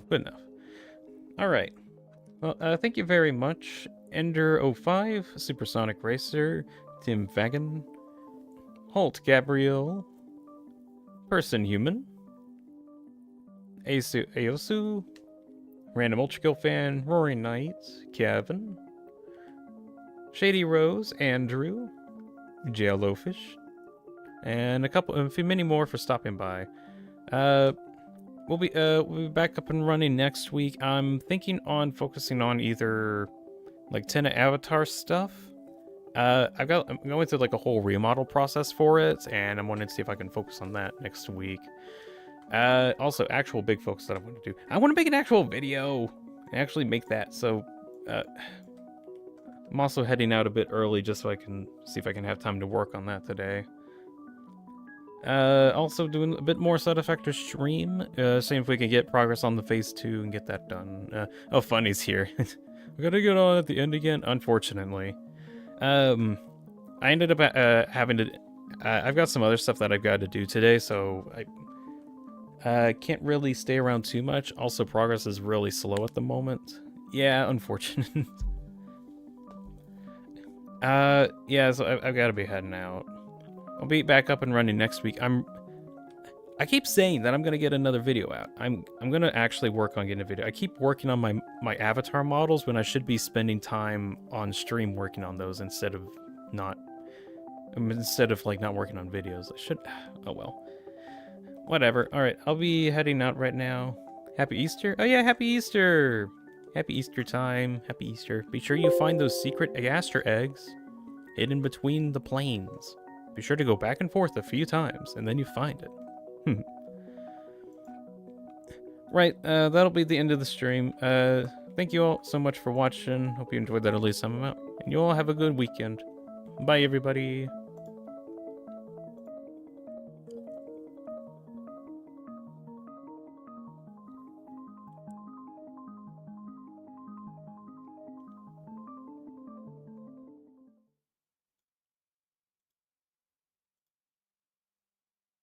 Speaker 1: Good enough. All right. Well, thank you very much, Ender05, Supersonic Racer, Tim Fagan, Holt Gabriel, Person Human, Aosu, Random Ultrakill Fan, Roaring Knight, Kevin, Shady Rose, Andrew, JLofish, and a few many more for stopping by. We'll be back up and running next week. I'm thinking on focusing on either like Tenant Avatar stuff. I'm going through like a whole remodel process for it, and I'm wanting to see if I can focus on that next week. Also, actual big focus that I want to do. I want to make an actual video and actually make that. So, I'm also heading out a bit early just so I can see if I can have time to work on that today. Also doing a bit more Satisfactory stream, seeing if we can get progress on the phase 2 and get that done. Oh, Funny's here. We gotta get on at the end again, unfortunately. I ended up having to. I've got some other stuff that I've got to do today, so I can't really stay around too much. Also, progress is really slow at the moment. Yeah, unfortunate. Yeah, so I've got to be heading out. I'll be back up and running next week. I keep saying that I'm gonna get another video out. I'm gonna actually work on getting a video. I keep working on my avatar models when I should be spending time on stream working on those instead of like not working on videos. I should. Oh well. Whatever. All right, I'll be heading out right now. Happy Easter. Oh yeah, happy Easter. Happy Easter time. Happy Easter. Be sure you find those secret Aster eggs hidden between the planes. Be sure to go back and forth a few times, and then you find it. Right, that'll be the end of the stream. Thank you all so much for watching. Hope you enjoyed that at least some amount. And you all have a good weekend. Bye, everybody.